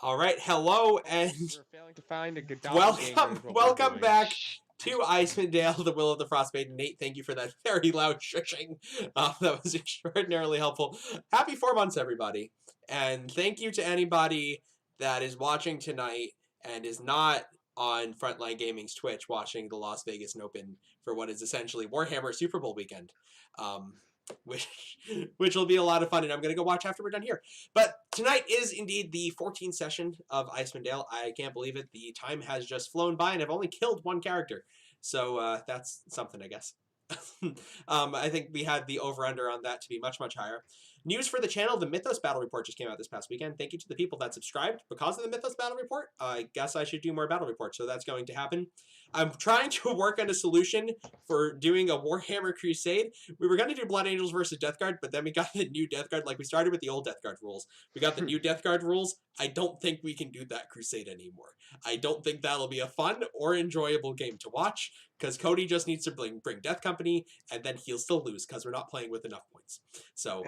All right, hello and We're failing to find a good welcome back to Icewind, the Will of the Frost Maiden. Nate, thank you for that very loud shushing. That was extraordinarily helpful. Happy 4 months, everybody, and thank you to anybody that is watching tonight and is not on Frontline Gaming's Twitch watching the Las Vegas Open for what is essentially Warhammer Super Bowl weekend. Which will be a lot of fun, and I'm going to go watch after we're done here. But tonight is indeed the 14th session of Icewind Dale. I can't believe it. The time has just flown by, and I've only killed one character. So that's something, I guess. I think we had the over-under on that to be much, much higher. News for the channel, the Mythos Battle Report just came out this past weekend. Thank you to the people that subscribed because of the Mythos Battle Report. I guess I should do more Battle Reports, so that's going to happen. I'm trying to work on a solution for doing a Warhammer Crusade. We were going to do Blood Angels versus Death Guard, but then we got the new Death Guard. Like, we started with the old Death Guard rules. We got the new Death Guard rules. I don't think we can do that Crusade anymore. I don't think that'll be a fun or enjoyable game to watch, because Cody just needs to bring Death Company, and then he'll still lose because we're not playing with enough points. So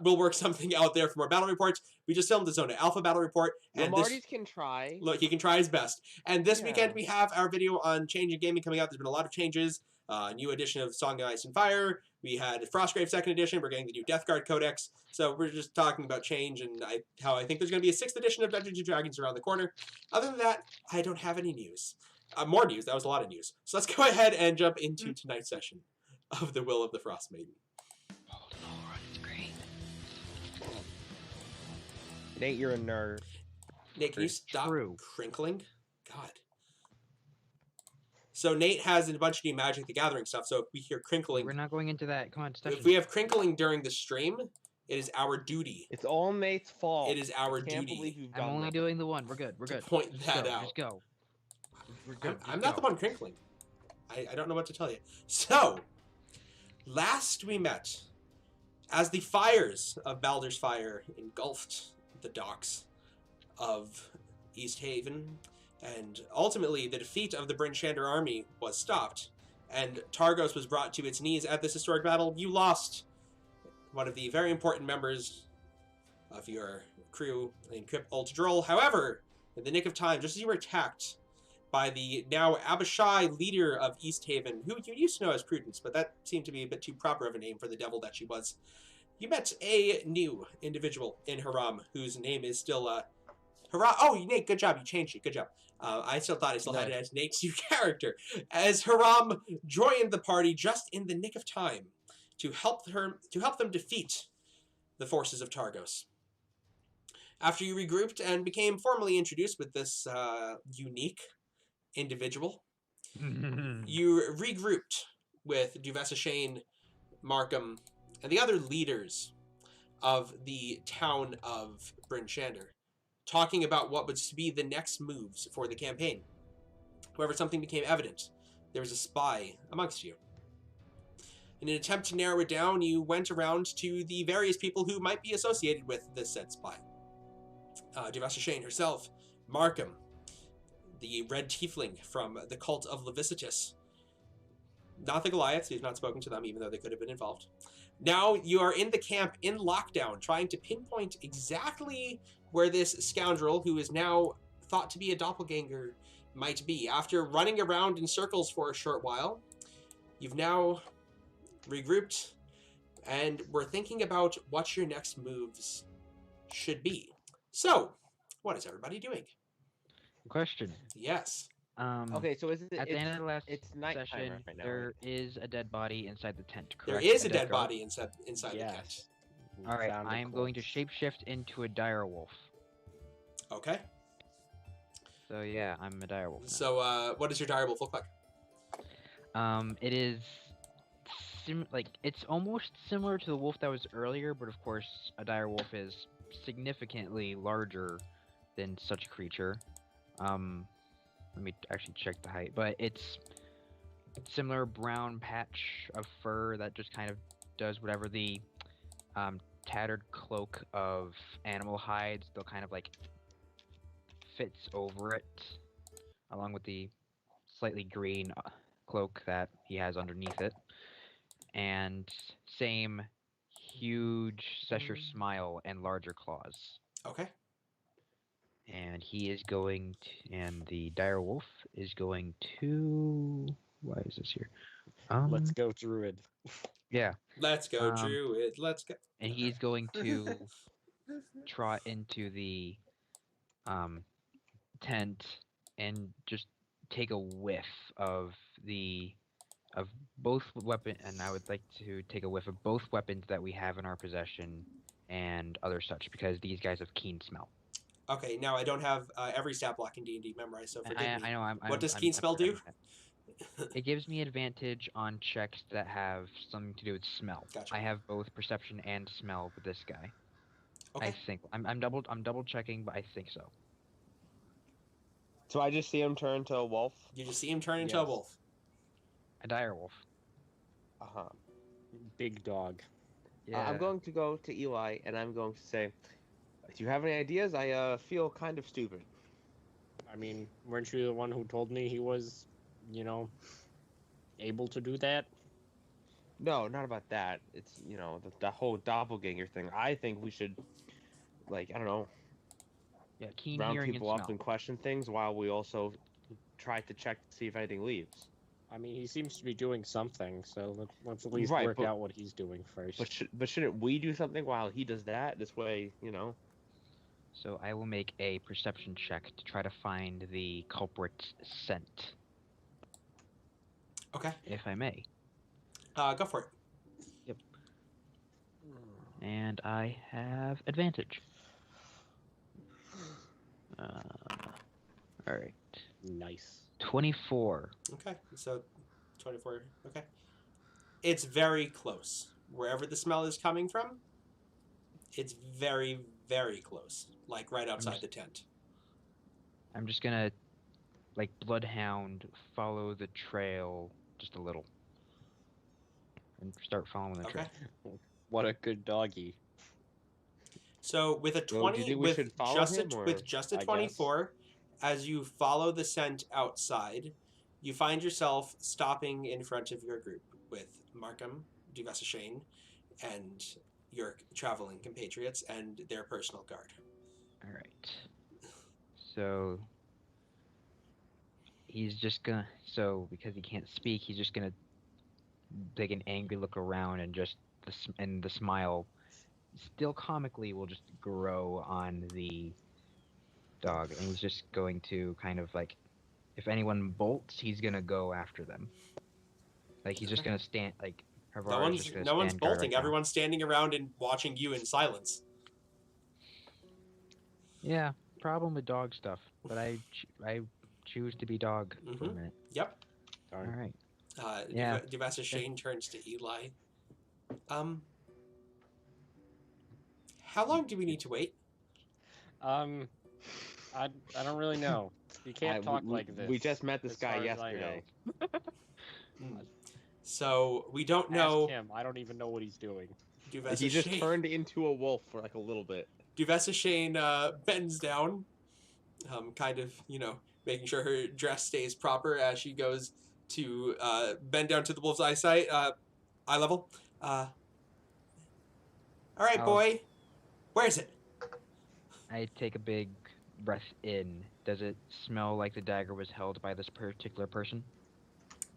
we'll work something out there for more battle reports. We just filmed the Zona Alpha battle report. And Marty's can try. Look, he can try his best. And this weekend we have our video on changing gaming coming out. There's been a lot of changes. New edition of Song of Ice and Fire. We had Frostgrave 2nd edition. We're getting the new Death Guard Codex. So we're just talking about change and how I think there's going to be a 6th edition of Dungeons & Dragons around the corner. Other than that, I don't have any news. More news. That was a lot of news. So let's go ahead and jump into tonight's session of The Will of the Frost Maiden. Hold on, it's great. Nate, you're a nerd. Nate, can you stop crinkling? God. So Nate has a bunch of new Magic the Gathering stuff, so if we hear crinkling... We're not going into that. Come on, Stephanie. If we have crinkling during the stream, it is our duty. It's all Nate's fault. It is our duty. Can't believe you've done I'm only doing the one. We're good. We're good. To point that out. Just go. We're good. I'm not the one crinkling. I don't know what to tell you. So, last we met, as the fires of Baldur's Fire engulfed the docks of Easthaven, and ultimately the defeat of the Bryn Shander army was stopped, and Targos was brought to its knees at this historic battle, you lost one of the very important members of your crew in Crypt Ultadrol. However, in the nick of time, just as you were attacked by the now Abishai leader of Easthaven, who you used to know as Prudence, but that seemed to be a bit too proper of a name for the devil that she was, you met a new individual in Haram, whose name is still, Haram. Oh, Nate, good job. You changed it. Good job. I still thought I still had it as Nate's new character. As Haram joined the party just in the nick of time to help them defeat the forces of Targos. After you regrouped and became formally introduced with this unique individual, you regrouped with Duvessa Shane, Markham, and the other leaders of the town of Bryn Shander, talking about what would be the next moves for the campaign. However, something became evident. There was a spy amongst you. In an attempt to narrow it down, you went around to the various people who might be associated with this said spy. Duvessa Shane herself, Markham, the red tiefling from the cult of Levicitus. Not the Goliaths, we've not spoken to them, even though they could have been involved. Now you are in the camp in lockdown, trying to pinpoint exactly where this scoundrel, who is now thought to be a doppelganger, might be. After running around in circles for a short while, you've now regrouped, and we're thinking about what your next moves should be. So, what is everybody doing? Question. Yes. Okay, so is it At the end of the last nighttime session, right now, there is a dead body inside the tent, correct? There is a dead body inside the tent. Alright, I am going to shapeshift into a direwolf. Okay. So yeah, I'm a direwolf now. So what does your direwolf look like? It is it's almost similar to the wolf that was earlier, but of course a direwolf is significantly larger than such a creature. Let me actually check the height, but it's similar brown patch of fur that just kind of does whatever the tattered cloak of animal hides, they'll kind of like fits over it, along with the slightly green cloak that he has underneath it. And same huge Sesher smile and larger claws. Okay. And he is going to, and the dire wolf is going to. Why is this here? Let's go, Druid. Yeah. Let's go, Um, Druid. Let's go. And he's going to trot into the um tent and just take a whiff of the of both weapon, and I would like to take a whiff of both weapons that we have in our possession and other such, because these guys have keen smell. Okay, now I don't have every stat block in D&D memorized, so forgive me. I know. What does keen smell do? It gives me advantage on checks that have something to do with smell. Gotcha. I have both perception and smell with this guy. Okay. I think I'm double checking, but I think so. So I just see him turn to a wolf. You just see him turn into a Yes. wolf. A dire wolf. Uh-huh. Big dog. Yeah. I'm going to go to Eli, and I'm going to say, do you have any ideas? I feel kind of stupid. I mean, weren't you the one who told me he was, able to do that? No, not about that. It's, the whole doppelganger thing. I think we should, I don't know, Yeah, keen round hearing people and up smell. and question things while we also try to check to see if anything leaves. I mean, he seems to be doing something, so let's at least Right, work but- out what he's doing first. But shouldn't we do something while he does that? This way, So I will make a perception check to try to find the culprit's scent, Okay. if I may. Go for it. And I have advantage. Alright. Nice. 24. Okay, so 24. Okay. It's very close. Wherever the smell is coming from, it's very, very close. Like right outside the tent. I'm just gonna, like bloodhound, follow the trail just a little. And start following the Okay. trail. What a good doggy. So with a Well, do 20, you think we with should follow just him, a, or- with just a I guess. 24, as you follow the scent outside, you find yourself stopping in front of your group with Markham, Duvessa Shane, and your traveling compatriots and their personal guard. Alright. So he's just gonna, because he can't speak, he's just gonna take an angry look around, and just the smile, still comically, will just grow on the dog, and he's just going to kind of like, if anyone bolts, he's gonna go after them. Like he's just Okay. gonna stand, like Havar No is one's just gonna no one's stand guard bolting. right now. Everyone's standing around and watching you in silence. Yeah, problem with dog stuff, but I choose to be dog for a minute. Yep. All right. Yeah. Duvessa Shane turns to Eli. How long do we need to wait? I don't really know. You can't talk like this. We just met this as guy far as I yesterday. So we don't know. know. Ask him. I don't even know what he's doing. Duvessa He just Shane, turned into a wolf for a little bit. Duvessa Shane bends down, kind of, making sure her dress stays proper as she goes to bend down to the wolf's eye level. All right, boy. Where is it? I take a big breath in. Does it smell like the dagger was held by this particular person?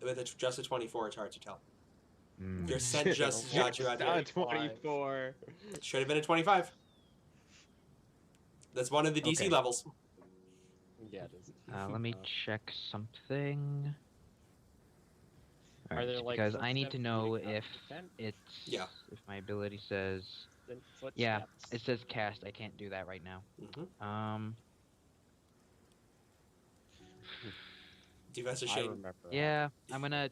With just a 24, it's hard to tell. Mm. Your scent just got you out Not here. 24. Should have been a 25. That's one of the DC Okay. levels. Yeah, it is. Let me check something. Are Alright, there, like, because I need to footsteps know leading up if the tent? Yeah. if my ability says Then yeah, footsteps. it says cast. I can't do that right now. Mm-hmm. Duvessa I Shane. remember. that. Yeah, I'm gonna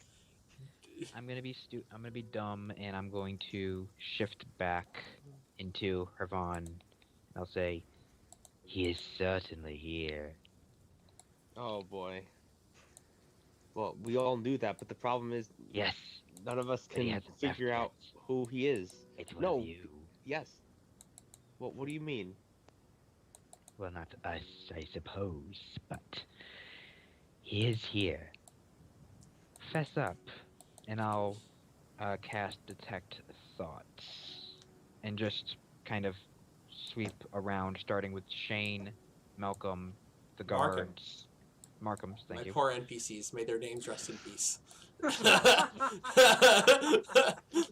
be dumb, and I'm going to shift back into Hervon. I'll say, he is certainly here. Oh boy. Well, we all knew that, but the problem is Yes, none of us but he can hasn't figure left out yet. who he is. It's one No. of you. Yes. What do you mean? Well, not us, I suppose, but he is here. Fess up, and I'll cast Detect Thoughts, and just kind of sweep around, starting with Shane, Malcolm, the Markham. guards. Markham's, My thank you. poor NPCs. May their names rest in peace.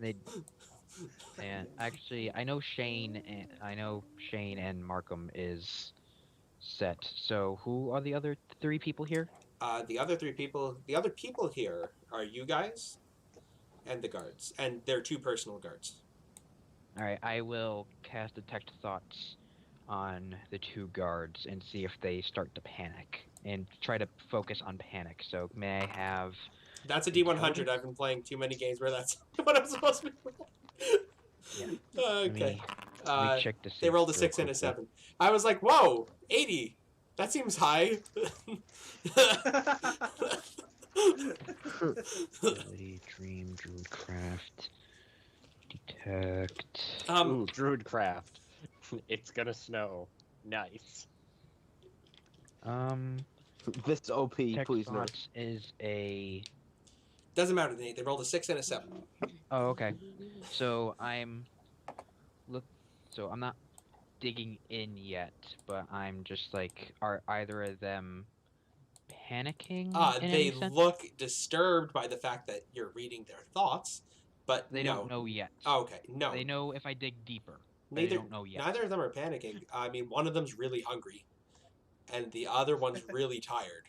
They and actually, I know Shane and Markham is set. So who are the other three people here? The other people here are you guys and the guards, and they're 2 personal guards. All right, I will cast Detect Thoughts on the 2 guards and see if they start to panic and try to focus on panic. So may I have? That's a D100. Intelligence? I've been playing too many games where that's what I'm supposed to be. Yeah. Okay. Let me check to see. They rolled a real 6 and a quickly. 7. I was like, whoa, 80. That seems high. Ability, Dream, Druidcraft, Detect. Ooh, Druidcraft. It's gonna snow. Nice. This OP, Detect please no. Thoughts is a. Doesn't matter, Nate. They rolled a 6 and a 7. Oh, okay. So So I'm not digging in yet, but I'm just like, are either of them panicking? In They any sense? look disturbed by the fact that you're reading their thoughts, but They no. don't know yet. Oh, okay, no. They know if I dig deeper. Neither, They don't know yet. Neither of them are panicking. I mean, one of them's really hungry, and the other one's really tired.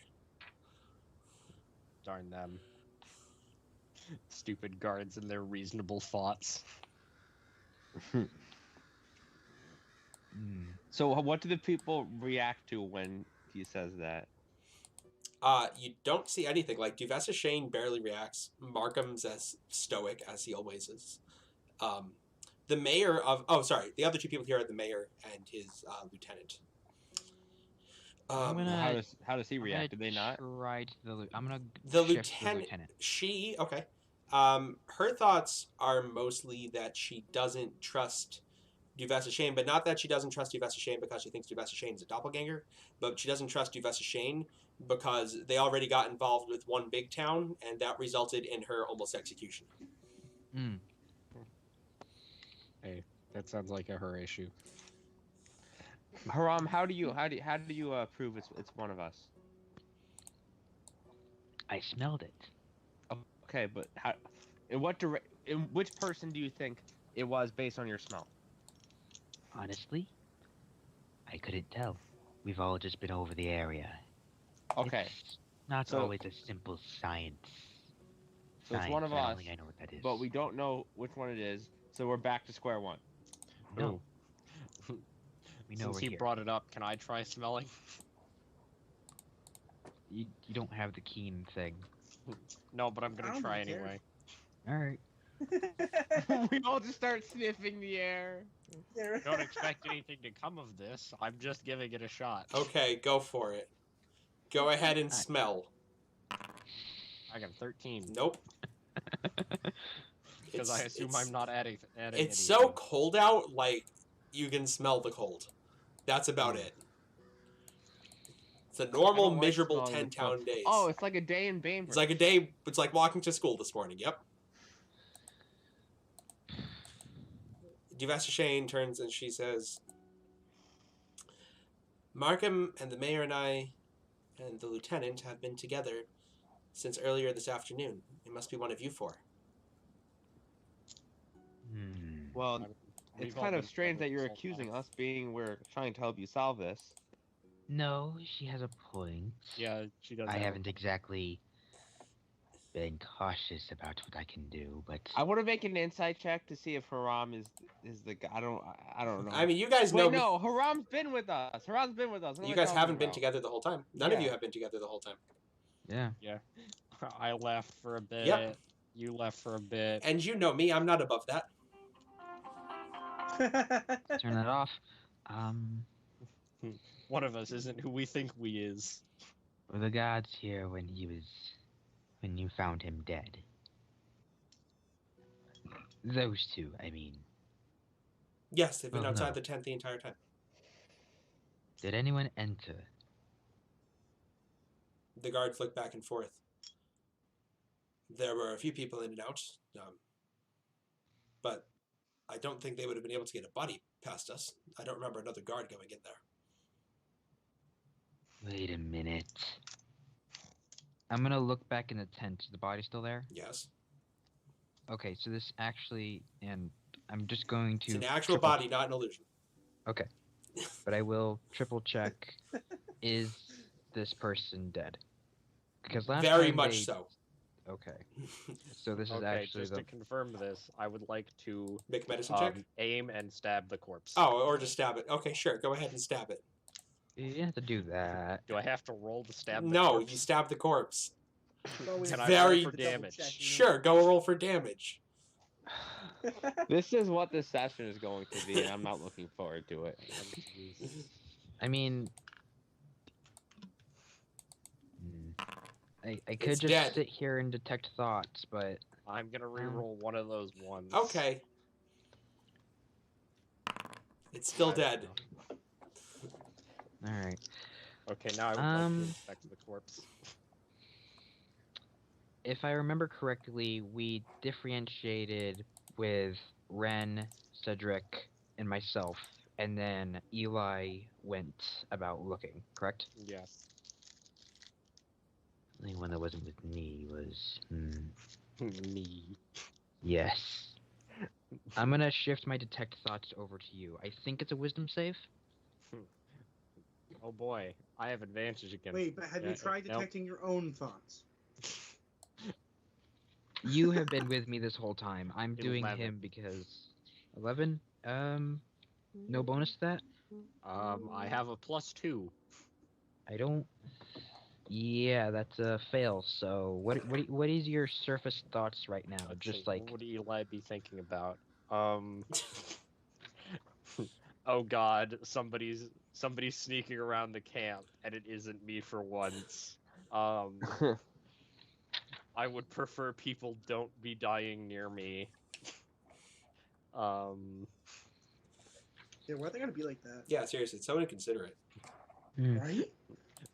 Darn them. Stupid guards and their reasonable thoughts. So what do the people react to when he says that? You don't see anything. Like, Duvessa Shane barely reacts. Markham's as stoic as he always is. The mayor of... Oh, sorry. The other 2 people here are the mayor and his lieutenant. I'm gonna, how does he react? Do they not? I'm gonna The shift the lieutenant. She... Okay. Her thoughts are mostly that she doesn't trust Duvessa Shane, but not that she doesn't trust Duvessa Shane because she thinks Duvessa Shane is a doppelganger, but she doesn't trust Duvessa Shane because they already got involved with one big town, and that resulted in her almost execution. Hey, that sounds like a her issue. Haram, how do you prove it's one of us? I smelled it. Okay, but in which person do you think it was based on your smell? Honestly, I couldn't tell. We've all just been over the area. Okay. It's not always a simple science. So it's one of us. I know what that is. But we don't know which one it is, so we're back to square one. No. We know Since he here. brought it up, can I try smelling? You don't have the keen thing. No, but I'm gonna try anyway. Alright. We all just start sniffing the air. Don't expect anything to come of this. I'm just giving it a shot. Okay, go for it. Go ahead and smell. I got a 13. Nope. Because I assume I'm not adding It's anything. so cold out, like, you can smell the cold. That's about it. It's a normal, miserable 10-town days. Oh, it's like a day in Bainbridge. It's like a day, it's like walking to school this morning, yep. Duvessa Shane turns and she says, Markham and the mayor and I and the lieutenant have been together since earlier this afternoon. It must be one of you 4. Well, it's kind of strange that you're accusing us being we're trying to help you solve this. No, she has a point. Yeah, she does. I haven't exactly been cautious about what I can do, but I want to make an insight check to see if Haram is the guy. I don't know. I mean, you guys know. No, Haram's been with us. Haram's been with us. You guys haven't been together the whole time. None of you have been together the whole time. Yeah. Yeah. I left for a bit. Yep. You left for a bit. And you know me, I'm not above that. Turn that off. One of us isn't who we think we is. Were the guards here when you found him dead? Those 2, I mean. Yes, they've been Well, outside no. the tent the entire time. Did anyone enter? The guards look back and forth. There were a few people in and out, but I don't think they would have been able to get a body past us. I don't remember another guard going in there. Wait a minute. I'm gonna look back in the tent. Is the body still there? Yes. Okay, so this actually, and I'm just going to. It's an actual body, not an illusion. Okay, but I will triple check. Is this person dead? Because last Very time much so. Okay, so this is Okay, actually just the. to confirm this, I would like to Make a medicine check? aim and stab the corpse. Oh, or just stab it. Okay, sure. Go ahead and stab it. You didn't have to do that. Do I have to roll to stab the No, corpse? you stab the corpse. Can I very- roll for damage? Sure, go roll for damage. This is what this session is going to be, and I'm not looking forward to it. I mean, I could It's just dead. sit here and detect thoughts, but I'm gonna re-roll one of those ones. Okay. It's still dead. all right. Okay, now I would like to inspect the corpse. If I remember correctly, we differentiated with Ren, Cedric, and myself, and then Eli went about looking, correct? Yes. The only one that wasn't with me was... Me. Yes. I'm gonna shift my detect thoughts over to you. I think it's a wisdom save. Oh boy, I have advantage against. Wait, but have you tried detecting your own thoughts? You have been with me this whole time. I'm doing 11. him because 11. No bonus to that. I have a +2. I don't. Yeah, that's a fail. So what is your surface thoughts right now? Let's Just see, like what would Eli be thinking about? Oh God, somebody's sneaking around the camp, and it isn't me for once. I would prefer people don't be dying near me. Yeah, why are they gonna be like that? Yeah, seriously, someone consider it. Right?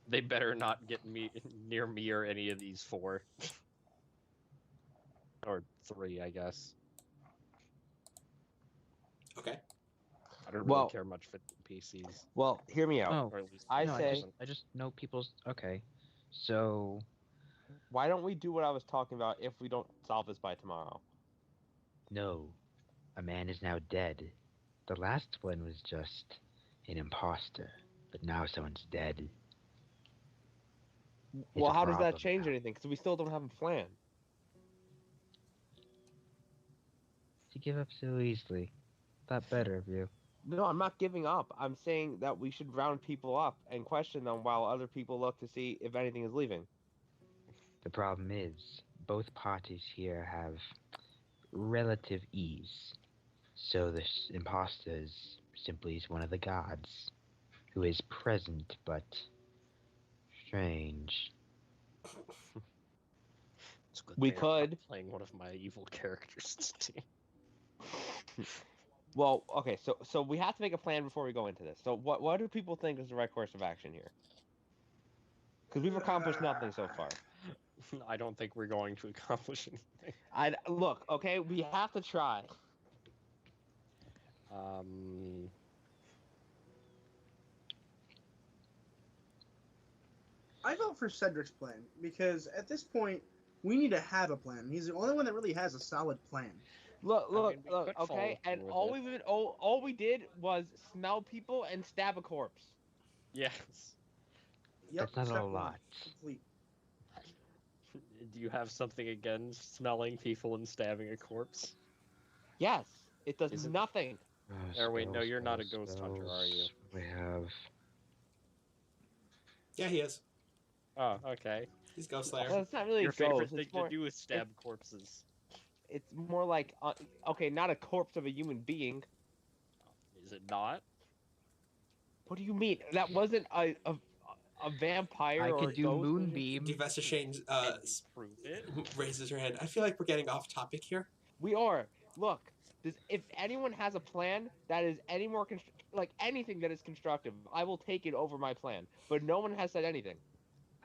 They better not get me near me or any of these 4. Or 3, I guess. Okay. I don't really care much for PCs. Well, hear me out. Oh, Or at least I no, say, I just know people's. Okay, so why don't we do what I was talking about if we don't solve this by tomorrow? no, a man is now dead. The last one was just an imposter, but now someone's dead. Well, a how does that problem change now. anything? Because we still don't have a plan. To give up so easily. Thought better of you. No, I'm not giving up. I'm saying that we should round people up and question them while other people look to see if anything is leaving. The problem is, both parties here have relative ease. So the imposter is simply one of the gods, who is present but strange. It's a good We thing I'm not could. playing one of my evil characters today. Well, okay, so we have to make a plan before we go into this. So what do people think is the right course of action here? Because we've accomplished nothing so far. I don't think we're going to accomplish anything. Look, okay, we have to try. I vote for Cedric's plan because at this point we need to have a plan. He's the only one that really has a solid plan. Look, I mean, we could okay, follow and through with all we did was smell people and stab a corpse. Yes. Yep, That's not step a one, lot. complete. Do you have something against smelling people and stabbing a corpse? Yes, it does Is it- nothing. Or wait, no, you're not a ghost hunter, are you? We have. Yeah, he is. Oh, okay. He's Ghost Slayer. Well, it's not really Your a favorite ghost. thing It's more, to do is stab corpses. it's more like, okay, not a corpse of a human being. Is it not? What do you mean? That wasn't a vampire I or could a do ghost. moonbeam. Duvessa Shane Can you prove it? raises her hand. I feel like we're getting off topic here. We are. Look, if anyone has a plan that is any more like anything that is constructive, I will take it over my plan. But no one has said anything.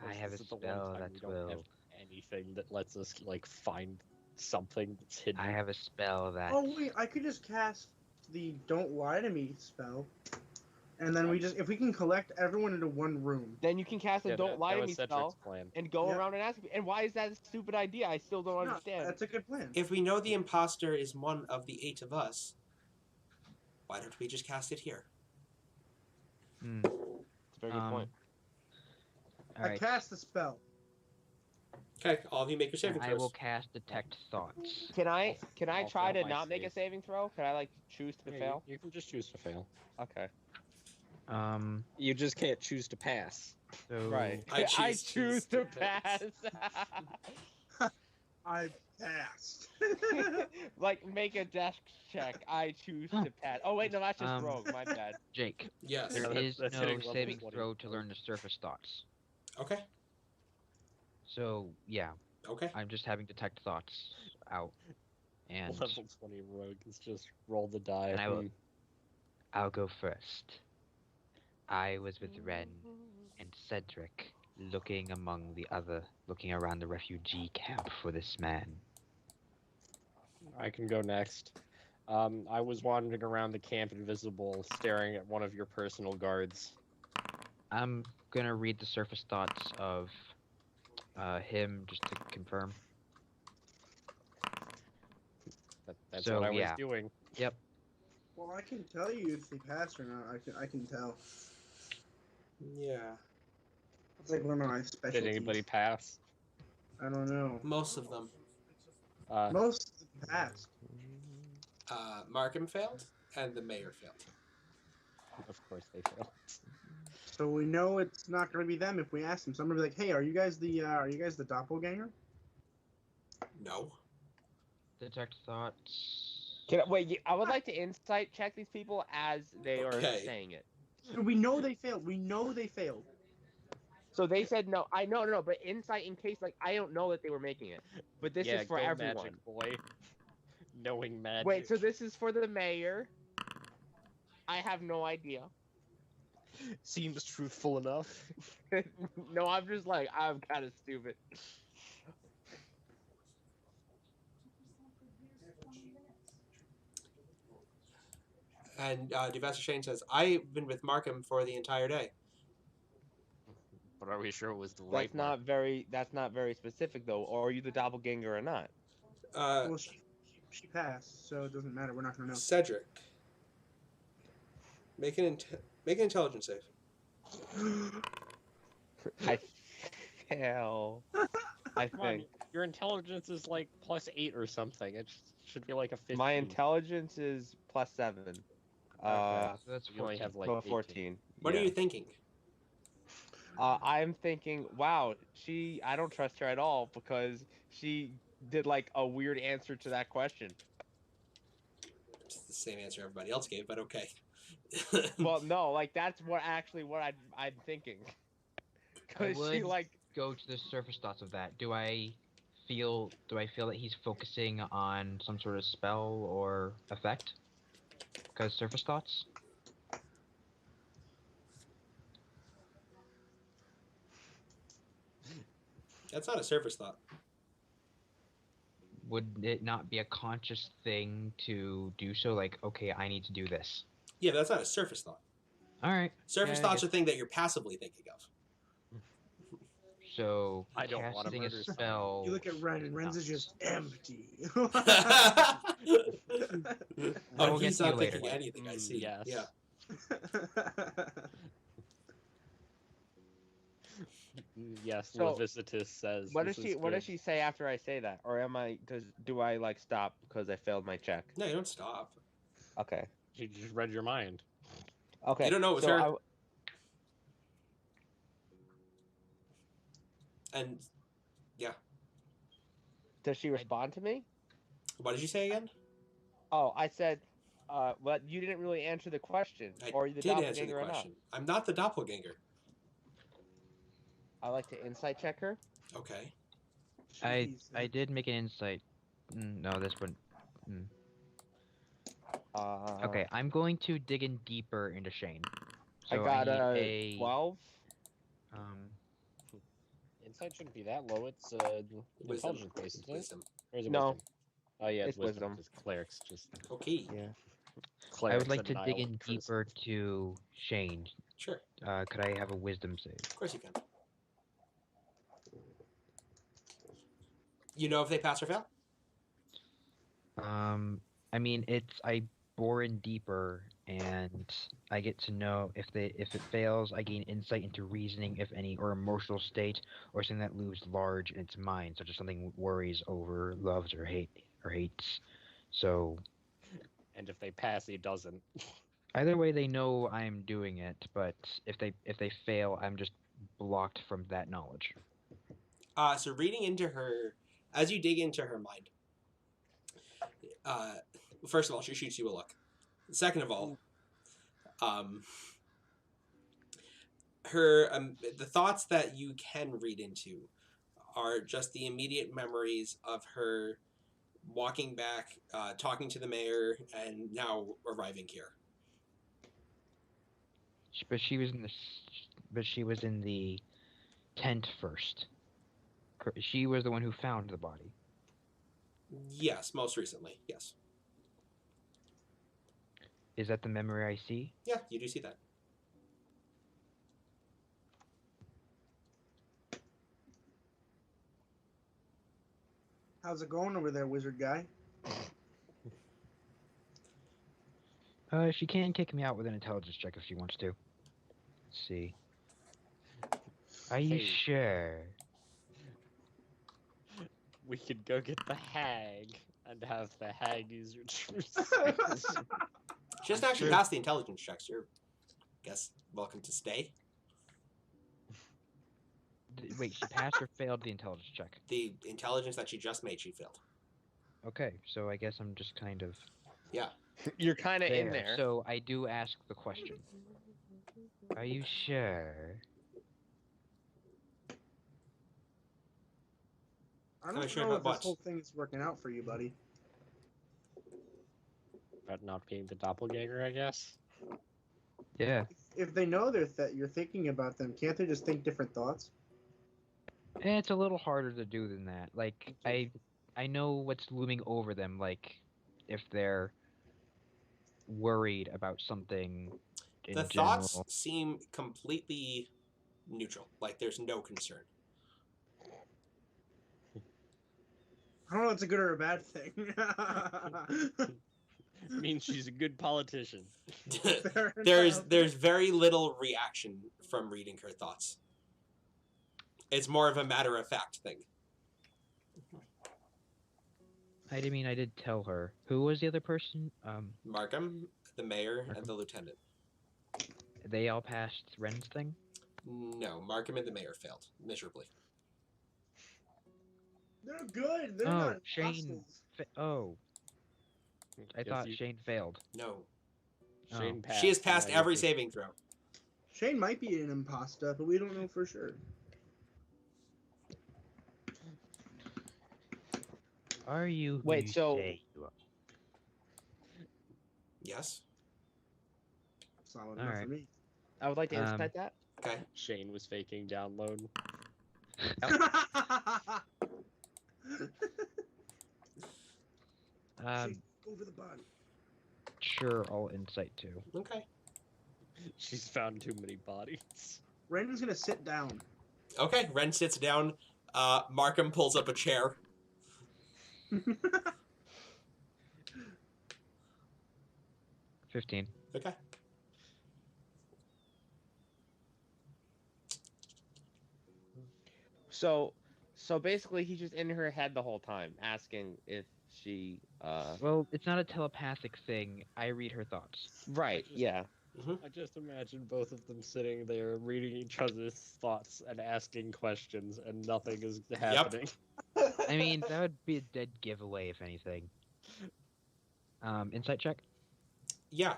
I have a This is the one spell time that we don't have will. anything that lets us like find something that's hidden. I have a spell that. Oh wait, I could just cast the "Don't Lie to Me" spell. And then if we can collect everyone into one room. Then you can cast a Yeah, Don't Lie that to was Me Cedric's spell plan. and go Yep. around and ask. And why is that a stupid idea? I still don't No, understand. that's a good plan. If we know the imposter is one of the 8 of us, why don't we just cast it here? Hmm. It's a very good point. All I right. cast the spell. Okay, all of you make your saving I throws. will cast Detect Thoughts. Can I I'll try fail to my not make a save. saving throw? Can I like choose to Yeah, fail? you can just choose to fail. Okay. You just can't choose to pass. So Right. I choose to to pass. I passed. Like make a desk check. I choose to pass. Oh wait, no, that's just rogue. My bad. Jake, Yes. there Yeah, is that's no hitting level saving 20. throw to learn the surface thoughts. Okay. So yeah, Okay. I'm just having Detect Thoughts out, and Level 20 rogue is just roll the die. And I will- I'll go first. I was with Ren and Cedric, looking around the refugee camp for this man. I can go next. I was wandering around the camp invisible, staring at one of your personal guards. I'm gonna read the surface thoughts of him just to confirm. That's So, what I was yeah. doing. Yep. Well, I can tell you if they passed or not. I can tell. Yeah. It's like one of my specialties. Did anybody pass? I don't know. Most of them. Most passed. Markham failed, and the mayor failed. Of course they failed. So we know it's not going to be them if we ask them. So I'm going to be like, "Hey, are you guys the doppelganger?" No. Detect Thoughts. Wait, I would like to insight check these people as they Okay. are saying it. We know they failed. We know they failed. So they said no. I know, no, but insight in case like I don't know that they were making it. But this Yeah, is for go everyone. Magic boy. Knowing magic. Wait, so this is for the mayor? I have no idea. seems truthful enough. No, I'm just like I'm kind of stupid. And Duvessa Shane says, I've been with Markham for the entire day. But are we sure it was the right That's not very specific though. Or are you the doppelganger or not? Well, she passed, so it doesn't matter. We're not going to know. Cedric. Make an intelligence save. I fail. I Come on, think your intelligence is like +8 or something. It should be like a 15. my intelligence is +7. So that's You only 14. have like Well, 18. 14. What yeah. are you thinking? I'm thinking, wow, I don't trust her at all because she did like a weird answer to that question. It's the same answer everybody else gave, but okay. Well, no, like that's what I'm thinking. I Because she would like go to the surface thoughts of that. Do I feel that he's focusing on some sort of spell or effect? Because surface thoughts? That's not a surface thought. Would it not be a conscious thing to do so? Like, okay, I need to do this. Yeah, that's not a surface thought. Alright. Surface thoughts are things that you're passively thinking of. So, I don't wanna casting a murder spell... You look at Ren, and Ren's is just empty. I Oh, will get he's to you not later. thinking anything, I see. Yes. Yeah. Yes, So, Levicitus says. what this does is she what does good. she say after I say that? Or do I like stop because I failed my check? No, you don't stop. Okay. She just read your mind. Okay. You don't know it was so her. And does she respond to me? what did you say again? Oh, I said well, you didn't really answer the question. I Or are you the did answer the doppelganger or not? question. I'm not the doppelganger. I like to insight check her. Okay. I Jeez. did make an insight. No, this one. Okay, I'm going to dig in deeper into Shane. So I got need a 12. Insight shouldn't be that low. It's Wisdom. intelligence based, isn't it? Wisdom. Or is it No. wisdom? Oh yeah, It's wisdom. Just clerics, just Okay. Yeah. I Clerics would like to dig annihilate in prisoners. deeper to Shane. Sure, Could I have a wisdom save? of course you can. You know if they pass or fail? I mean, I bore in deeper, and I get to know if it fails, I gain insight into reasoning, if any, or emotional state, or something that looms large in its mind, such as something worries over, loves, or hates. So And if they pass, he doesn't. either way, they know I'm doing it, but if they fail, I'm just blocked from that knowledge. So reading into her, as you dig into her mind, first of all, she shoots you a look. Second of all, her the thoughts that you can read into are just the immediate memories of her walking back, talking to the mayor, and now arriving here. But she was in the tent first. She was the one who found the body. Yes, most recently, yes. Is that the memory I see? Yeah, you do see that. How's it going over there, wizard guy? She can kick me out with an intelligence check if she wants to. Let's see. Are you Hey. sure? We could go get the hag and have the hag use your true skills. She doesn't actually pass the intelligence checks. You're, guess, welcome to stay. Wait, she passed or failed the intelligence check? The intelligence that she just made, she failed. Okay, so I guess I'm just kind of Yeah. You're kind of in there. So I do ask the question. Are you sure? I I'm don't sure know about if what? this whole thing is working out for you, buddy. About not being the doppelganger, I guess. Yeah. If they know that you're thinking about them, can't they just think different thoughts? It's a little harder to do than that. Like I know what's looming over them. Like if they're worried about something in The general. thoughts seem completely neutral. Like there's no concern. I don't know if it's a good or a bad thing. Means she's a good politician. Fair there's enough. there's very little reaction from reading her thoughts. It's more of a matter of fact thing. I did tell her. Who was the other person? Markham, the mayor, Markham. and the lieutenant. They all passed Ren's thing? No, Markham and the mayor failed miserably. They're good. They're Oh, not Shane. hostiles. I thought Shane failed. No. Shane passed. She has passed and now every you saving throw. Shane might be an imposter, but we don't know for sure. Are you? Who Wait, you so- say you are? Yes. Solid enough for Alright. me. I would like to insight that. Okay. Shane was faking download. Shane, over the body. Sure, I'll insight too. Okay. She's found too many bodies. Brandon's gonna sit down. Okay. Ren sits down. Markham pulls up a chair. 15. Okay. So basically, he's just in her head the whole time, asking if she. Well, it's not a telepathic thing. I read her thoughts. Right. Yeah. I just imagine both of them sitting there reading each other's thoughts and asking questions, and nothing is happening. I mean, that would be a dead giveaway if anything. Insight check. Yeah.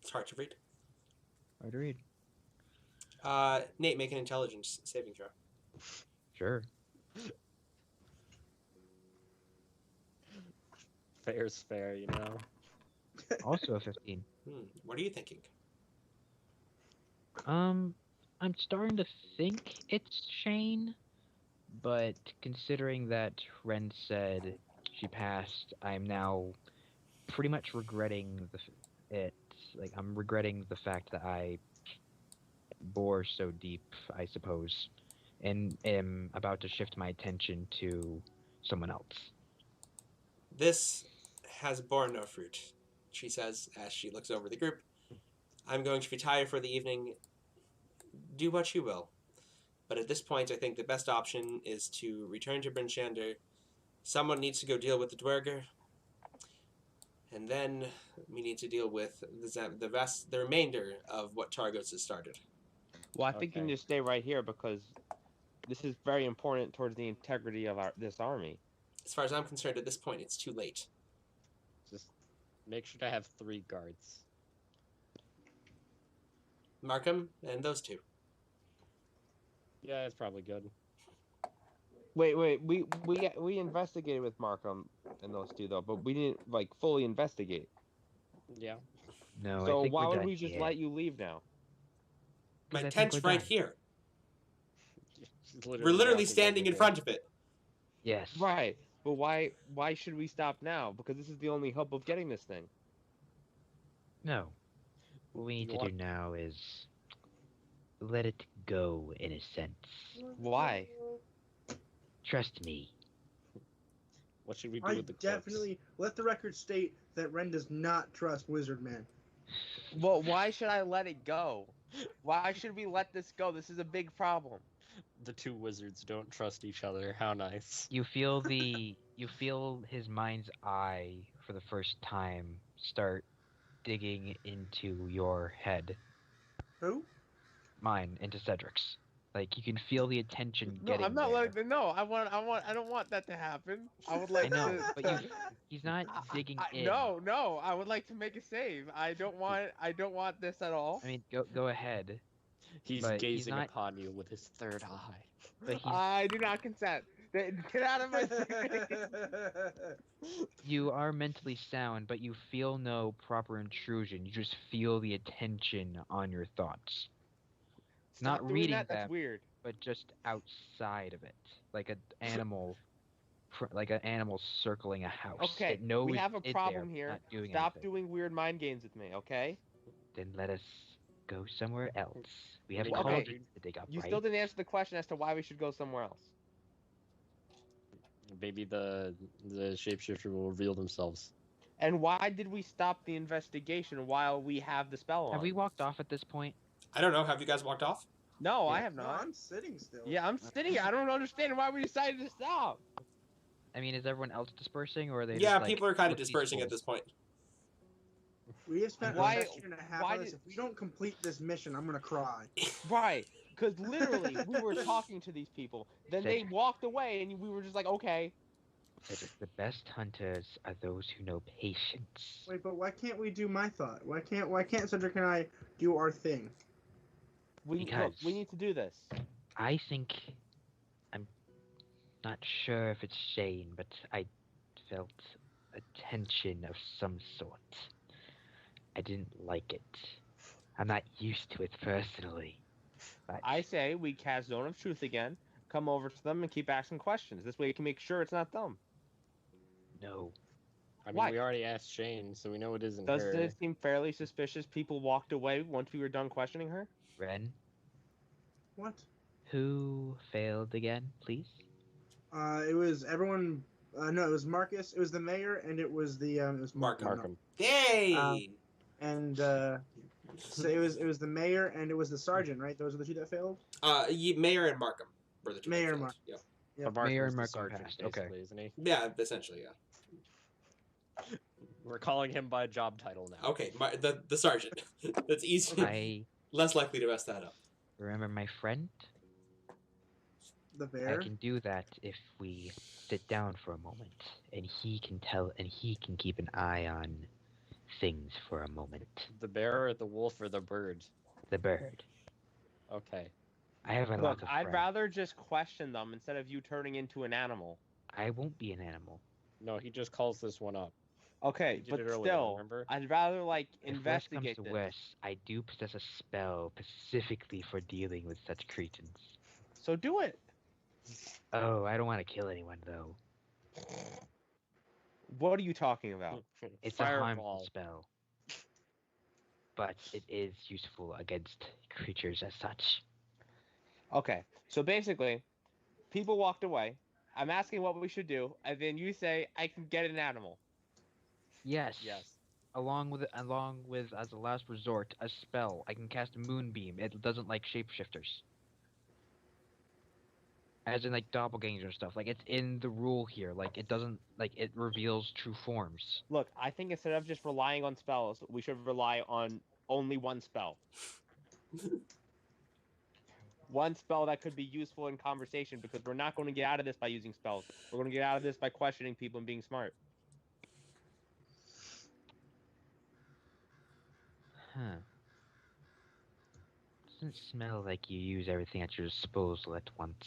It's hard to read. Hard to read. Nate, make an intelligence saving throw. Sure. Fair's fair, you know. Also a 15. What are you thinking? I'm starting to think it's Shane, but considering that Ren said she passed, I'm now pretty much regretting it. Like, I'm regretting the fact that I bore so deep, I suppose, and am about to shift my attention to someone else. This has borne no fruit, she says as she looks over the group. I'm going to retire for the evening. Do what you will. But at this point, I think the best option is to return to Bryn Shander. Someone needs to go deal with the Duergar. And then we need to deal with the remainder of what Targos has started. Well, I think you Okay. need to stay right here because this is very important towards the integrity of this army. As far as I'm concerned, at this point, it's too late. Just make sure to have 3 guards. Markham and those two. Yeah, that's probably good. Wait, we investigated with Markham and those two though, but we didn't like fully investigate. Yeah. No, I So think why we're would done we just here. let you leave now? My 'Cause I think tent's we're right done. here. She's We're literally walking standing over in there. front of it. Yes. Right, but why should we stop now? Because this is the only hope of getting this thing. No. What we need You to do want- now is let it go, in a sense. Why? Trust me. What should we do I with the corpse? definitely let the record state that Ren does not trust Wizard Man. Well, why should I let it go? Why should we let this go? This is a big problem. The 2 wizards don't trust each other. How nice. You feel his mind's eye for the first time start digging into your head. Who? Mine, into Cedric's. Like, you can feel the attention No, getting I'm not there. letting them know. I don't want that to happen. I would I like know, to. but he's not digging in. No, I would like to make a save. I don't want this at all. I mean, go ahead. He's But he's gazing not- upon you with his 3rd eye. But he's I do not consent. Get out of my face. You are mentally sound, but you feel no proper intrusion. You just feel the attention on your thoughts. Stop Not doing reading that. That's them. weird. But just outside of it, like an animal, circling a house. Okay, It knows we have a it's problem there, here. not doing Stop anything. doing weird mind games with me, okay? Then let us go somewhere else. We have Okay. cauldrons to dig up, You right? still didn't answer the question as to why we should go somewhere else. Maybe the shapeshifter will reveal themselves. And why did we stop the investigation while we have the spell on? Have we walked off at this point? I don't know. Have you guys walked off? No, I Yeah. have No, not. I'm sitting still. Yeah, I'm sitting here. I don't understand why we decided to stop. I mean, is everyone else dispersing, or are they? Yeah, just, like, people are kind of look dispersing at peaceful? this point. We have spent Why- the last 1.5 why minutes. did- If we don't complete this mission, I'm gonna cry. Right. Because literally, we were talking to these people. Then they walked away, and we were just like, okay. Cedric, the best hunters are those who know patience. Wait, but why can't we do my thought? Why can't Cedric and I do our thing? Look, Because- we need to do this. I think I'm not sure if it's Shane, but I felt a tension of some sort. I didn't like it. I'm not used to it personally. But I say we cast Zone of Truth again, come over to them, and keep asking questions. This way we can make sure it's not them. no. I mean, Why? we already asked Shane, so we know it isn't Doesn't her. it seem fairly suspicious people walked away once we were done questioning her? Ren, What? who failed again, please? It was everyone. No, it was Marcus. It was the mayor, and it was the it was Markham. Markham. Yay! And so it was the mayor and it was the sergeant, right? Those are the two that failed. Mayor and Markham were the two. Mayor that and failed. Markham. Yep. Yep. But Mayor Markham's and the Markham sergeant, passed, okay. basically, isn't he? Yeah, essentially, yeah. We're calling him by job title now. Okay, the sergeant. That's easy. I Less likely to mess that up. remember my friend. The I bear. can do that if we sit down for a moment, and he can keep an eye on things for a moment. The bear or the wolf or the bird? The bird. Okay. I have a lot Look, of I'd friends. rather just question them instead of you turning into an animal. I won't be an animal. No, he just calls this one up. Okay, He did but it earlier, still, remember? I'd rather like If worse investigate comes this. to worse, I do possess a spell specifically for dealing with such cretins. So do it. Oh, I don't want to kill anyone though. What are you talking about? It's a harmful Fireball. spell, but it is useful against creatures as such. Okay, so basically, people walked away. I'm asking what we should do, and then you say I can get an animal. Yes. Yes. Along with as a last resort, a spell. I can cast Moonbeam. It doesn't like shapeshifters. As in like doppelgangers and stuff. Like it's in the rule here. Like it doesn't like it reveals true forms. Look, I think instead of just relying on spells, we should rely on only one spell. One spell that could be useful in conversation, because we're not going to get out of this by using spells. We're going to get out of this by questioning people and being smart. Huh. Doesn't smell like you use everything at your disposal at once.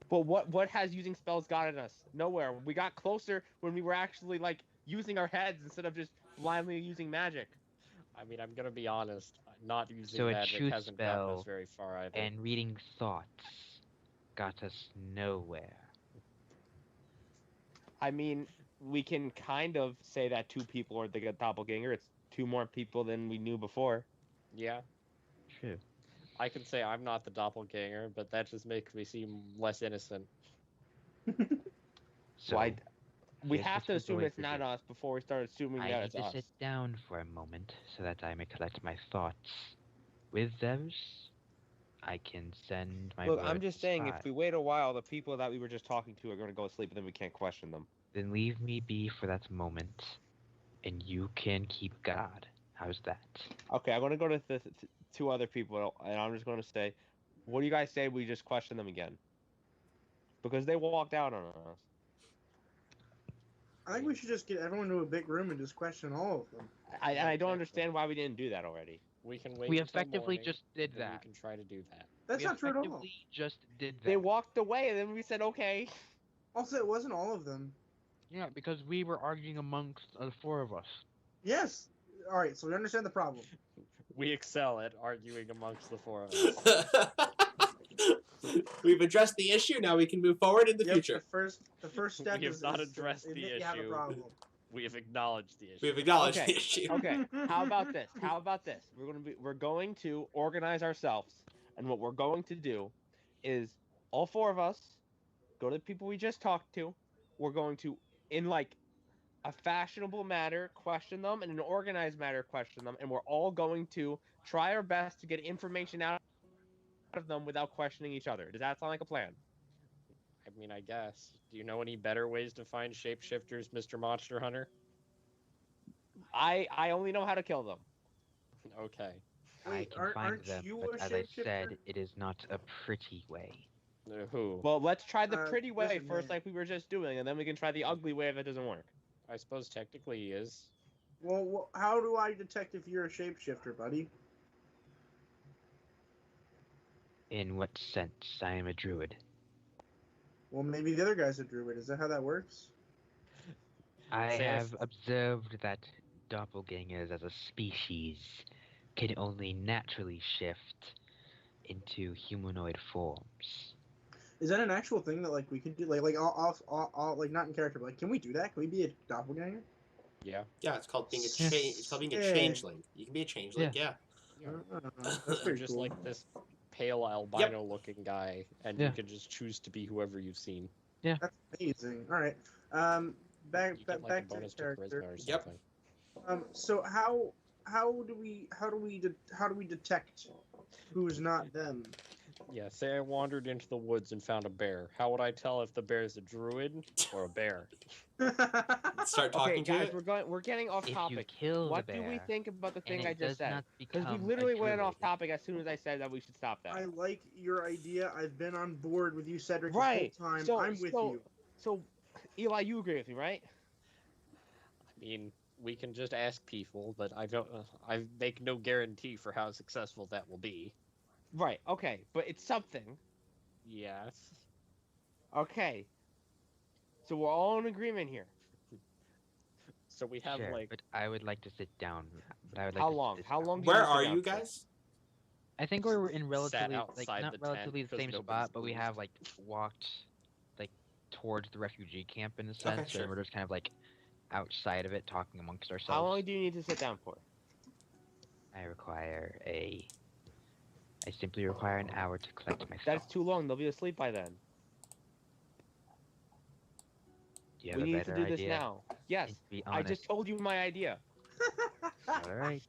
But what has using spells gotten us? Nowhere. We got closer when we were actually like using our heads instead of just blindly using magic. I mean, I'm gonna be honest. Not using So a magic truth hasn't gotten spell us very far either. and reading thoughts got us nowhere. I mean, we can kind of say that two people are the doppelganger. It's two more people than we knew before. Yeah, True. I can say I'm not the doppelganger, but that just makes me seem less innocent. So Why? We here's have what to we're assume going it's to not do. us before we start assuming I that need it's to us. sit down for a moment so that I may collect my thoughts. With those, I can send my Look, word I'm just to saying, if spy. we wait a while, the people that we were just talking to are going to go to sleep, and then we can't question them. Then leave me be for that moment, and you can keep guard. How's that? Okay, I'm going to go to the two other people, and I'm just going to say, what do you guys say we just question them again? Because they walked out on us. I think we should just get everyone to a big room and just question all of them. I Yeah, don't exactly. understand why we didn't do that already. We can wait We until effectively morning, just did then we that. can try to do that. That's We not true at all. effectively just did that. They walked away, and then we said, okay. Also, it wasn't all of them. Yeah, because we were arguing amongst the four of us. Yes. All right, so we understand the problem. We excel at arguing amongst the four of us. We've addressed the issue. Now we can move forward in the Yep, future. The first step We have is not is to addressed the admit you have a issue. problem. We have acknowledged the issue. We've acknowledged Okay. the issue. Okay, how about this? We're going to organize ourselves, and what we're going to do is all four of us go to the people we just talked to. We're going to, in like a fashionable manner, question them, and in an organized manner, question them, and we're all going to try our best to get information out of them without questioning each other. Does that sound like a plan? I mean, I guess. Do you know any better ways to find shapeshifters, Mr. Monster Hunter? I only know how to kill them. Okay. I Wait, can find aren't them, you but a as I shapeshifter? said, it is not a pretty way. Who? Well, let's try the pretty way listen, first, man. like we were just doing, and then we can try the ugly way if it doesn't work. I suppose technically he is. Well, how do I detect if you're a shapeshifter, buddy? In what sense? I am a druid. Well, maybe the other guy's a druid. Is that how that works? I Say have observed that doppelgangers as a species can only naturally shift into humanoid forms. Is that an actual thing that like we could do? Like all like not in character, but like, can we do that? Can we be a doppelganger? Yeah. Yeah, it's called being a Yeah. It's called being a Yeah. changeling. You can be a changeling. Yeah. That's You're pretty just cool. like this pale albino-looking guy, and Yeah. you can just choose to be whoever you've seen. That's amazing. All right. Back You get like a back to bonus to character. charisma or Yep. something. So how do we detect who's not them? Yeah, say I wandered into the woods and found a bear. How would I tell if the bear is a druid or a bear? Start Okay, talking to guys, it. we're getting off If you topic. kill What the do bear, we think about the thing and I it just does said? not Because we become literally a went off druid, topic as soon as I said that we should stop that. I like your idea. I've been on board with you, Cedric, Right. this whole time. So- I'm with so- you. So, Eli, you agree with me, right? I mean, we can just ask people, but I don't. I make no guarantee for how successful that will be. Right. Okay, but it's something. Yes. Okay. So we're all in agreement here. So we have sure, like but I would like to sit down. But I would like How to sit long? this How down. long do Where you sit are down you for? guys? I think we were in Sat relatively, like, outside not the tent relatively the 'cause same nobody's spot, but we moved. have, like, walked, like, towards the refugee camp in a sense, sure. and we're just kind of like outside of it, talking amongst ourselves. How long do you need to sit down for? I simply require an hour to collect my That's thoughts. too long. They'll be asleep by then. Do you have We a need to better do this idea? now. Yes. And to be I just honest, told you my idea. all right.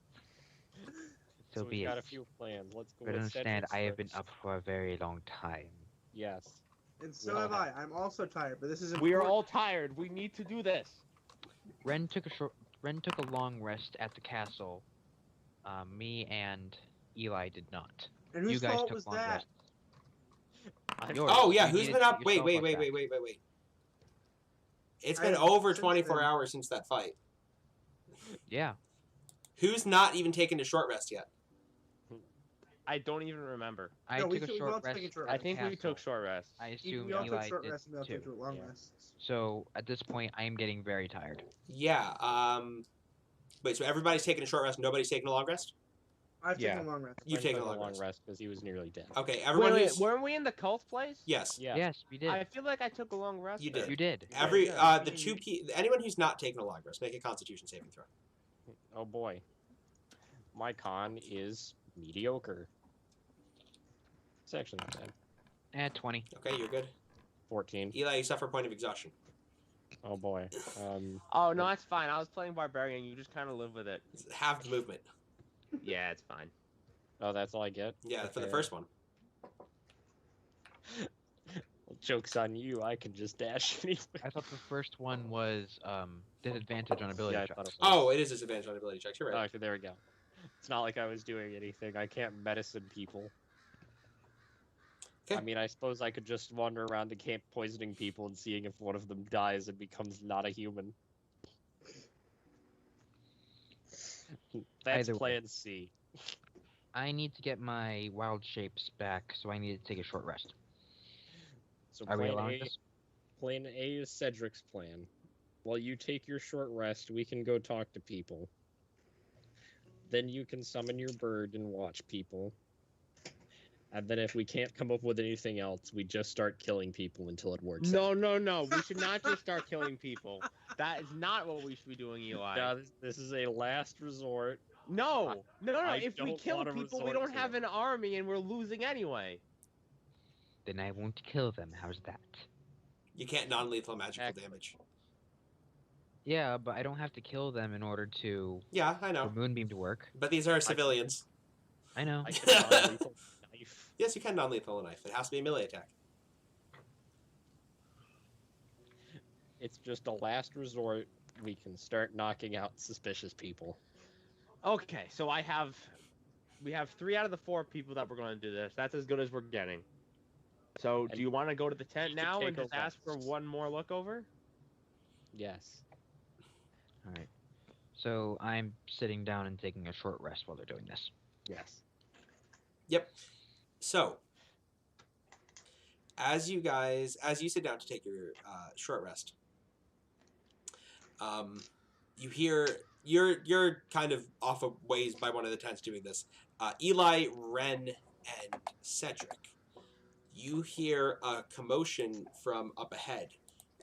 So we've be got a it. few plans. Let's go But with understand, Cedric's I have been first. up for a very long time. Yes. And so all have have- I. I'm also tired, but this is We are important. all tired. We need to do this. Ren took a long rest at the castle. Me and Eli did not. And You whose guys fault took was long that? rests. I'm- Yours. Oh yeah, You who's needed been to up? get Wait. yourself up back. It's I been have over since 24 then. hours since that fight. Yeah. Who's not even taken a short rest yet? I don't even remember. I No, we took a took- we short all took rest. a short at I the think we castle. took short rest. I assume We all took Eli short did rests and we all too. took long Yeah. rests. So at this point, I am getting very tired. Yeah. Wait. So everybody's taking a short rest. Nobody's taking a long rest. I've Yeah. taken a long rest. You've Brent taken a took long rest. because he was nearly dead. Okay. Everyone Wait, who's weren't we in the cult place? yes. Yeah. Yes, we did. I feel like I took a long rest. You there. did. You did. Every Yeah, the two anyone who's not taking a long rest, make a Constitution saving throw. Oh boy. My con is mediocre. It's actually not bad. 20. Okay, you're good. 14. Eli, you suffer a point of exhaustion. Oh boy. Oh no, that's fine. I was playing barbarian. You just kind of live with it. It's half the movement. Yeah, it's fine. Oh, that's all I get? Yeah, for the Okay. first one. Well, joke's on you. I can just dash anyway. I thought the first one was disadvantage on ability Yeah, I checks. thought it was. Oh, it is disadvantage on ability checks. You're Oh, right. okay, there we go. It's not like I was doing anything. I can't medicine people. Okay. I mean, I suppose I could just wander around the camp poisoning people and seeing if one of them dies and becomes not a human. That's Either way. plan C. I need to get my wild shapes back, so I need to take a short rest. So Are we plan allowing A, this? plan A is Cedric's plan. While you take your short rest, we can go talk to people. Then you can summon your bird and watch people. And then if we can't come up with anything else, we just start killing people until it works out. No. We should not just start killing people. That is not what we should be doing, Eli. No, this is a last resort. No. I If we don't kill wanna people, we resort don't to have it. an army and we're losing anyway. Then I won't kill them. How's that? You can't non-lethal magical Heck. damage. Yeah, but I don't have to kill them in order to Yeah, I for know. Moonbeam to work. But these are civilians. I know. I can non-lethal knife. Yes, you can non-lethal a knife. It has to be a melee attack. It's just a last resort. We can start knocking out suspicious people. Okay, so we have 3 out of the 4 people that we're going to do this. That's as good as we're getting. So, And do you want to go to the tent should now and take a just ask for rest. one more look over? Yes. All right. So I'm sitting down and taking a short rest while they're doing this. Yes. Yep. So, as you sit down to take your short rest, you hear you're kind of off a ways by one of the tents doing this. Eli, Ren, and Cedric. You hear a commotion from up ahead,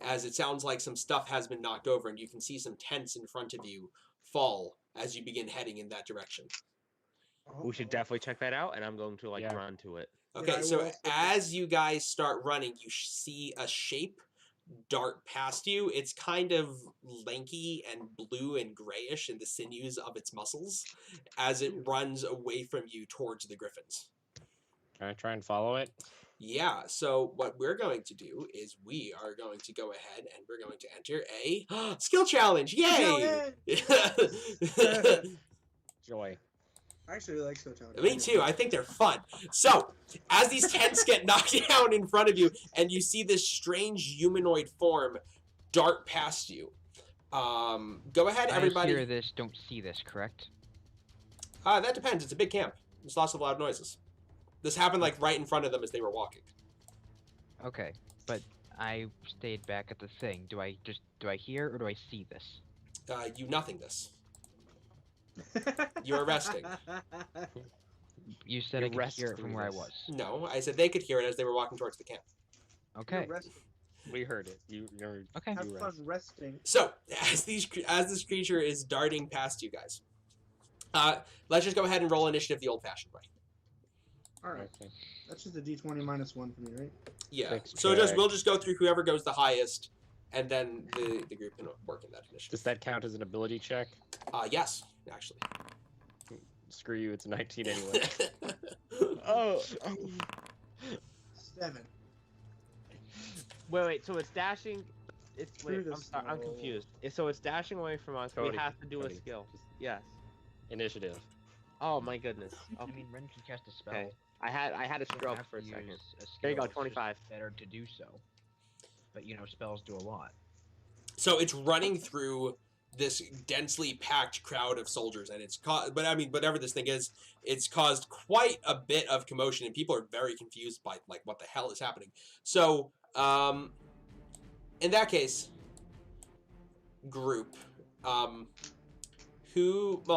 as it sounds like some stuff has been knocked over, and you can see some tents in front of you fall as you begin heading in that direction. We should definitely check that out, and I'm going to Yeah. run to it. Okay, I so will also- as you guys start running, you see a shape dart past you. It's kind of lanky and blue and grayish in the sinews of its muscles as it runs away from you towards the griffins. Can I try and follow it? Yeah, so what we're going to do is we are going to go ahead and we're going to enter a skill challenge. Yay! Joy. I actually really like Sotown. Me too. I think they're fun. So, as these tents get knocked down in front of you, and you see this strange humanoid form dart past you, go ahead, everybody. I hear this, don't see this, correct? That depends. It's a big camp. There's lots of loud noises. This happened like right in front of them as they were walking. Okay, but I stayed back at the thing. Do I hear or do I see this? You nothing this. You're resting. You said I You could rest hear it through from where I this. was. No, I said they could hear it as they were walking towards the camp. Okay. You're resting. We heard it. You're Okay. Have you fun rest. resting. So as this creature is darting past you guys, let's just go ahead and roll initiative the old-fashioned way. All right. Okay. That's just a D20 -1 for me, right? Yeah. Fix So check. we'll just go through whoever goes the highest, and then the group can work in that initiative. Does that count as an ability check? Yes, actually. Screw you. It's a 19 anyway. Oh. 7. Wait. So it's dashing. It's Through the I'm sorry. I'm snow. confused. So it's dashing away from us. Cody, We have to do Cody, a skill. just- Yes. Initiative. Oh my goodness. I Okay. mean, Ren can cast a spell. Okay. I had a You don't stroke have for a to second. use a There you go, skill, it's just 25. Better to do so. But spells do a lot. So it's running through this densely packed crowd of soldiers, and it's but I mean, whatever this thing is, it's caused quite a bit of commotion, and people are very confused by like what the hell is happening. So, in that case, group, well,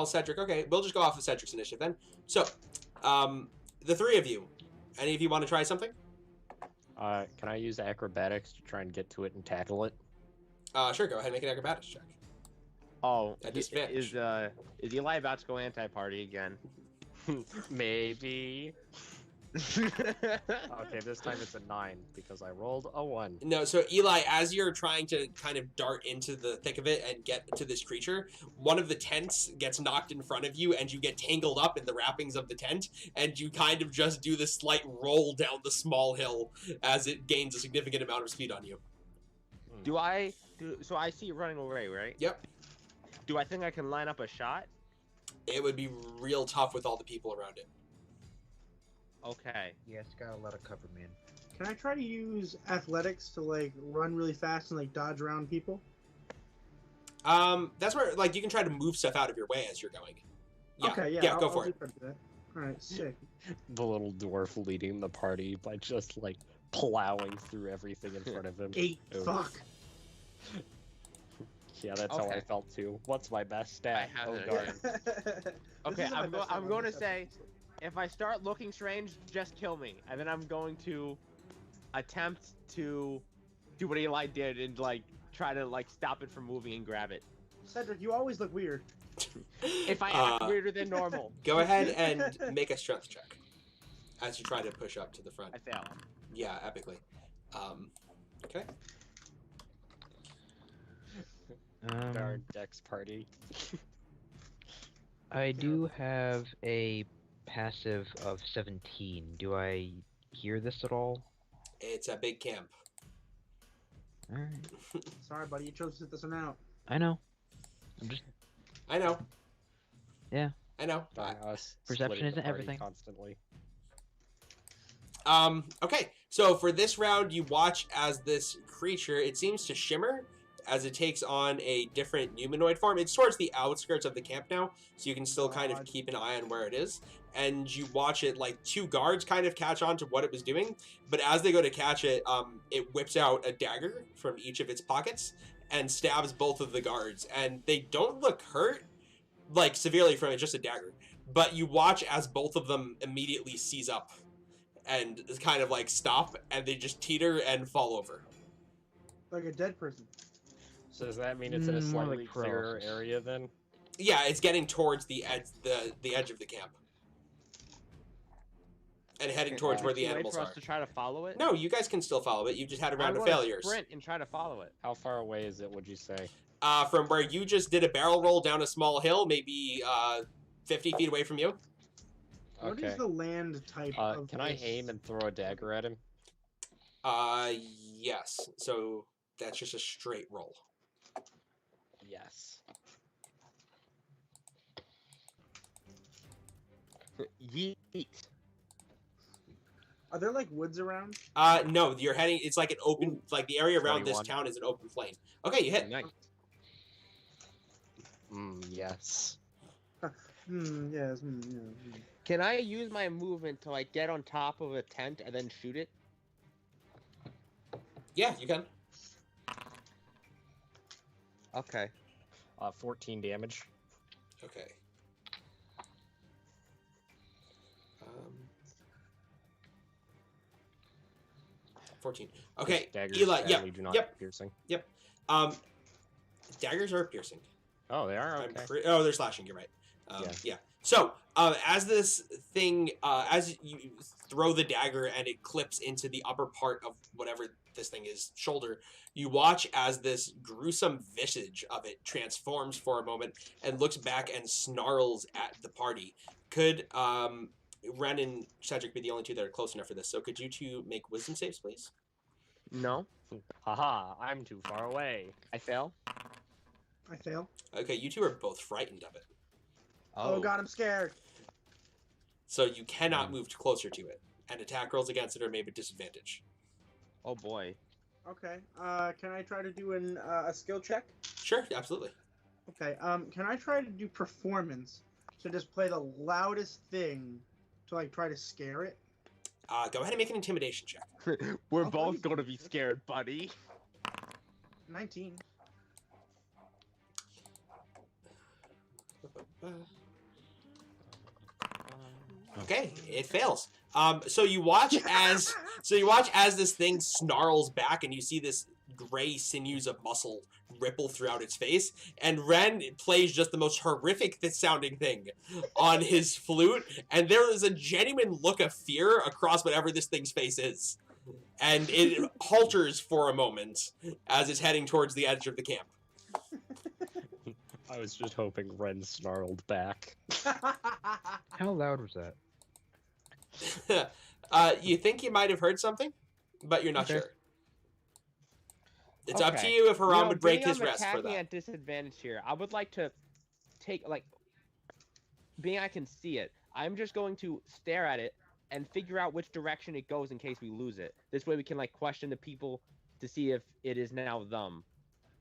Cedric. Okay, we'll just go off of Cedric's initiative then. So, the three of you, any of you want to try something? Can I use acrobatics to try and get to it and tackle it? Sure. Go ahead and make an acrobatics check. Oh, At disadvantage. is Eli about to go anti-party again? Maybe. Okay, this time it's a 9 because I rolled a 1. No, so Eli, as you're trying to kind of dart into the thick of it and get to this creature, one of the tents gets knocked in front of you and you get tangled up in the wrappings of the tent, and you kind of just do this slight roll down the small hill as it gains a significant amount of speed on you. So I see you running away, right? Yep. Do I think I can line up a shot? It would be real tough with all the people around it. Okay. Yeah, it's got a lot of cover, man. Can I try to use athletics to like run really fast and like dodge around people? That's where like you can try to move stuff out of your way as you're going. Yeah, Okay, yeah, go I'll for it. do that. All right, sick. The little dwarf leading the party by just like plowing through everything in front of him. 8. Oh. Fuck. Yeah, that's how I Okay. felt too. What's my best stat? I have Oh it god. This Okay, isn't my I'm best going to ever. say, if I start looking strange, just kill me, and then I'm going to attempt to do what Eli did and like try to like stop it from moving and grab it. Cedric, you always look weird. If I act weirder than normal, Go ahead and make a strength check as you try to push up to the front. I fail. Yeah, epically. Okay. Darn Dex party. I do have a passive of 17. Do I hear this at all? It's a big camp. Alright. Sorry, buddy, you chose to sit this one out. I know. I'm just... I know. Yeah. I know. Darn us. Perception splitting the isn't party everything. Constantly. Okay, so for this round, you watch as this creature, it seems to shimmer as it takes on a different humanoid form. It's towards the outskirts of the camp now, so you can still kind of God. keep an eye on where it is. And you watch it, like, 2 guards kind of catch on to what it was doing, but as they go to catch it, it whips out a dagger from each of its pockets and stabs both of the guards. And they don't look hurt, like, severely from it, just a dagger. But you watch as both of them immediately seize up and kind of, like, stop, and they just teeter and fall over. Like a dead person. So does that mean it's in a More like slightly clearer paralysis. area then? Yeah, it's getting towards the edge, the edge of the camp, and heading towards where the Too late animals for us are. to try to follow it. No, you guys can still follow it. You've just had a I'm round of gonna failures. sprint and try to follow it. How far away is it, would you say? From where you just did a barrel roll down a small hill, maybe 50 feet away from you. What is Okay. the land type of Can I this? aim and throw a dagger at him? Yes. So that's just a straight roll. Yes. Yeet. Are there like woods around? No, you're heading. It's like an open, like the area around this 21. town is an open plain. Okay, you hit. Nice. Yes. Yes. Yeah. Can I use my movement to like get on top of a tent and then shoot it? Yeah, you can. Okay. 14 damage. Okay. 14. Okay, Daggers Eli. sadly Yep. do not Yep. piercing. Daggers are piercing. Oh, they are? Okay. Oh, they're slashing. You're right. Yeah. Yeah. So, as this thing, as you throw the dagger and it clips into the upper part of whatever this thing is, shoulder, you watch as this gruesome visage of it transforms for a moment and looks back and snarls at the party. Could Ren and Cedric be the only two that are close enough for this? So, could you two make wisdom saves, please? No. Haha, I'm too far away. I fail. I fail. Okay, you two are both frightened of it. Oh god, I'm scared. So you cannot move closer to it. And attack rolls against it are made with disadvantage. Oh boy. Okay. Can I try to do a skill check? Sure, absolutely. Okay. Can I try to do performance? So just play the loudest thing to like try to scare it. Go ahead and make an intimidation check. We're Oh, both please. going to be scared, buddy. 19. Okay, it fails. So you watch as this thing snarls back, and you see this gray sinews of muscle ripple throughout its face, and Ren plays just the most horrific sounding thing on his flute, and there is a genuine look of fear across whatever this thing's face is, and it halters for a moment as it's heading towards the edge of the camp. I was just hoping Ren snarled back. How loud was that? You think you might have heard something, but you're not Okay. sure. It's up to Okay. you if Haram would break being his I'm rest for attacking that. at disadvantage here. I would like to take being I can see it. I'm just going to stare at it and figure out which direction it goes in case we lose it. This way we can question the people to see if it is now them.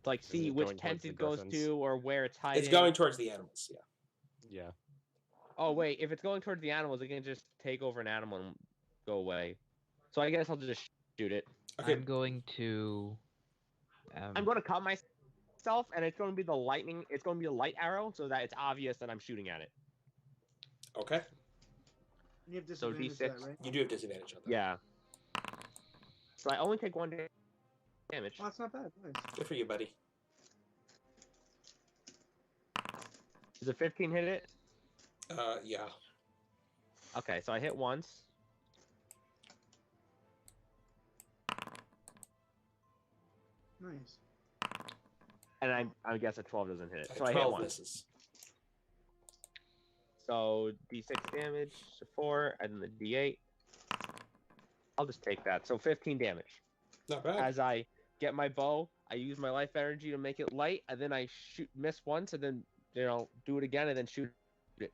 To see it which going tent towards the it goes griffins? to or where it's hiding. It's going towards the animals, yeah. Yeah. Oh wait, if it's going towards the animals, it can just take over an animal and go away. So I guess I'll just shoot it. Okay. I'm going to. I'm going to cut myself, and it's going to be the lightning. It's going to be a light arrow, so that it's obvious that I'm shooting at it. Okay. You have So disadvantage to D6. that, right? You do have disadvantage on that. Yeah. So I only take 1 damage. Oh, that's not bad. Nice. Good for you, buddy. Does a 15 hit it? Yeah. Okay, so I hit once. Nice. And I guess a 12 doesn't hit it. So I hit 12 once. misses. So D6 damage, so 4, and then the D8. I'll just take that. So 15 damage. Not bad. As I get my bow, I use my life energy to make it light, and then I miss once, and then do it again, and then shoot it.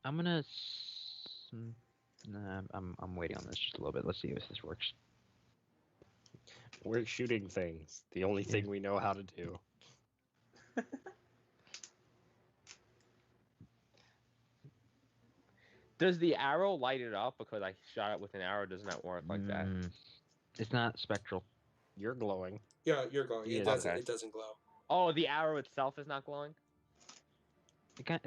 I'm gonna. Nah, I'm waiting on this just a little bit. Let's see if this works. We're shooting things. The only thing we know how to do. Does the arrow light it up because I shot it with an arrow? Does not work like that. It's not spectral. You're glowing. Yeah, you're glowing. Yeah, It doesn't. okay. It doesn't glow. Oh, the arrow itself is not glowing. The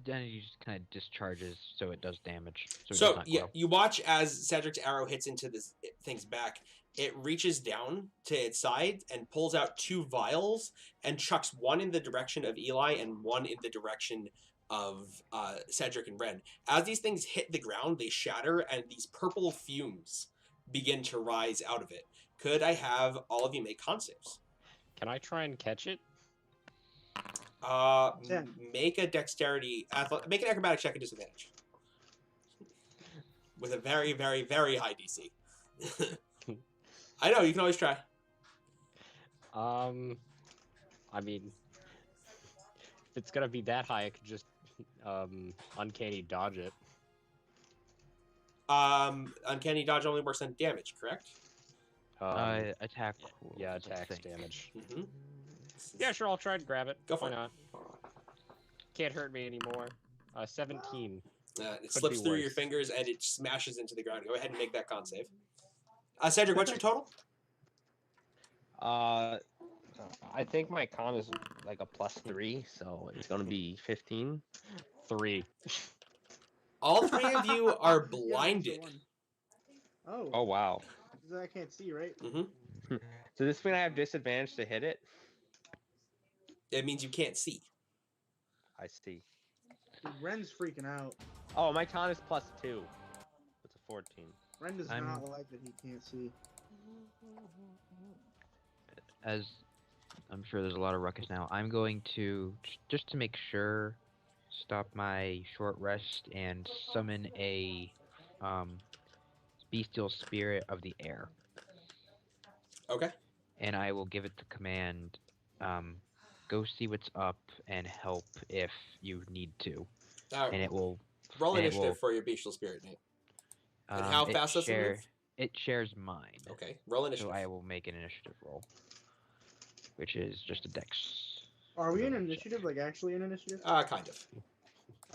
energy just kind of discharges, so it does damage. So it does So not yeah, glow. you watch as Cedric's arrow hits into this thing's back. It reaches down to its side and pulls out 2 vials and chucks one in the direction of Eli and one in the direction of Cedric and Ren. As these things hit the ground, they shatter and these purple fumes begin to rise out of it. Could I have all of you make con saves? Can I try and catch it? Make a dexterity, make an acrobatic check at disadvantage. With a very, very, very high DC. I know, you can always try. I mean, if it's gonna be that high, I could just uncanny dodge it. Uncanny dodge only works on damage, correct? Attack. Yeah, rolls, I attacks think. damage. Mm-hmm. Yeah, sure, I'll try and grab it. Go for Why it. not? Can't hurt me anymore. 17. It Could slips be through your worse. fingers and it smashes into the ground. Go ahead and make that con save. Cedric, what's your total? I think my con is like a +3, so it's gonna be 15. 3. All 3 of you are Yeah, blinded. that's Oh. Oh wow. I can't see, right? Mm-hmm. So this mean I have disadvantage to hit it? It means you can't see. I see. Dude, Ren's freaking out. Oh, my con is +2. It's a 14. Ren does I'm- not like that he can't see. As I'm sure there's a lot of ruckus now, I'm going to, just to make sure, stop my short rest and summon a bestial spirit of the air. Okay. And I will give it the command, go see what's up and help if you need to. And it will Roll and it initiative will- for your bestial spirit, Nate. And how it fast does it move? It shares mine. Okay. Roll So initiative. I will make an initiative roll, which is just a dex. Are we in initiative? Like actually in initiative? Kind of.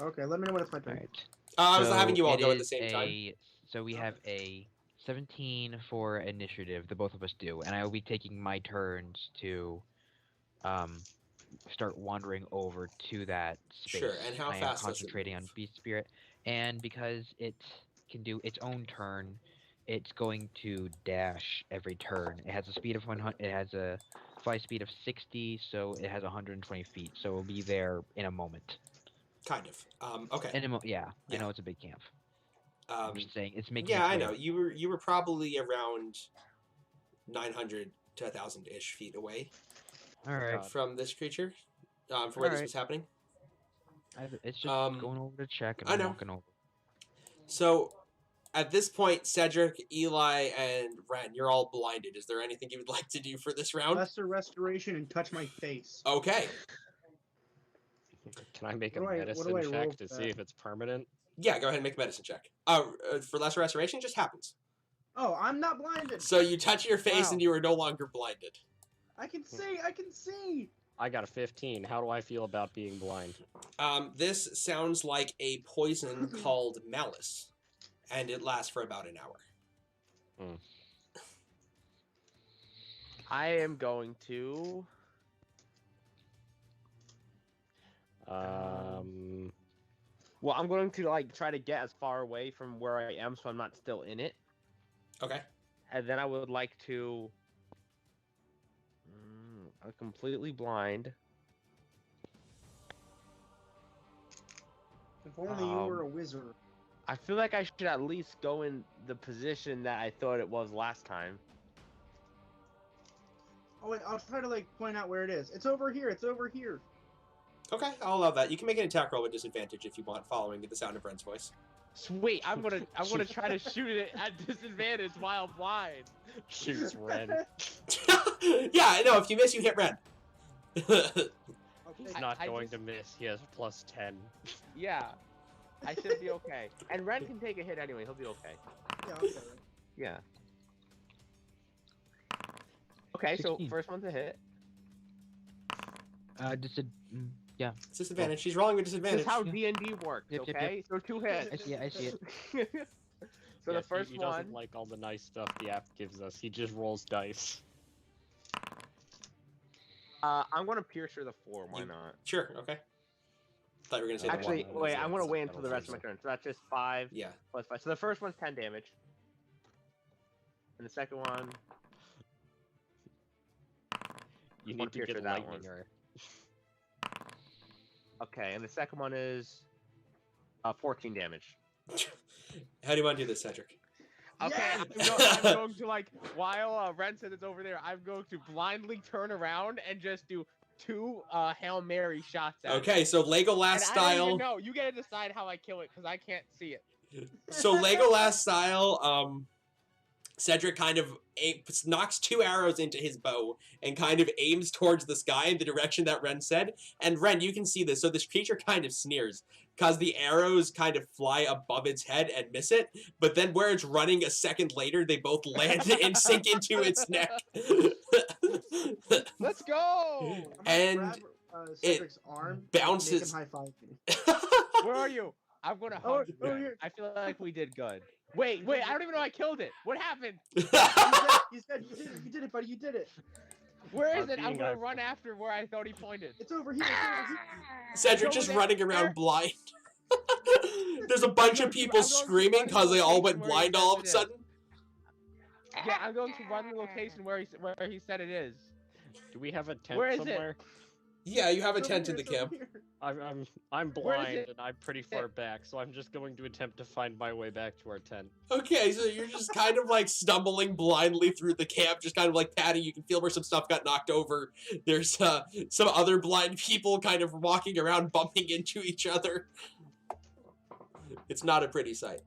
Okay, let me know when it's my All turn. right. I was having you all it go at the is same time. So we have a 17 for initiative, the both of us do, and I will be taking my turns to start wandering over to that space. Sure, and how I am fast does it concentrating on move? Beast Spirit, and because it can do its own turn, it's going to dash every turn. It has a speed of 100. It has a fly speed of 60, so it has 120 feet. So it'll be there in a moment. Kind of. Okay. Yeah, Yeah. I know it's a big camp. I'm Um, just saying it's making. yeah, its I way know. up. You were probably around 900 to 1,000-ish feet away All right. God. from this creature. For where this Alright. was happening. It's just Um, going over to check and I I'm know. walking over. So, at this point, Cedric, Eli, and Ren, you're all blinded. Is there anything you would like to do for this round? Lesser restoration and touch my face. Okay. Can I make a What do I medicine roll check for to see that? if it's permanent? Yeah, go ahead and make a medicine check. For lesser restoration, just happens. Oh, I'm not blinded. So you touch your face Wow. and you are no longer blinded. I can see. I can see. I got a 15. How do I feel about being blind? This sounds like a poison called malice, and it lasts for about an hour. I am going to. Well, I'm going to like try to get as far away from where I am, so I'm not still in it. Okay. And then I would like to. I'm completely blind. If only you were a wizard. I feel like I should at least go in the position that I thought it was last time. Oh wait, I'll try to like point out where it is. It's over here. It's over here. Okay, I'll allow that. You can make an attack roll with disadvantage if you want, following the sound of Ren's voice. Sweet, I'm gonna try to shoot it at disadvantage while blind. Shoots Ren. Yeah, no, if you miss, you hit Ren. He's Okay. not I going just- to miss. He has +10. Yeah, I should be okay. And Ren can take a hit anyway. He'll be okay. Yeah, okay. Yeah. Okay, so 16. first one's a hit. Yeah, It's disadvantage. She's rolling with This disadvantage. is how Yeah. D&D works, Yep, yep, okay? So 2 hits. I see it. So Yes, the first he one. doesn't like all the nice stuff the app gives us. He just rolls dice. I'm gonna pierce her the 4. Why You- not? Sure, okay. Thought you were going to say Actually, the one. wait. I'm gonna wait That'll until the rest of my pierce turn. So that's just 5 Yeah. plus 5. So the first one's 10 damage. And the second one. You Wanna need to pierce get her that lightning one. her. Okay, and the second one is 14 damage. How do you want to do this, Cedric? Okay, Yeah! I'm going to like while Ren said it's over there, I'm going to blindly turn around and just do 2 Hail Mary shots at it. Okay, so Legolas And I don't style. even know. You gotta decide how I kill it because I can't see it. So Legolas style, Cedric kind of knocks 2 arrows into his bow and kind of aims towards the sky in the direction that Ren said. And Ren, you can see this. So this creature kind of sneers because the arrows kind of fly above its head and miss it. But then where it's running a second later, they both land and sink into its neck. Let's go! I'm gonna And grab Cedric's arm. bounces- And make him high five me. Where are you? I'm gonna Oh, hug you. over here. I feel like we did good. Wait, I don't even know I killed it. What happened? You said you did it. You did it, buddy. You did it. Where is Our it? I'm being gonna our- run after where I thought he pointed. It's over here. It's over here. Cedric Over just there. running around There. blind. There's a bunch of going to- people I'm going to screaming run because they all location went where you blind said all of a it is. sudden. Yeah, I'm going to run the location where he said it is. Do we have a tent Where is it? somewhere? Yeah, you have a It's over tent here, in the it's over camp. here. I'm Where is blind it? and I'm pretty far back, so I'm just going to attempt to find my way back to our tent. Okay, so you're just kind of like stumbling blindly through the camp, just kind of like Patty. You can feel where some stuff got knocked over. There's some other blind people kind of walking around, bumping into each other. It's not a pretty sight.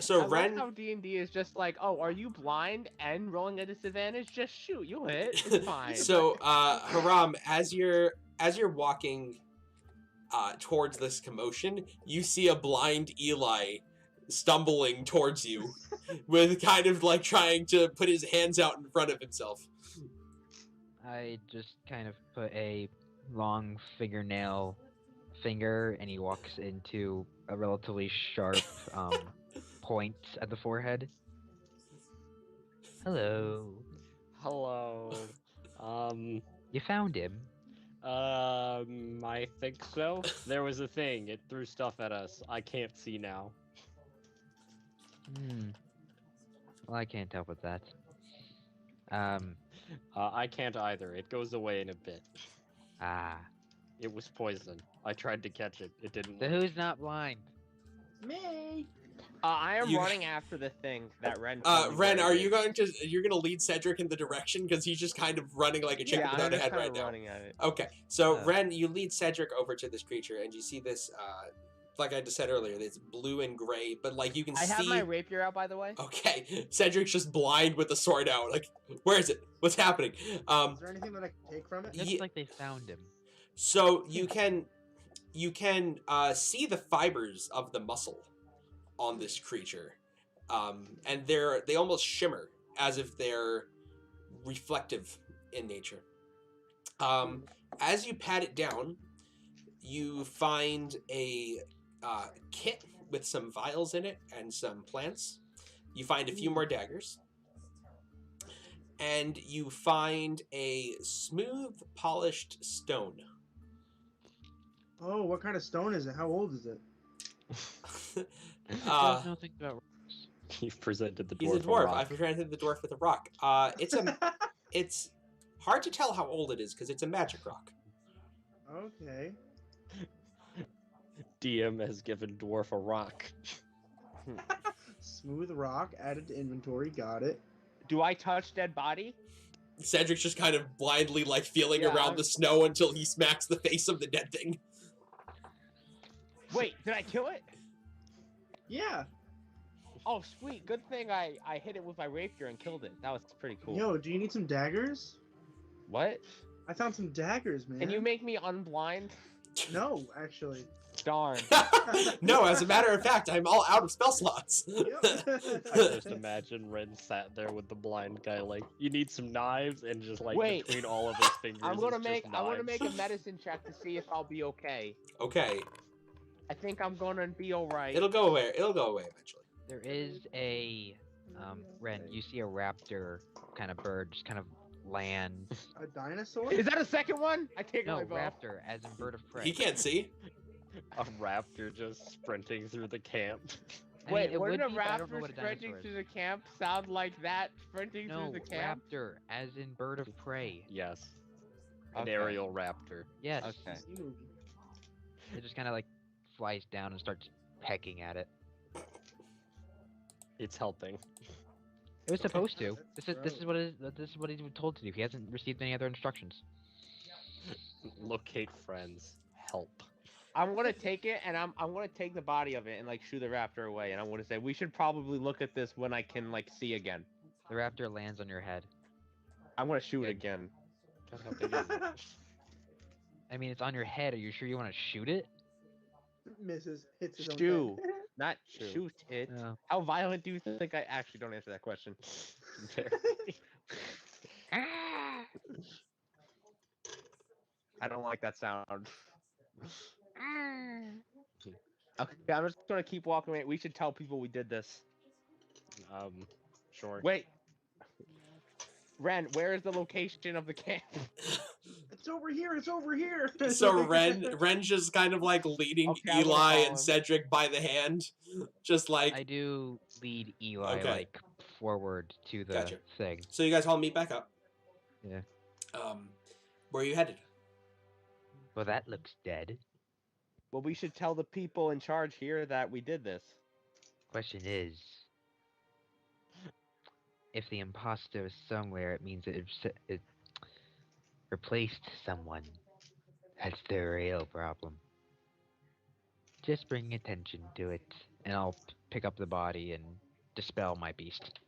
So I Ren, like how D&D is just like, oh, are you blind and rolling a disadvantage? Just shoot, you'll hit. It's fine. so Haram, as you're walking towards this commotion, you see a blind Eli stumbling towards you, with kind of like trying to put his hands out in front of himself. I just kind of put a long fingernail finger, and he walks into a relatively sharp point at the forehead. Hello. Hello. You found him. I think so. There was a thing. It threw stuff at us. I can't see now. Well, I can't help with that. I can't either. It goes away in a bit. It was poison. I tried to catch it. It didn't So work. who's not blind? Me. I am You- running after the thing that Ren. Ren, are you you're gonna lead Cedric in the direction, because he's just kind of running like a chicken Yeah, I'm without a just head kind right of now. running at it. Okay, so Uh. Ren, you lead Cedric over to this creature, and you see this, like I just said earlier, it's blue and gray, but like you can I see. have my rapier out, by the way. Okay, Cedric's just blind with the sword out. Like, where is it? What's happening? Is there anything that I can take from it? Looks Ye- like they found him. So you can see the fibers of the muscle on this creature, and they almost shimmer as if they're reflective in nature. As you pat it down, you find a kit with some vials in it and some plants. You find a few more daggers. And you find a smooth, polished stone. Oh, what kind of stone is it? How old is it? Does know things about rocks. You've presented the dwarf. He's a a dwarf. rock. I've presented the dwarf with a rock. It's hard to tell how old it is because it's a magic rock. Okay. DM has given dwarf a rock. Smooth rock added to inventory. Got it. Do I touch dead body? Cedric's just kind of blindly like feeling Yeah, around I'm- the snow until he smacks the face of the dead thing. Wait, did I kill it? Yeah. Oh, sweet. Good thing I hit it with my rapier and killed it. That was pretty cool. Yo, do you need some daggers? What? I found some daggers, man. Can you make me unblind? No, actually. Darn. No, as a matter of fact, I'm all out of spell slots. I just imagine Ren sat there with the blind guy, like, you need some knives, and just like Wait. between all of his fingers. I'm gonna is make just I want to knives. make a medicine check to see if I'll be okay. Okay, I think I'm gonna be alright. it'll go away. It'll go away eventually. There is a Ren. You see a raptor kind of bird just kind of land. A dinosaur? Is that a second one? I take No, my bow. raptor, as in bird of prey. He can't see. A raptor just sprinting through the camp. I mean, Wait, it wouldn't would a be, but I don't know raptor what a sprinting dinosaur through is. the camp sound like that sprinting No, through the camp? raptor, as in bird of prey. Yes. An Okay. aerial raptor. Yes. Okay. Movie. It just kind of like flies down and starts pecking at it. It's helping. It was supposed to. That's This is what he's been told to do. He hasn't received any other instructions. Locate friends. Help. I'm gonna take it and I'm gonna take the body of it and like shoo the raptor away and I'm gonna say we should probably look at this when I can like see again. The raptor lands on your head. I'm gonna shoot it Good. again. God, how big is it? I mean, it's on your head. Are you sure you want to shoot it? Misses. Hits his own Stew. head. Not Shoot. shoot it. No. How violent do you think I actually don't answer that question? I don't like that sound. Okay, I'm just gonna keep walking away. We should tell people we did this. Sure. Wait. Ren, where is the location of the camp? It's over here. It's over here. So Ren's just kind of like leading Okay, I'm gonna Eli follow and him. Cedric by the hand, just like I do lead Eli Okay. like forward to the Gotcha. thing. So you guys all meet back up. Yeah. Where are you headed? Well, that looks dead. Well, we should tell the people in charge here that we did this. Question is, if the imposter is somewhere, it means it replaced someone. That's the real problem. Just bring attention to it, and I'll pick up the body and dispel my beast.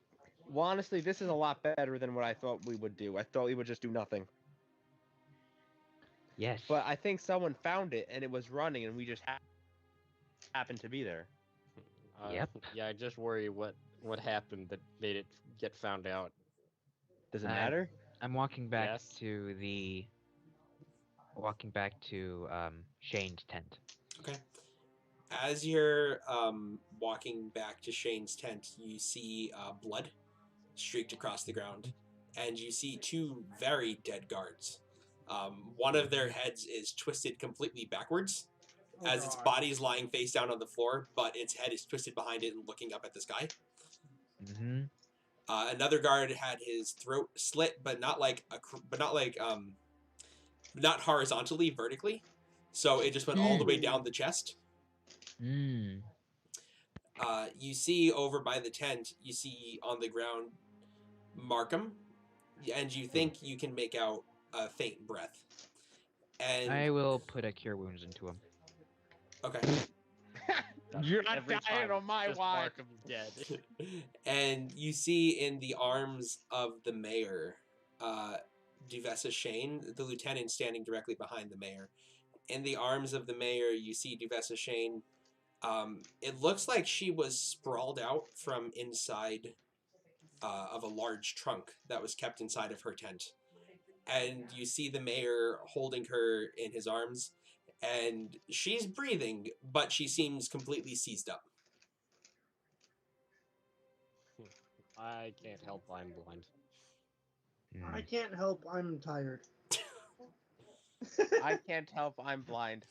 Well, honestly, this is a lot better than what I thought we would do. I thought we would just do nothing. Yes. But I think someone found it, and it was running, and we just happened to be there. Yep. Yeah, I just worry what happened that made it get found out. Does it I- matter? I'm walking back Yes. to Shane's tent. Okay. As you're walking back to Shane's tent, you see blood streaked across the ground, and you see two very dead guards. One of their heads is twisted completely backwards, Oh, as its God. body is lying face down on the floor, but its head is twisted behind it and looking up at the sky. Mm-hmm. Another guard had his throat slit, but not horizontally, vertically. So it just went all the way down the chest. Mm. You see over by the tent, you see on the ground Markham, and you think you can make out a faint breath. And I will put a cure wounds into him. okay. You're not Every dying time, on my just watch. Markham's dead. And you see in the arms of the mayor, Duvessa Shane, the lieutenant, standing directly behind the mayor. In the arms of the mayor, you see Duvessa Shane. It looks like she was sprawled out from inside of a large trunk that was kept inside of her tent. And you see the mayor holding her in his arms, and she's breathing, but she seems completely seized up. I can't help, I'm blind. Mm. I can't help. I'm tired. I can't help. I'm blind.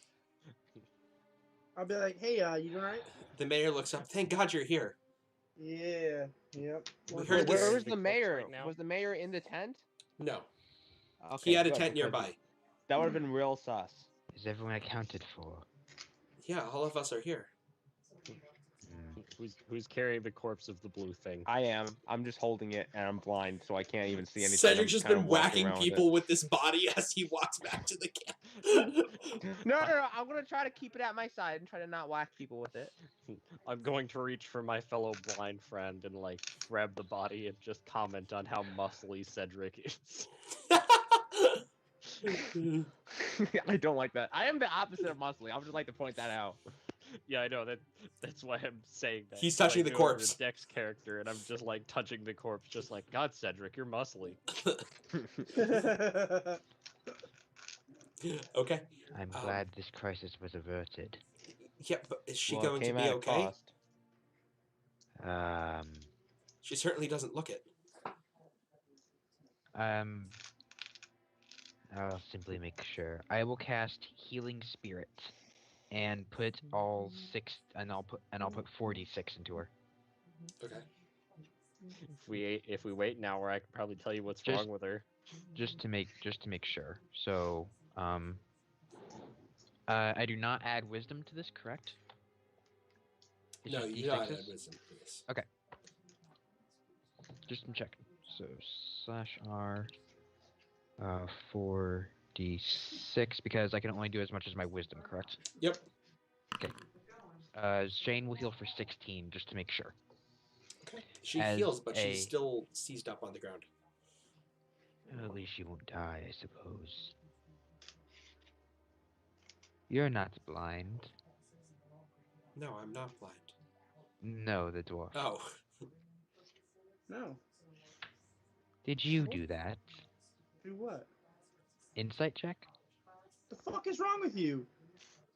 I'll be like, hey, you doing right? The mayor looks up. Thank God you're here. Yeah. Yep. We heard Where this- was the Corpse mayor? right now? Was the mayor in the tent? No, Okay, he had a good, tent because nearby. That would have been real sus. Is everyone accounted for? Yeah, all of us are here. Mm. Who's carrying the corpse of the blue thing? I am. I'm just holding it, and I'm blind, so I can't even see anything. Cedric's I'm just kinda been walking whacking around with people with this body as he walks back to the camp. it. No. I'm gonna try to keep it at my side and try to not whack people with it. I'm going to reach for my fellow blind friend and like grab the body and just comment on how muscly Cedric is. I don't like that. I am the opposite of muscly. I would just like to point that out. Yeah, I know that's why I'm saying that. He's Like, touching the doing over corpse. Dex character, and I'm just like touching the corpse, just like God, Cedric, you're muscly. Okay. I'm glad this crisis was averted. Yeah, but is she Well, it going to came be at a okay? cost. She certainly doesn't look it. I'll simply make sure. I will cast Healing Spirit and put all 6 and I'll put 46 into her. Okay. If we wait an hour, I can probably tell you what's Just- wrong with her. Just to make sure. So, I do not add wisdom to this, correct? It's No, just you don't D6s? add wisdom for this. Just I'm checking. So /R 4d6 because I can only do as much as my wisdom, correct? Yep. Shane will heal for 16 just to make sure. Okay. She As heals, but a- she's still seized up on the ground. At least she won't die, I suppose. You're not blind. No, I'm not blind. No, the dwarf. Oh. No. Did you do that? Do what? Insight check? The fuck is wrong with you?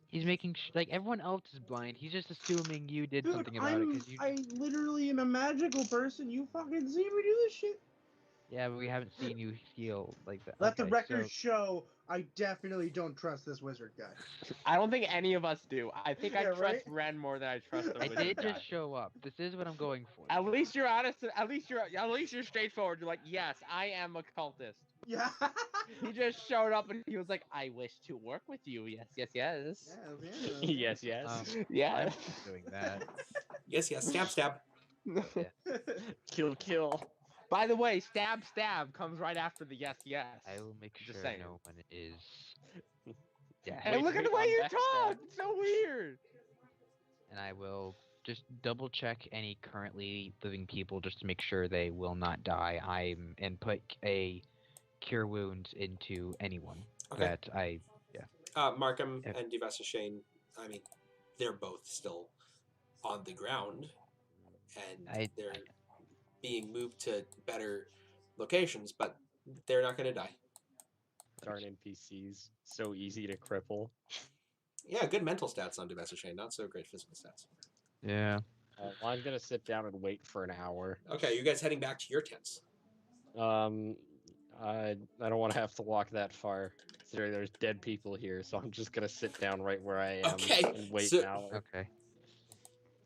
He's making like everyone else is blind. He's just assuming you did Dude, something about it because you. I literally am a magical person. You fucking see me do this shit? Yeah, but we haven't seen you heal like that. Let the Okay, record so show I definitely don't trust this wizard guy. I don't think any of us do. I think I Yeah, trust right? Ren more than I trust the I wizard did guy. just show up. This is what I'm going for. At least you're honest. At least you're straightforward. You're like, yes, I am a cultist. Yeah. He just showed up and he was like, I wish to work with you. Yes, yes, yes. Yes, yes. Yeah. I'm not doing that. Yes, yes. Stab, stab. Kill, kill. By the way, stab, stab comes right after the yes, yes. I will make Just sure saying. no one is. Yeah, And look at the Wait, way on you backstab. talk. It's so weird. and I will just double check any currently living people just to make sure they will not die. And put a cure wounds into anyone Okay. that I. Markham Yep. and Duvessa Shane, I mean, they're both still on the ground, and they're being moved to better locations, but they're not going to die. Darn NPCs. So easy to cripple. Yeah, good mental stats on Duvessa Shane, not so great physical stats. Yeah. Well, I'm gonna sit down and wait for an hour. Okay, you guys heading back to your tents. I don't want to have to walk that far. There's dead people here, so I'm just gonna sit down right where I am Okay, and wait so- an hour. Okay.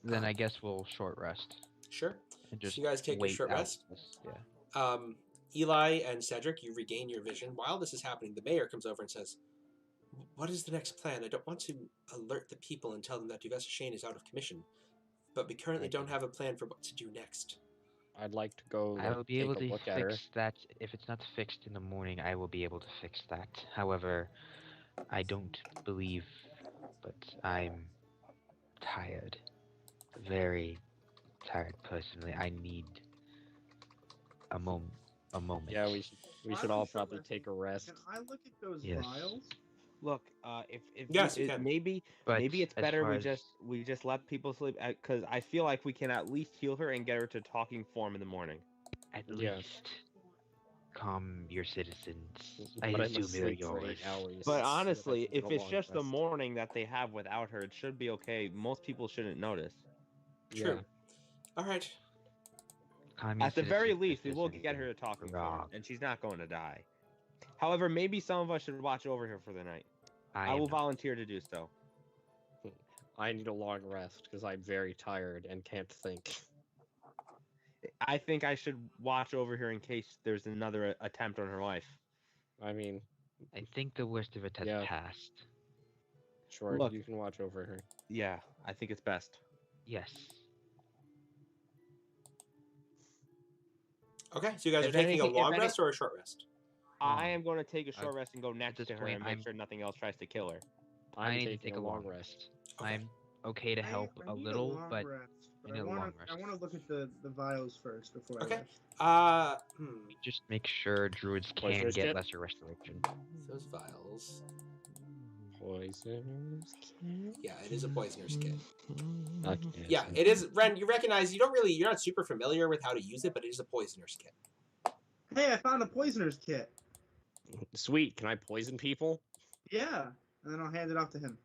Then I guess we'll short rest Sure. and just you guys take your wait short out rest? this- Yeah. Eli and Cedric, you regain your vision. While this is happening, the mayor comes over and says, "What is the next plan? I don't want to alert the people and tell them that Duvessa Shane is out of commission, but we currently don't have a plan for what to do next." I'd like to go I will be able take a to look at her. fix that. If it's not fixed in the morning, I will be able to fix that. However, I don't believe, but I'm tired. Very tired personally. I need a moment. Yeah, we should all probably take a rest. Can I look at those Yes. vials? Look, if Yes, you can. maybe But it's as better far we as- just let people sleep because I feel like we can at least heal her and get her to talking form in the morning. at Yeah. least calm your citizens. I But I must assume they're sleep for 8 yours. hours. But so that I honestly, can get if a it's long just the rest. morning that they have without her, it should be okay. Most people shouldn't notice. True. Yeah. All right. Calm your At the very citizens if least, we there's will get her to anything talking form, wrong. and she's not going to die. However, maybe some of us should watch over her for the night. I am will not- volunteer to do so. I need a long rest because I'm very tired and can't think. I think I should watch over her in case there's another attempt on her life. I mean, I think the worst of it has Yeah. passed. sure, Look. you can watch over her. Yeah, I think it's best. Yes. Okay, so you guys If are taking anything- a if long any- rest or a short rest? I am going to take a short rest and go next this to her point, and make I'm- sure nothing else tries to kill her. I I'm need to taking take a long rest. Okay. I'm okay to help I a need little, long but rest, I need a long rest. I want to look at the vials first before Okay. I rest. just make sure druids can Poisonous get kit? lesser restoration. Those vials. Poisoners kit? Yeah, it is a poisoner's kit. Okay. Yeah, it is. Ren, you recognize you're not super familiar with how to use it, but it is a poisoner's kit. Hey, I found a poisoner's kit. Sweet. Can I poison people? Yeah, and then I'll hand it off to him.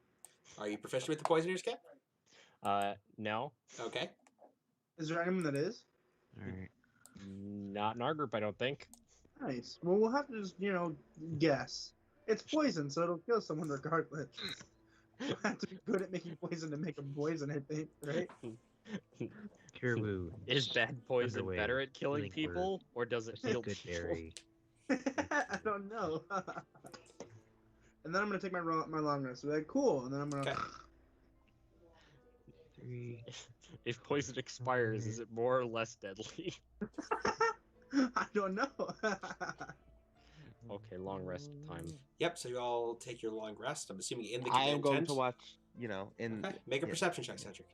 Are you proficient with the poisoner's kit? No. Okay. Is there anyone that is? Alright. Not in our group, I don't think. Nice. Well, we'll have to just, guess. It's poison, so it'll kill someone regardless. You have to be good at making poison to make a poison, I think, right? Cure wounds. Is bad poison Underway. better at killing Healing word. people, or does it Just a heal good people? berry. I don't know. And then I'm gonna take my long rest. Be like, cool. And then I'm gonna. Okay. 3. If poison expires, is it more or less deadly? I don't know. Okay, long rest time. Yep. So you all take your long rest. I'm assuming in the I am command going tent. to watch, in. Okay. Make a yeah. perception check, Cedric.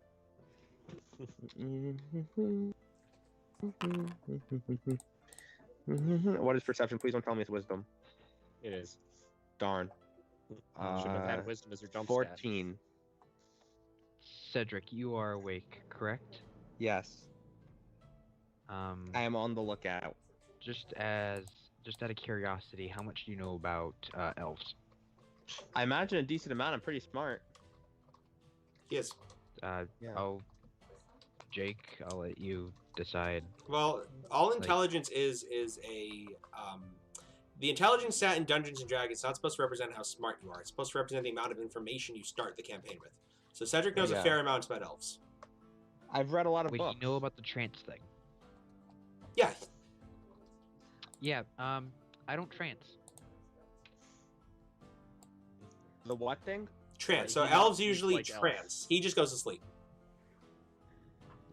What is perception? Please don't tell me it's wisdom. It is. Darn. Should have had wisdom as your jump stat. 14. Cedric, you are awake, correct? Yes. I am on the lookout. Just out of curiosity, how much do you know about elves? I imagine a decent amount. I'm pretty smart. Yes. Uh, Yeah. I'll Jake, I'll let you decide. Well, all intelligence is a the intelligence stat in Dungeons and Dragons is not supposed to represent how smart you are. It's supposed to represent the amount of information you start the campaign with. So Cedric knows a Yeah. fair amount about elves. I've read a lot of Wait, books. you know about the trance thing? Yeah, Yeah. I don't trance. The what thing? trance. So He elves not- he's usually like elf. trance. He just goes to sleep.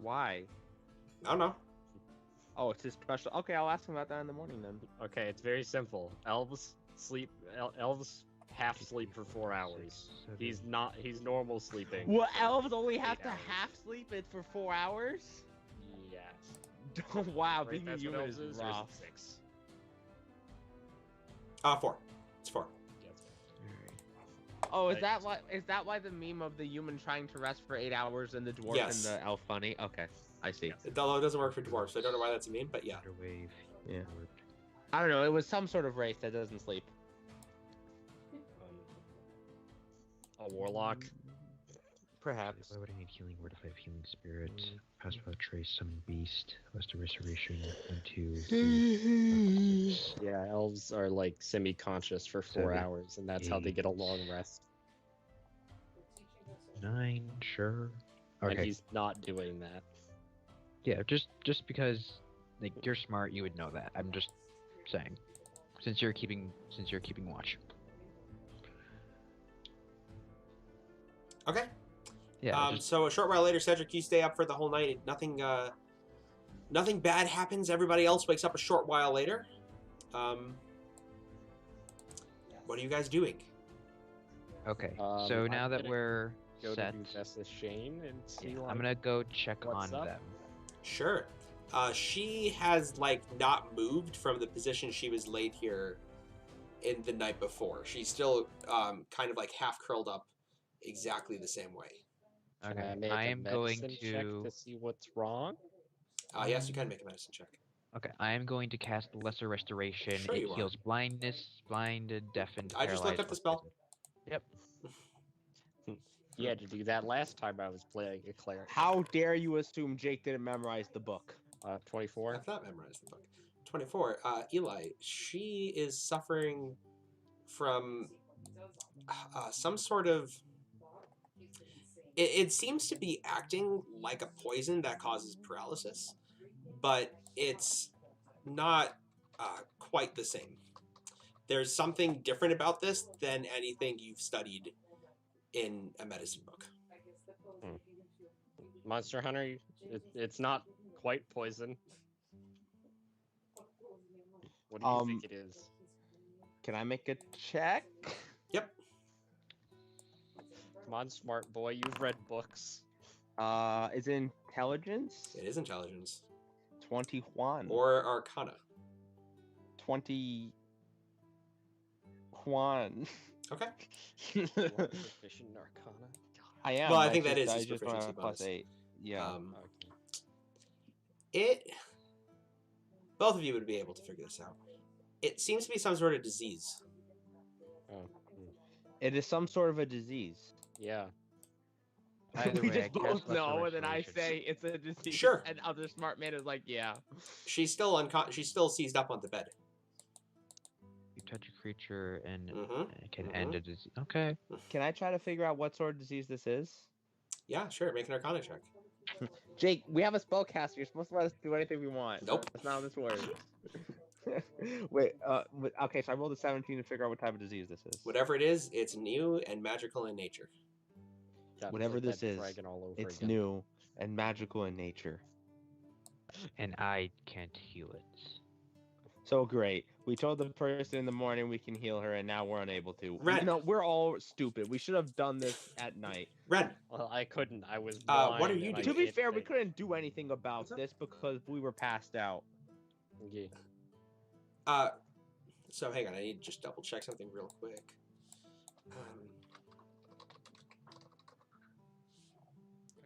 Why? I don't know. Oh, it's his special. Okay, I'll ask him about that in the morning then. Okay, it's very simple. Elves sleep. Elves half sleep for 4 hours. He's not. He's normal sleeping. Well, elves only have 8 to hours. half sleep it for 4 hours. Yes. Wow, Right, being a that's what human elves is is, or is it rough. 6? 4. It's 4. Yeah, it's Oh, is Right. that why? Is that why the meme of the human trying to rest for 8 hours and the dwarf Yes. and the elf funny? Okay, I see. Yes. Although it doesn't work for dwarves, so I don't know why that's a meme, but yeah. Wave. Yeah. I don't know. It was some sort of race that doesn't sleep. a warlock. Perhaps. Why would I need healing word if I have healing spirit? Pass without trace, summon beast, last of restoration, and 2. Yeah, elves are like semi-conscious for 4 7, hours, and that's how they get a long rest. 9, sure. And Okay. he's not doing that. Yeah, just because like you're smart, you would know that. I'm just saying, since you're keeping watch. Okay. Yeah. just, So a short while later, Cedric, you stay up for the whole night. Nothing bad happens. Everybody else wakes up a short while later. What are you guys doing? okay. So I'm now that gonna we're Go set, to Duvessa Shane and see. yeah, like, I'm gonna go check what's on up? them. Sure. She has like not moved from the position she was laid here in the night before. She's still kind of like half curled up, exactly the same way. Can I Okay. make I a am going medicine check to. to see what's wrong? Yes, you can make a medicine check. Okay, I am going to cast Lesser Restoration. Sure it you are. heals blindness, blinded, deafened, I just looked paralyzed, up the or spell. poisoned. Yep. You had to do that last time I was playing a cleric. How dare you assume Jake didn't memorize the book? 24. I've not memorized the book. 24. Eli, she is suffering from some sort of. It seems to be acting like a poison that causes paralysis, but it's not quite the same. There's something different about this than anything you've studied in a medicine book. Monster Hunter, it's not quite poison. What do you think it is? Can I make a check? Yep. Come on, smart boy, you've read books. Is it intelligence? It is intelligence. 21. Or arcana. 21. Okay. You are proficient in Arcana? I am. Well, I think that is I his just don't proficiency have a plus bonus. 8. Yeah. It. Both of you would be able to figure this out. It seems to be some sort of disease. It is some sort of a disease. Yeah. Either We way, just I both cast Lesser know, and then I Restoration. say it's a disease. Sure. And other smart man is like, yeah. She's still she's still seized up on the bed. You touch a creature and Mm-hmm. it can end a disease. Okay. Can I try to figure out what sort of disease this is? Yeah, sure. Make an arcana check. Jake, we have a spellcaster. You're supposed to let us do anything we want. Nope. That's not how this works. Wait, okay, so I rolled a 17 to figure out what type of disease this is. Whatever it is, it's new and magical in nature. Got Whatever like this that is, dragon all over It's again. new and magical in nature. And I can't heal it. So great. We told the person in the morning we can heal her, and now we're unable to. Ren. No, we're all stupid. We should have done this at night. Ren, Well, I couldn't. I was what are blind you and I doing? To be can't fair, we think. couldn't do anything about this because we were passed out. Yeah. so hang on, I need to just double check something real quick.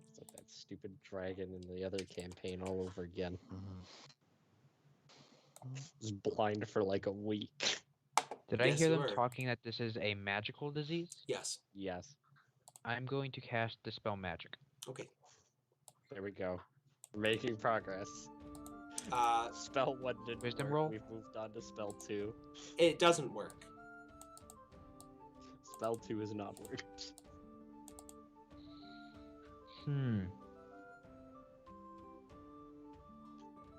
It's like that stupid dragon in the other campaign all over again. Was blind for like a week. Did I Yes, hear you them were. talking that this is a magical disease? Yes. Yes. I'm going to cast Dispel Magic. Okay. There we go. Making progress. Spell 1 didn't Wisdom work. roll? We've moved on to spell 2. It doesn't work. Spell 2 has not worked.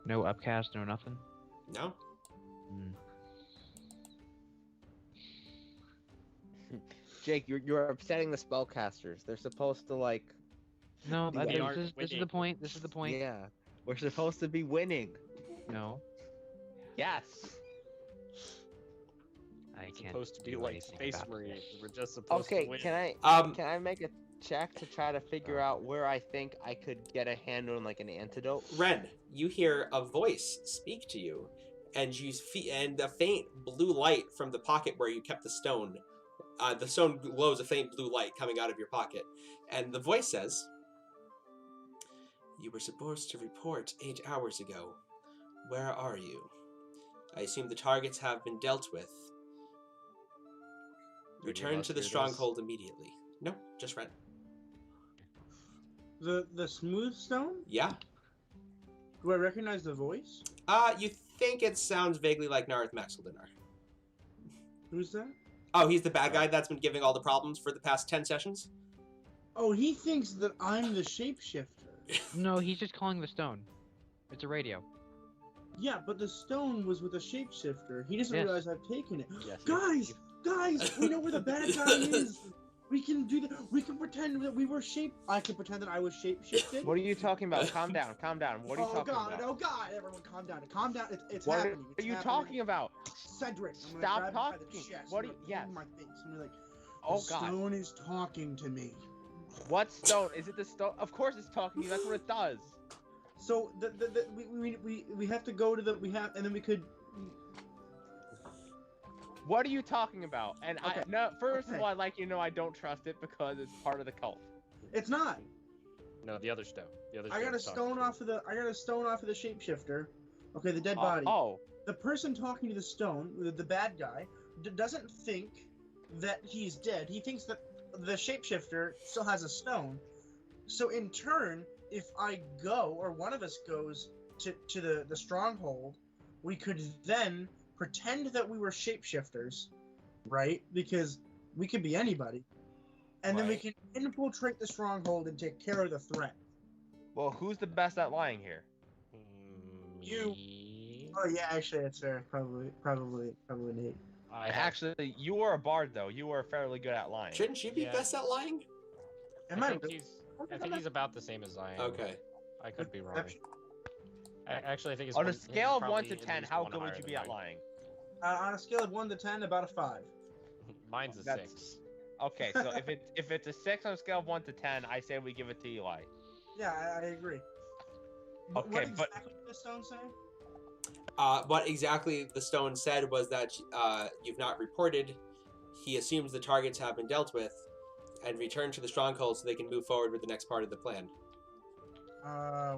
No upcast, no nothing. No. Jake, you're upsetting the spellcasters. They're supposed to like. No, We this aren't is the winning. point. This is the point. Yeah, we're supposed to be winning. No, Yes. I It's can't. supposed to be do like anything Space about Marine. this. We're just supposed to Okay, win. can Um, I make a check to try to figure out where I think I could get a handle on like an antidote? Ren, you hear a voice speak to you, and and a faint blue light from the pocket where you kept the stone. The stone glows a faint blue light coming out of your pocket, and the voice says, "You were supposed to report 8 hours ago. Where are you? I assume the targets have been dealt with. Any of Return us to the hear this? stronghold immediately." No, just Ren. The smooth stone? Yeah. Do I recognize the voice? You think it sounds vaguely like Nareth Maxildinar. Who's that? Oh, he's the bad guy that's been giving all the problems for the past 10 sessions? Oh, he thinks that I'm the shapeshifter. No, he's just calling the stone. It's a radio. Yeah, but the stone was with a shapeshifter. He doesn't Yes. realize I've taken it. Yes, Guys, guys, we know where the bad guy is. We can do that. We can pretend that we were I can pretend that I was shapeshifted. What are you talking about? Calm down, calm down. What are you talking God, about? oh God, everyone calm down. Calm down. It's What happening. are you talking about? Cedric, I'm gonna Stop grab you by the talking. chest. What I'm are you- gonna yes. pull my face. I'm gonna be like, Oh the God. stone is talking to me. What stone? Is it the stone? Of course it's talking to you. That's what it does. So we have to go to the and then we could. What are you talking about? And Okay. first of Okay. all, I'd like you to know I don't trust it because it's part of the cult. It's not. No, the other stone. The other I got a stone's stone talking. off of the shapeshifter. Okay, the dead Oh, body. oh, The person talking to the stone, the bad guy, doesn't think that he's dead. He thinks that the shapeshifter still has a stone. So in turn, if I go, or one of us goes to the stronghold, we could then pretend that we were shapeshifters, right? Because we could be anybody. And then we Right. can infiltrate the stronghold and take care of the threat. well, who's the best at lying here? You- Me? Oh yeah, actually that's fair. Probably Nate. I have- Actually, you are a bard though. You are fairly good at lying. Shouldn't she be Yeah. best at lying? Am I I? think he's about the same as I am. Okay. I could be wrong. Actually, I think he's On a one- he's scale of 1 probably to at 10, least how one good would higher you than be at mine. lying? On a scale of 1 to 10, about a 5. Mine's a That's- 6. Okay, so if it's a 6 on a scale of 1 to 10, I say we give it to Eli. Yeah, I agree. But Okay, what but- exactly did the stone say? What exactly the stone said was that you've not reported. He assumes the targets have been dealt with, and return to the stronghold so they can move forward with the next part of the plan.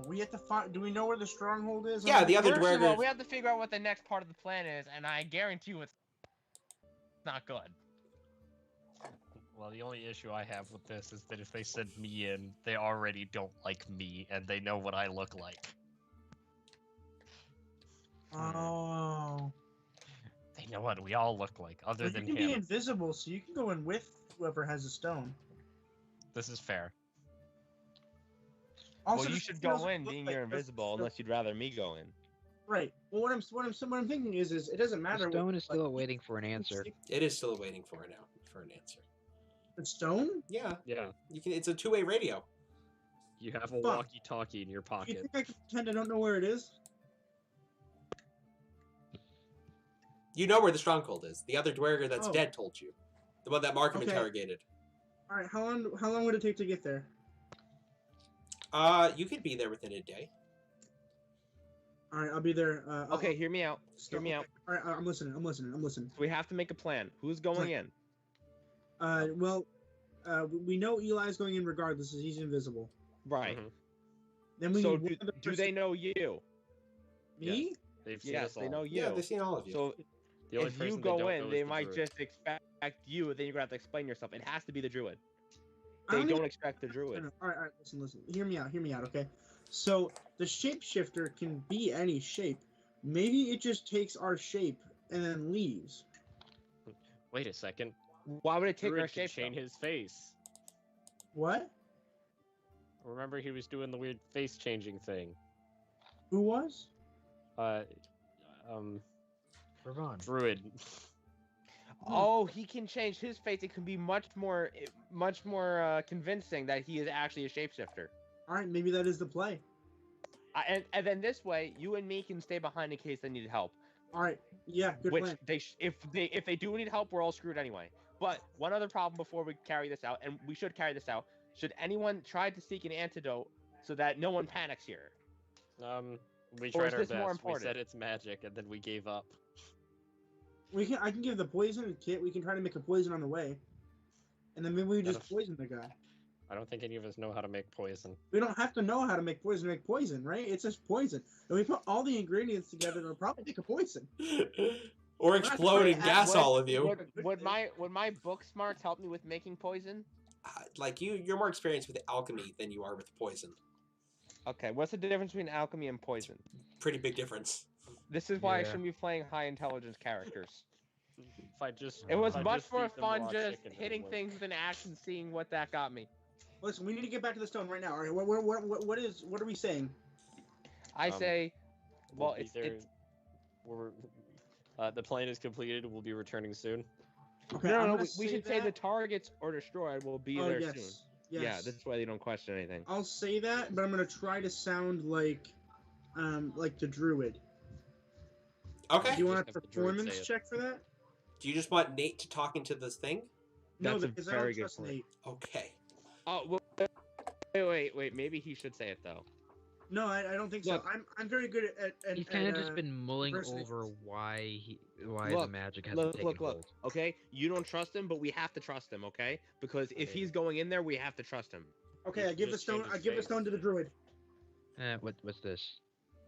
We have to find. Do we know where the stronghold is? Yeah, the other First of all, Duergar. we have to figure out what the next part of the plan is, and I guarantee you it's not good. Well, the only issue I have with this is that if they send me in, they already don't like me, and they know what I look like. Oh. They know what we all look like, other Well, than you can be him. invisible, so you can go in with whoever has a stone. This is fair. Also, Well, you this should feels go in look being like you're this- invisible, unless you'd rather me go in. Right. Well, what I'm thinking is it doesn't matter. The stone what, is still like, waiting for an answer. It is still waiting for an answer. The stone? Yeah, Yeah, you can. It's a two-way radio. you have a Fuck. walkie-talkie in your You pocket. think I can pretend I don't know where it is? You know where the stronghold is. The other Duergar that's Oh. dead told you. The one that Markham Okay. interrogated. All right. How long would it take to get there? You could be there within a day. All right, I'll be there. Okay, hear me out. Hear me out. All right, I'm listening. So we have to make a plan. Who's going in? Well, we know Eli's going in regardless, as he's invisible. Right. Mhm. Then we So need one other do they person- know you? me? They've seen Yes, us they all. know you. Yeah, they've seen all of you. So The only if person you they go don't know in, is they the might druid. just expect you, and then you're gonna have to explain yourself. It has to be the druid. I They don't don't even- expect the druid. All right, listen. Hear me out. Okay. So the shapeshifter can be any shape. Maybe it just takes our shape and then leaves. Wait a second. Why would it take our Druid can shape? change his face. What? Remember, he was doing the weird face changing thing. Who was? Ravon. Druid. Oh, he can change his face. It can be much more convincing that he is actually a shapeshifter. All right, maybe that is the play. And then this way, you and me can stay behind in case they need help. All right, yeah, good Which plan. if they do need help, we're all screwed anyway. But one other problem before we carry this out, and we should carry this out. Should anyone try to seek an antidote so that no one panics here? We Or tried is our this more best. We important? said it's magic, and then we gave up. I can give the poison kit. We can try to make a poison on the way, and then maybe we just poison the guy. I don't think any of us know how to make poison. We don't have to know how to make poison, right? It's just poison. And we put all the ingredients together, it'll probably make a poison. Or explode and gas all of you. Would my book smarts help me with making poison? Like you're more experienced with alchemy than you are with poison. Okay, what's the difference between alchemy and poison? Pretty big difference. This is why I Yeah. shouldn't be playing high intelligence characters. If I just, It was if I much just more feed them fun raw just chicken, it'll hitting work. things with an axe and seeing what that got me. Listen, we need to get back to the stone right now. All right, what are we saying? I Um, say, We'll well, be there. The plan is completed. We'll be returning soon. Okay, no, I'm no, gonna we should say the that. targets are destroyed. We'll be Oh there yes, soon. yes. Yeah, this way they don't question anything. I'll say that, but I'm gonna try to sound like the druid. Okay. Do you want a Just have the druid performance say it. check for that? Do you just want Nate to talk into this thing? No, That's a because I very don't good trust point. Nate. Okay. Oh, wait. Maybe he should say it though. No, I don't think Look, so. I'm very good at He's kind of just been mulling impersonations. over why the Look, magic hasn't taken hold. Okay, you don't trust him, but we have to trust him. Okay, because if he's going in there, we have to trust him. Okay, You I give the just change stone. his I give the face. stone to the druid. What's this?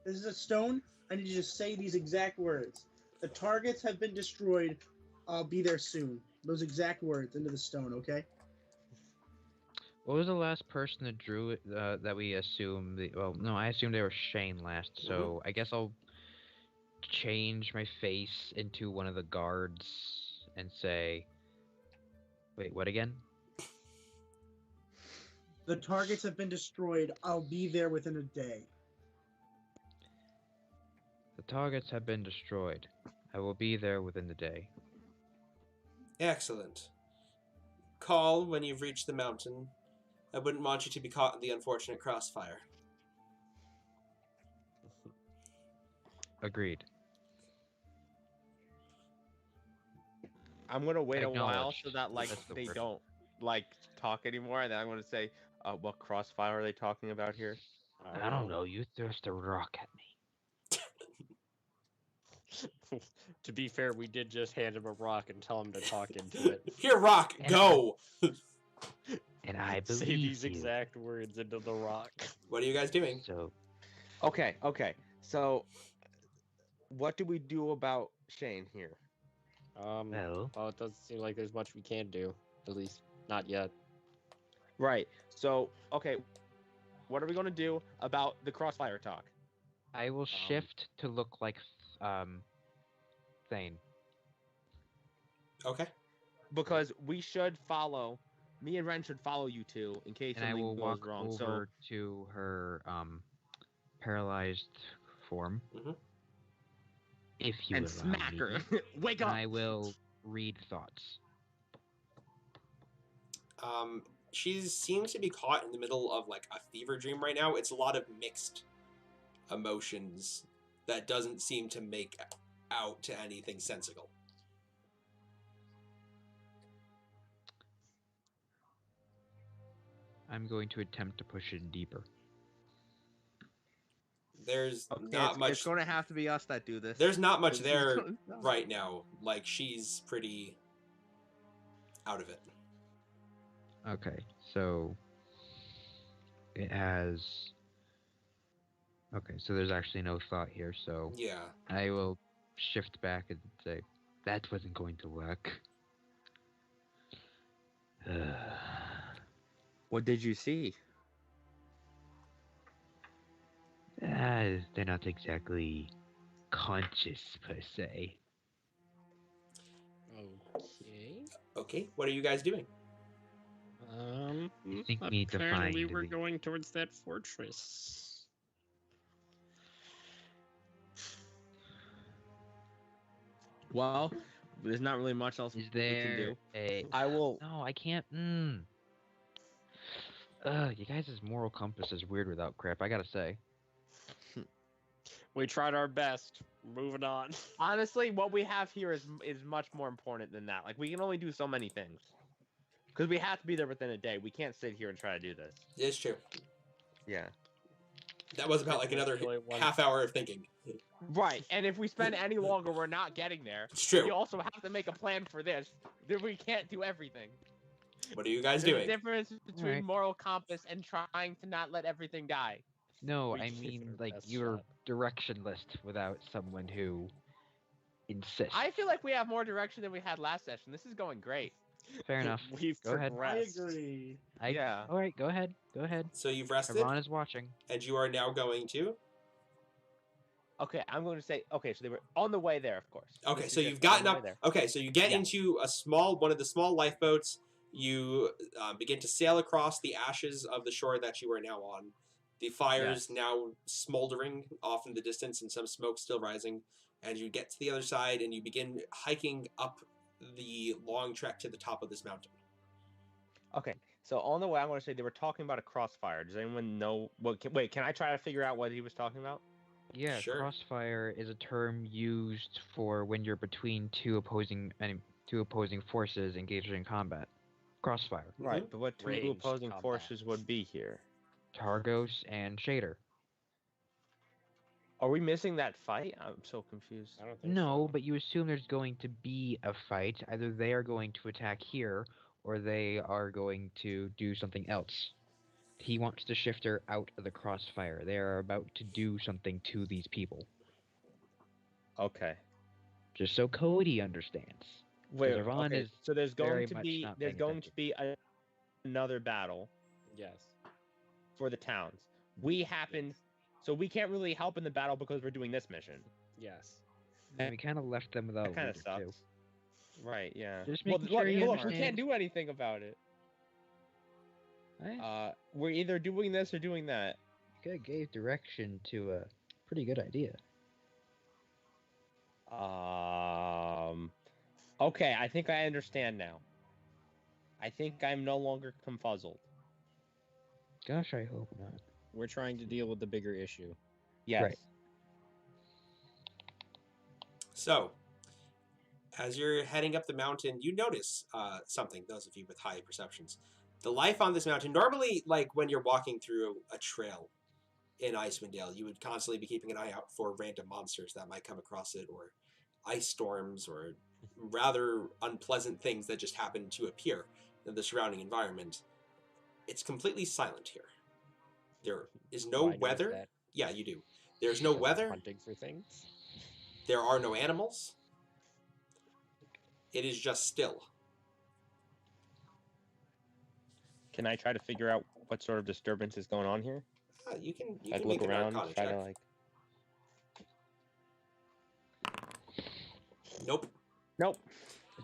This is a stone. I need you to say these exact words. The targets have been destroyed. I'll be there soon. Those exact words into the stone. Okay. What was the last person that drew it? That we assume well, no, I assumed they were Shane last. So I guess I'll change my face into one of the guards and say, wait, what again? The targets have been destroyed. I'll be there within a day. The targets have been destroyed. I will be there within the day. Excellent. Call when you've reached the mountain. I wouldn't want you to be caught in the unfortunate crossfire. Agreed. I'm gonna wait a while Acknowledged. so that like That's the they word. don't talk anymore, and then I'm gonna say, what crossfire are they talking about here? I don't know. You thrust a rock at me. To be fair, we did just hand him a rock and tell him to talk into it. Here, Rock, go! And I believe Say these you. exact words into the rock. What are you guys doing? So Okay. So, what do we do about Shane here? well, Well, it doesn't seem like there's much we can do. At least, not yet. Right. So, okay, what are we gonna do about the crossfire talk? I will shift to look like Thane. Okay. Because we should follow. Me and Ren should follow you two in case And I something will goes walk wrong. over to her paralyzed form. Mhm. If So you and allow smack me. her. Wake And up. I will read thoughts. She seems to be caught in the middle of like a fever dream right now. It's a lot of mixed emotions that doesn't seem to make out to anything sensible. I'm going to attempt to push it deeper. There's Okay, not much. It's gonna have to be us that do this. There's not much It's there gonna- right now. Like she's pretty out of it. Okay, so it has. Okay, so there's actually no thought here, so Yeah. I will shift back and say, that wasn't going to work. What did you see? They're not exactly conscious per se. Okay. Okay, what are you guys doing? I think we need to Apparently find we're the- going towards that fortress. Well, there's not really much else Is we can there do. a? I will. No, I can't. You guys' moral compass is weird without crap. I gotta say. We tried our best. Moving on. Honestly, what we have here is much more important than that. Like we can only do so many things because we have to be there within a day. We can't sit here and try to do this. It's true. Yeah. That was about like another Really one- half hour of thinking. Right, and if we spend any longer, we're not getting there. It's true. We also have to make a plan for this. Then we can't do everything. What are you guys There's a doing? difference between Alright. moral compass and trying to not let everything die. No, We I gave it mean our like best you're shot. directionless without someone who insists. I feel like we have more direction than we had last session. This is going great. Fair enough. We've Go ahead. I progressed. agree. Yeah. All right, go ahead. Go ahead. So you've rested, Iran is watching. and you are now going to. Okay, I'm going to say. Okay, so they were on the way there, of course. Okay, This so is you've just on gotten the way up. there. Okay, so you get Yeah. into one of the small lifeboats. You begin to sail across the ashes of the shore that you are now on. The fires Yes. now smoldering off in the distance, and some smoke still rising. And you get to the other side, and you begin hiking up the long trek to the top of this mountain. Okay, so on the way, I'm going to say they were talking about a crossfire. Does anyone know what? Wait, can I try to figure out what he was talking about? Yeah, Sure. crossfire is a term used for when you're between two opposing forces engaged in combat. Crossfire. Right, Mhm. but what two Ranged opposing combat. forces would be here? Targos and Shader. Are we missing that fight? I'm so confused. I don't think No, so. but you assume there's going to be a fight. Either they are going to attack here, or they are going to do something else. He wants the shifter out of the crossfire. They are about to do something to these people. Okay. Just so Cody understands. Wait. Iran Okay. is So there's very going to much be not there's paying going to be another battle Yes. for the towns. We happen, so we can't really help in the battle because we're doing this mission. Yes. And we kind of left them without That a kind of leader, too. sucks. Right. Yeah. Just well, making sure you look, we understand. can't do anything about it. I We're either doing this or doing that. gave direction to a pretty good idea. Okay, I think I understand now. I think I'm no longer confuzzled. Gosh, I hope not. We're trying to deal with the bigger issue. Yes. Right. So, as you're heading up the mountain, you notice something, those of you with high perceptions. The life on this mountain, normally, like when you're walking through a trail in Icewind Dale, you would constantly be keeping an eye out for random monsters that might come across it, or ice storms, or rather unpleasant things that just happen to appear in the surrounding environment. It's completely silent here. There is no Do I notice weather. that? Yeah, you do. There's no I'm weather. Hunting for things. There are no animals. It is just still. Can I try to figure out what sort of disturbance is going on here? You can Like make look an around, Arcana try check. to like. Nope. Nope.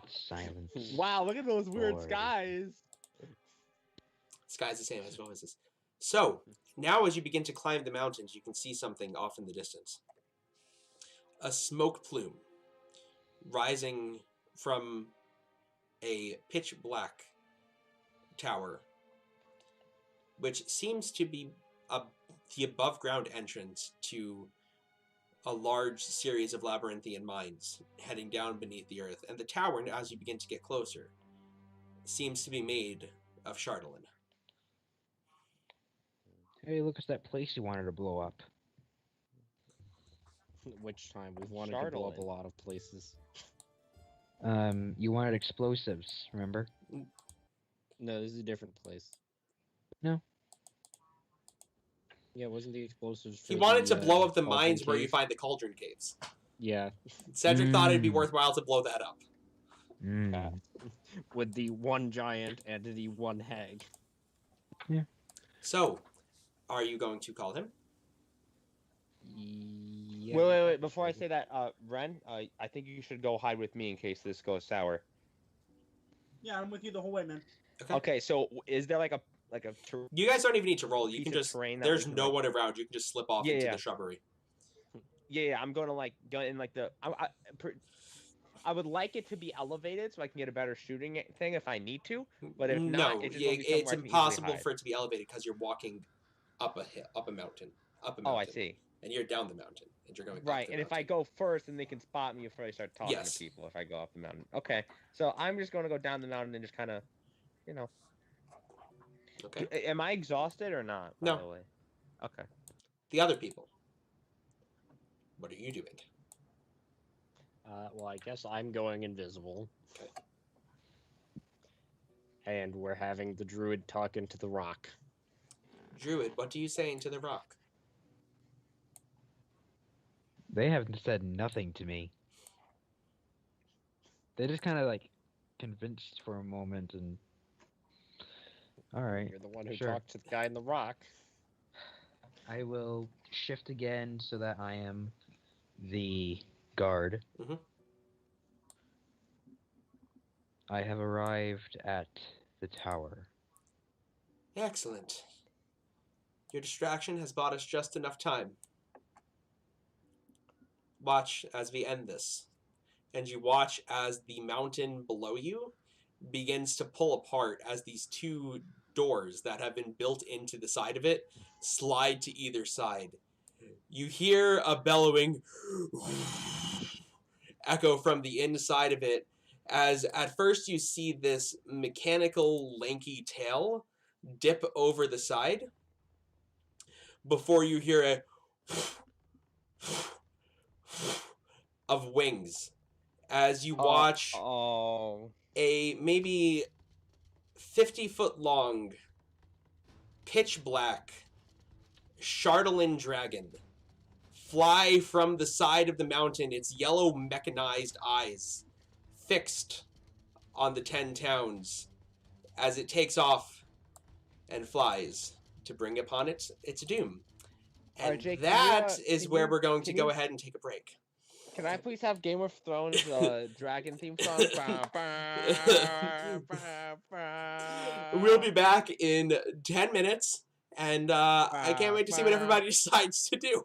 It's silence. Wow, look at those weird Boy. skies. Sky's the same as well as this. So, now as you begin to climb the mountains, you can see something off in the distance. A smoke plume rising from a pitch black tower, which seems to be the above ground entrance to a large series of labyrinthian mines heading down beneath the earth. And the tower, as you begin to get closer, seems to be made of Chardolin. Hey, look, it's that place you wanted to blow up. Which time we've wanted to blow up a Chardolin. lot of places. You wanted explosives, remember? No, this is a different place. No. Yeah, wasn't the explosives? He for wanted the, to blow up the Cauldron mines where you Cave? find the cauldron caves. Yeah, Cedric thought it'd be Mm. worthwhile to blow that up. Mm. with the one giant and the one hag. So, are you going to call him? wait, before I say that, Ren, I think you should go hide with me in case this goes sour. Yeah, I'm with you the whole way, man. Okay, so is there like a You guys don't even need to roll. You piece can of just. terrain that There's we can, no like- one around. You can just slip off Yeah, into yeah. the shrubbery. Yeah, I'm going to like go in like the. I would like it to be elevated so I can get a better shooting thing if I need to. But if not, no, it's just gonna be somewhere it's I can easily impossible hide. for it to be elevated because you're walking up a hill, up a mountain, Oh, I see. and you're down the mountain, and you're going up Right, the and if I mountain. go first, then they can spot me before I start talking Yes. to people. If I go up the mountain, okay. So I'm just going to go down the mountain and just kind of, you know. Okay. Am I exhausted or not? No. By the way. Okay. The other people. What are you doing? Well, I guess I'm going invisible. Okay. And we're having the druid talk into the rock. Druid, what are you saying to the rock? They haven't said nothing to me. They just kind of like convinced for a moment and. All right. You're the one who sure. talked to the guy in the rock. I will shift again so that I am the guard. Mhm. I have arrived at the tower. Excellent. Your distraction has bought us just enough time. Watch as we end this. And you watch as the mountain below you begins to pull apart as these two doors that have been built into the side of it slide to either side. You hear a bellowing echo from the inside of it as at first you see this mechanical lanky tail dip over the side before you hear a of wings as you watch a maybe 50-foot long pitch black Chardolin dragon fly from the side of the mountain, its yellow mechanized eyes fixed on the 10 towns as it takes off and flies to bring upon it its doom. And Alright, Jake, that can is you- where we're going to can go you- ahead and take a break. Can I please have Game of Thrones dragon theme song? We'll be back in 10 minutes, and I can't wait to see what everybody decides to do.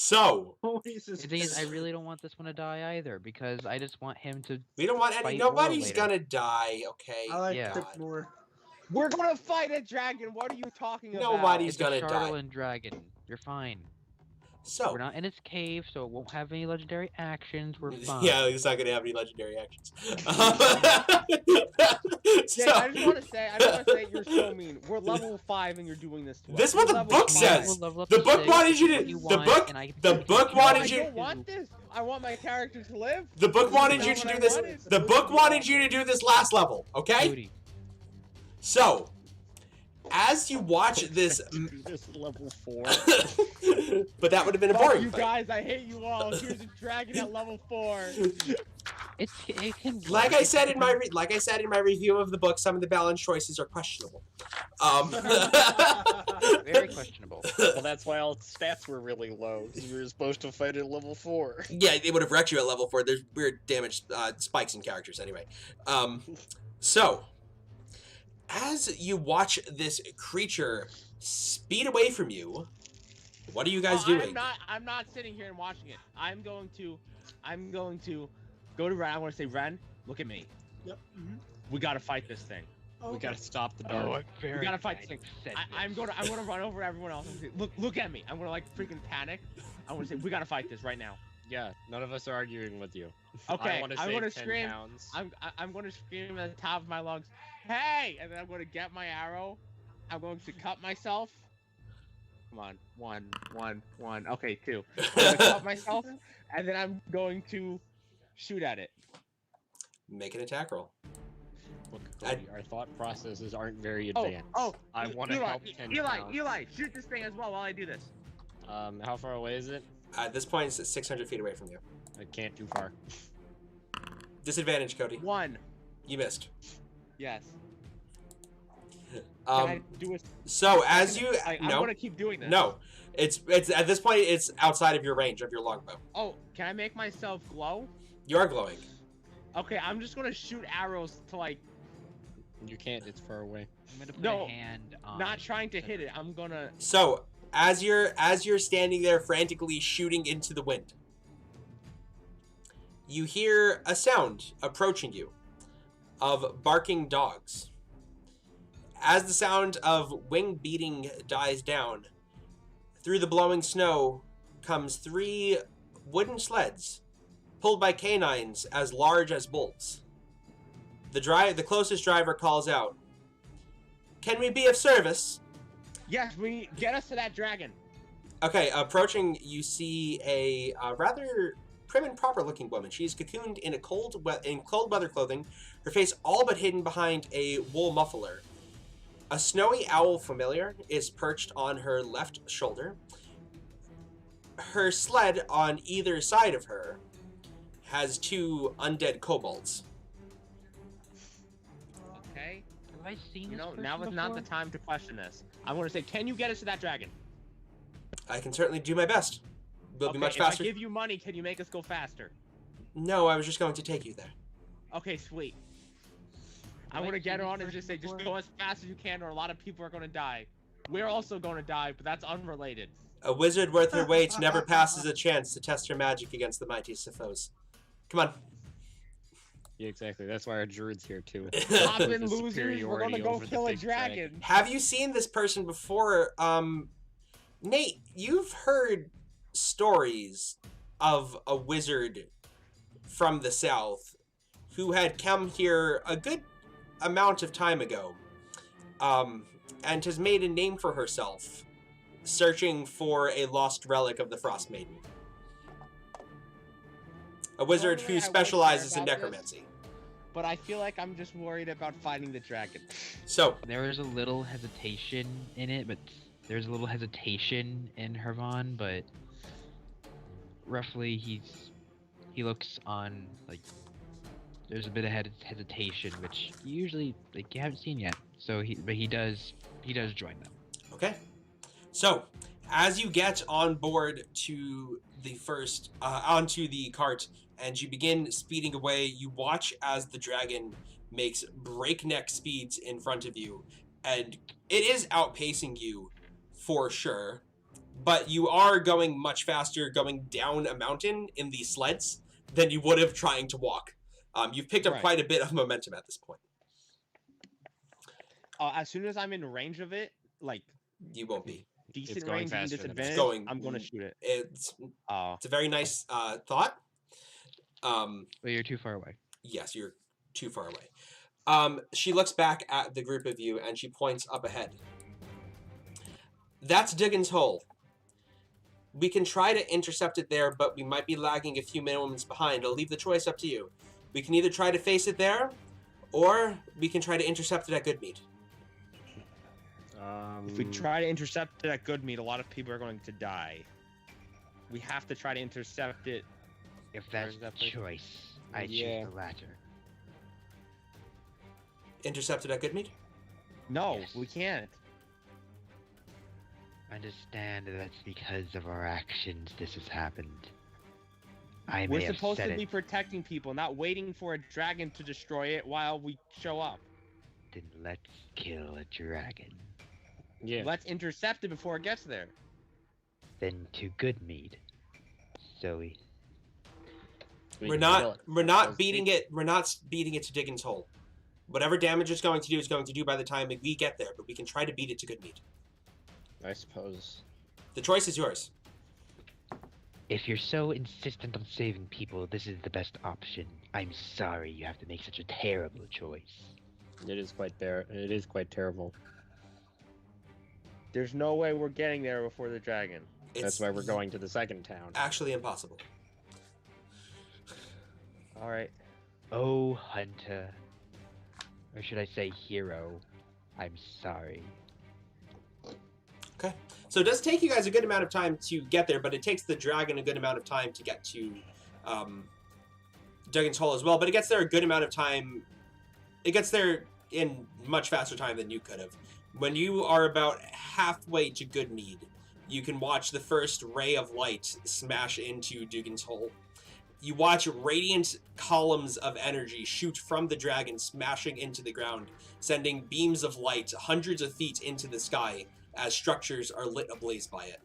So Jesus The thing is, I Christ. really don't want this one to die either, because I just want him to. we don't want any. Fight Nobody's later. gonna die. Okay. I like Yeah. Pip more. We're gonna fight a dragon. What are you talking about? Nobody's It's a gonna die. Charlatan dragon. You're fine. So We're not in its cave, so it won't have any legendary actions. We're fine. yeah, it's not gonna have any legendary actions. Jake, I just want to say, you're so mean. We're level 5 and you're doing this to us. This is what We're the level book 5. says. We'll level up The to book 6, wanted you what to. you The want, book. and I can The take book you No, wanted I you. don't want this. I want my character to live. The book wanted This you is to not do what this. I wanted. The book wanted you to do this last level. Okay. Booty. So, as you watch this, Do this level 4. but that would have been a Fuck boring you fight. guys, I hate you all. Here's a dragon at level 4. It can. Like work. I said in my review of the book, some of the balance choices are questionable. Very questionable. Well, that's why all stats were really low. 'Cause we were supposed to fight at level 4. Yeah, it would have wrecked you at level 4. There's weird damage spikes in characters anyway. So, as you watch this creature speed away from you, what are you guys doing? I'm not sitting here and watching it. I'm going to go to Ren. I want to say, Ren, look at me. Yep. We gotta fight this thing. Oh, We okay. gotta stop the dark. We gotta fight this thing. I'm gonna run over everyone else and say, look at me. I'm gonna like freaking panic. I want to say, we gotta fight this right now. Yeah, none of us are arguing with you. Okay, I want to I'm save gonna 10 scream. pounds. I'm gonna scream at the top of my lungs, hey! And then I'm gonna get my arrow. I'm going to cut myself. Come on, one. Okay, 2. I'm gonna cut myself, and then I'm going to shoot at it. Make an attack roll. Look, Cody, our thought processes aren't very Oh, advanced. I want to Eli, help 10 Eli, pounds. Eli, shoot this thing as well while I do this. How far away is it? At this point, it's 600 feet away from you. I can't too far. Disadvantage, Cody. 1. You missed. Yes. Can I Um, do it? so as you I'm no gonna keep doing this. no, it's at this point it's outside of your range of your longbow. Oh, can I make myself glow? You are glowing. Okay, I'm just gonna shoot arrows to like, You can't, it's far away. I'm gonna put No, a hand on. not trying to hit it. I'm gonna. So as you're standing there frantically shooting into the wind, you hear a sound approaching you of barking dogs. As the sound of wing beating dies down, through the blowing snow comes 3 wooden sleds pulled by canines as large as bulls. The closest driver calls out, "Can we be of service?" Yes, we get us to that dragon. Okay, approaching, you see a rather prim and proper looking woman. She is cocooned in cold weather clothing, her face all but hidden behind a wool muffler. A snowy owl familiar is perched on her left shoulder. Her sled on either side of her has 2 undead kobolds. Okay. Have I seen You this know, person now is not the before? time to question this. I'm gonna say, can you get us to that dragon? I can certainly do my best. Will be Okay, much if I faster. give you money, can you make us go faster? No, I was just going to take you there. Okay, sweet. I'm Have I gonna seen get this on and person just say, just before? go as fast as you can, or a lot of people are gonna die. We're also gonna die, but that's unrelated. A wizard worth her weight never passes a chance to test her magic against the mightiest of foes. Come on. Yeah, exactly. That's why our druid's here too. Stop The it, losers. We're superiority gonna go over the kill a big dragon. Have you seen this person before? Nate, you've heard stories of a wizard from the south who had come here a good amount of time ago, and has made a name for herself, searching for a lost relic of the Frost Maiden. A wizard Normally, I who would specializes care in about this. necromancy. But I feel like I'm just worried about fighting the dragon. So, There was a little hesitation in it, but there's a little hesitation in Hervon, but roughly he looks on like there's a bit of hesitation, which you usually like you haven't seen yet. So he does join them. okay. So, as you get on board to the onto the cart and you begin speeding away, you watch as the dragon makes breakneck speeds in front of you, and it is outpacing you for sure, but you are going much faster going down a mountain in these sleds than you would have trying to walk. You've picked up Right. quite a bit of momentum at this point. As soon as I'm in range of it, like You won't be. decent going range and faster than us. disadvantage, Going- I'm gonna shoot it. It's Oh, a very nice thought. But you're too far away. Yes, you're too far away. She looks back at the group of you and she points up ahead. That's Diggins' Hole. We can try to intercept it there, but we might be lagging a few moments behind. I'll leave the choice up to you. We can either try to face it there, or we can try to intercept it at Goodmead. if we try to intercept it at Goodmead, a lot of people are going to die. We have to try to intercept it. If Where's that's that the place? choice, I Yeah. choose the latter. Intercept it at Goodmead? No, Yes. we can't. Understand that's because of our actions this has happened. I We're may have supposed said to be it, protecting people, not waiting for a dragon to destroy it while we show up. then let's kill a dragon. Yeah. Let's intercept it before it gets there. Then to Goodmead. Zoe. We're not beating it. We're not beating it to Diggins' Hole. Whatever damage it's going to do is going to do by the time we get there, but we can try to beat it to Goodmead. I suppose. The choice is yours. If you're so insistent on saving people, this is the best option. I'm sorry you have to make such a terrible choice. It is quite terrible. There's no way we're getting there before the dragon. It's That's why we're going to the second town. actually impossible. All right. Oh, Hunter. Or should I say hero? I'm sorry. Okay. So it does take you guys a good amount of time to get there, but it takes the dragon a good amount of time to get to Duggan's Hole as well. But it gets there a good amount of time. It gets there in much faster time than you could have. When you are about halfway to Goodmead, you can watch the first ray of light smash into Duggan's Hole. You watch radiant columns of energy shoot from the dragon, smashing into the ground, sending beams of light hundreds of feet into the sky as structures are lit ablaze by it.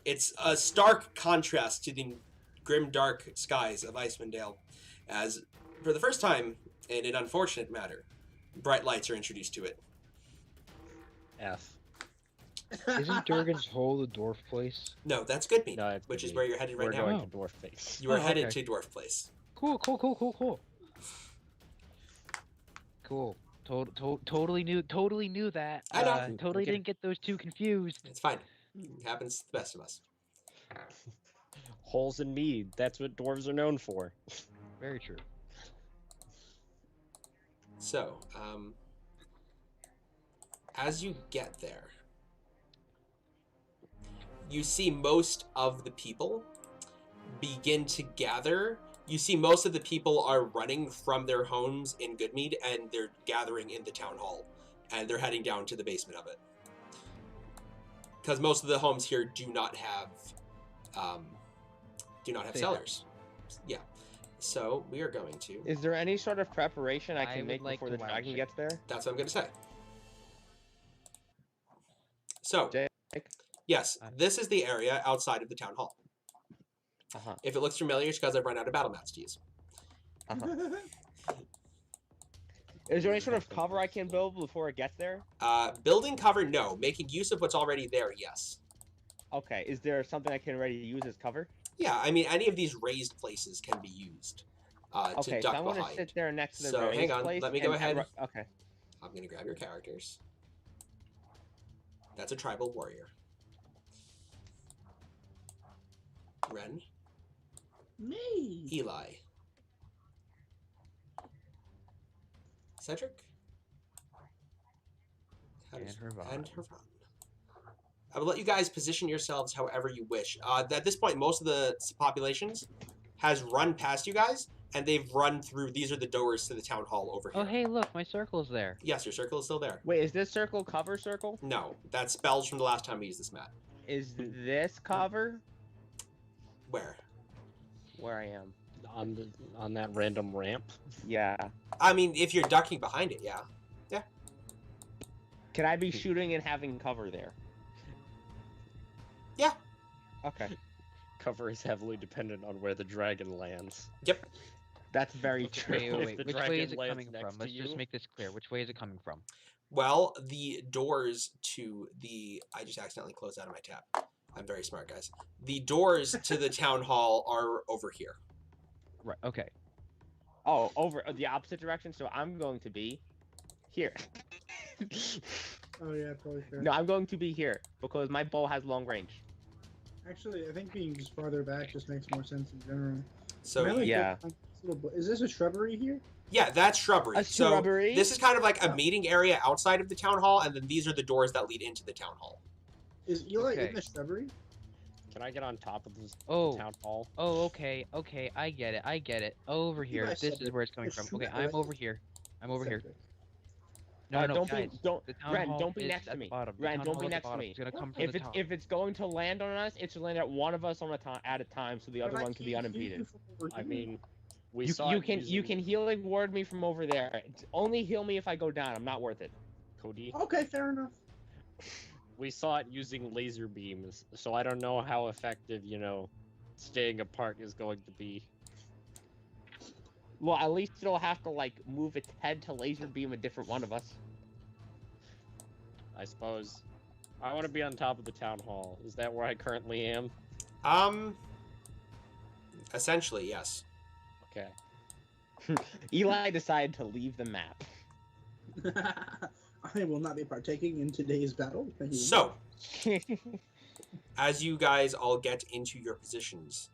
It's a stark contrast to the grim, dark skies of Icewind Dale, as, for the first time, in an unfortunate matter, bright lights are introduced to it. F. Isn't Durgan's Hole the dwarf place? No, that's Goodmead, No, it's which is Goodmead. where you're headed right We're now. going Oh. to Dwarf Face. You are Oh, headed okay. to Dwarf Place. Cool. Cool. Totally knew that. I know. Totally Okay. didn't get those two confused. It's fine. It happens to the best of us. Holes in mead. That's what dwarves are known for. Very true. So, as you get there, you see most of the people begin to gather. You see most of the people are running from their homes in Goodmead, and they're gathering in the town hall, and they're heading down to the basement of it. Because most of the homes here do not have Safe cellars. Yeah. So we are going to. Is there any sort of preparation I I can would make like before to the wild dragon shape. gets there? That's what I'm going to say. So, Jake? yes, this is the area outside of the town hall. Uh-huh. If it looks familiar, it's because I've run out of battle mats to use. Uh-huh. Is there any sort of cover I can build before it gets there? Building cover, no. Making use of what's already there, yes. Okay. Is there something I can ready to use as cover? Yeah, I mean, any of these raised places can be used to Okay, so duck I'm gonna behind. sit there next to the So, hang raised on, place let me go and ahead. Okay. I'm going to grab your characters. That's a tribal warrior. Ren, Me. Eli, Cedric, And Hervan. and Hervan. I will let you guys position yourselves however you wish. At this point, most of the populations has run past you guys, and they've run through. These are the doors to the town hall over here. Oh, hey, look, my circle's there. Yes, your circle is still there. Wait, is this circle cover circle? No, that's spells from the last time we used this map. Is this cover Where? where I am? On that random ramp. Yeah. I mean, if you're ducking behind it, yeah. Can I be shooting and having cover there? Okay. Cover is heavily dependent on where the dragon lands. Yep. That's very true. Wait, wait, If wait. the Which way dragon is it lands coming next from? to Let's just you- make this clear. Which way is it coming from? Well, the doors to the... I just accidentally closed out of my tab. I'm very smart, guys. The doors to the town hall are over here. Right. Okay. Oh, over the opposite direction. So I'm going to be here. Oh yeah, totally fair. No, I'm going to be here because my bow has long range. Actually, I think being just farther back just makes more sense in general. So, Am I, like, yeah. on this little is this a shrubbery here? yeah, that's shrubbery. A So shrubbery? this is kind of like a Oh. meeting area outside of the town hall, and then these are the doors that lead into the town hall. Is Eli Okay. in the shrubbery? Can I get on top of this Oh. town hall? Oh, okay. Okay. I get it. I get it. Over here. guys This is separate. where it's coming Just from. shoot Okay, it I'm right- over here. I'm over here. Separate. No, no, don't guys. don't The town Ren, hall don't be is next to at the me. bottom. The Ren, town don't hall be is at the next to bottom. me. It's gonna come from If the it's top. if it's going to land on us, it should land at one of us on at a time, so the other But I one can be can't hear unimpeded. you from over I here. mean, we You, saw you it can using... you can healing ward me from over there. Only heal me if I go down. I'm not worth it. Cody. Okay, fair enough. We saw it using laser beams, so I don't know how effective, staying apart is going to be. Well, at least it'll have to like move its head to laser beam a different one of us. I suppose. I want to be on top of the town hall. Is that where I currently am? Essentially, yes. Okay. Eli decided to leave the map. I will not be partaking in today's battle. Thank you. So, as you guys all get into your positions,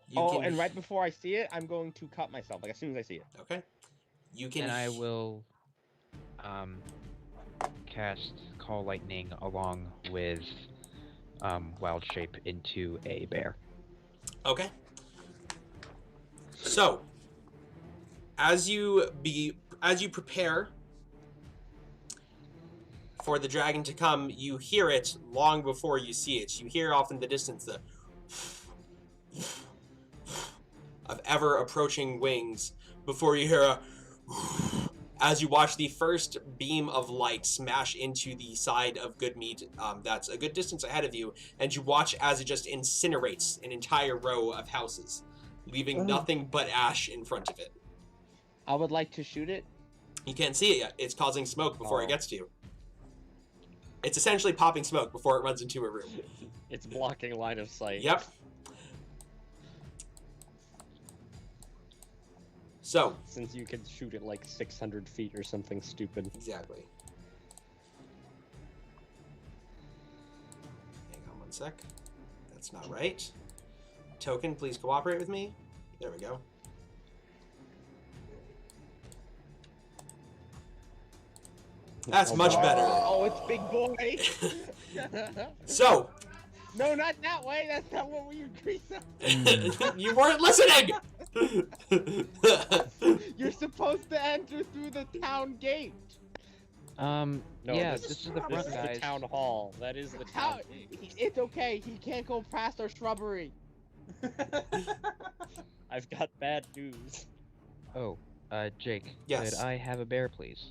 you Oh, can... and right before I see it, I'm going to cut myself. Like as soon as I see it. Okay. You can... And I will cast Call Lightning along with Wild Shape into a bear. Okay. So, as you prepare for the dragon to come, you hear it long before you see it. You hear off in the distance the of ever approaching wings before you hear a as you watch the first beam of light smash into the side of Goodmeat that's a good distance ahead of you, and you watch as it just incinerates an entire row of houses, leaving nothing but ash in front of it. I would like to shoot it. You can't see it yet. It's causing smoke before it Oh. gets to you. It's essentially popping smoke before it runs into a room. It's blocking line of sight. Yep. So, Since you can shoot it like 600 feet or something stupid. exactly. Hang on one sec. That's not right. Token, please cooperate with me. There we go. That's Oh, much wow. better. Oh, it's big boy. So, No, not that way. That's not what we agreed on. you weren't listening! You're supposed to enter through the town gate. No, yeah, this this is the This front, is guys. the town hall. That is the How? town. It's okay. He can't go past our shrubbery. I've got bad news. Oh, Jake. Yes. Could I have a bear, please?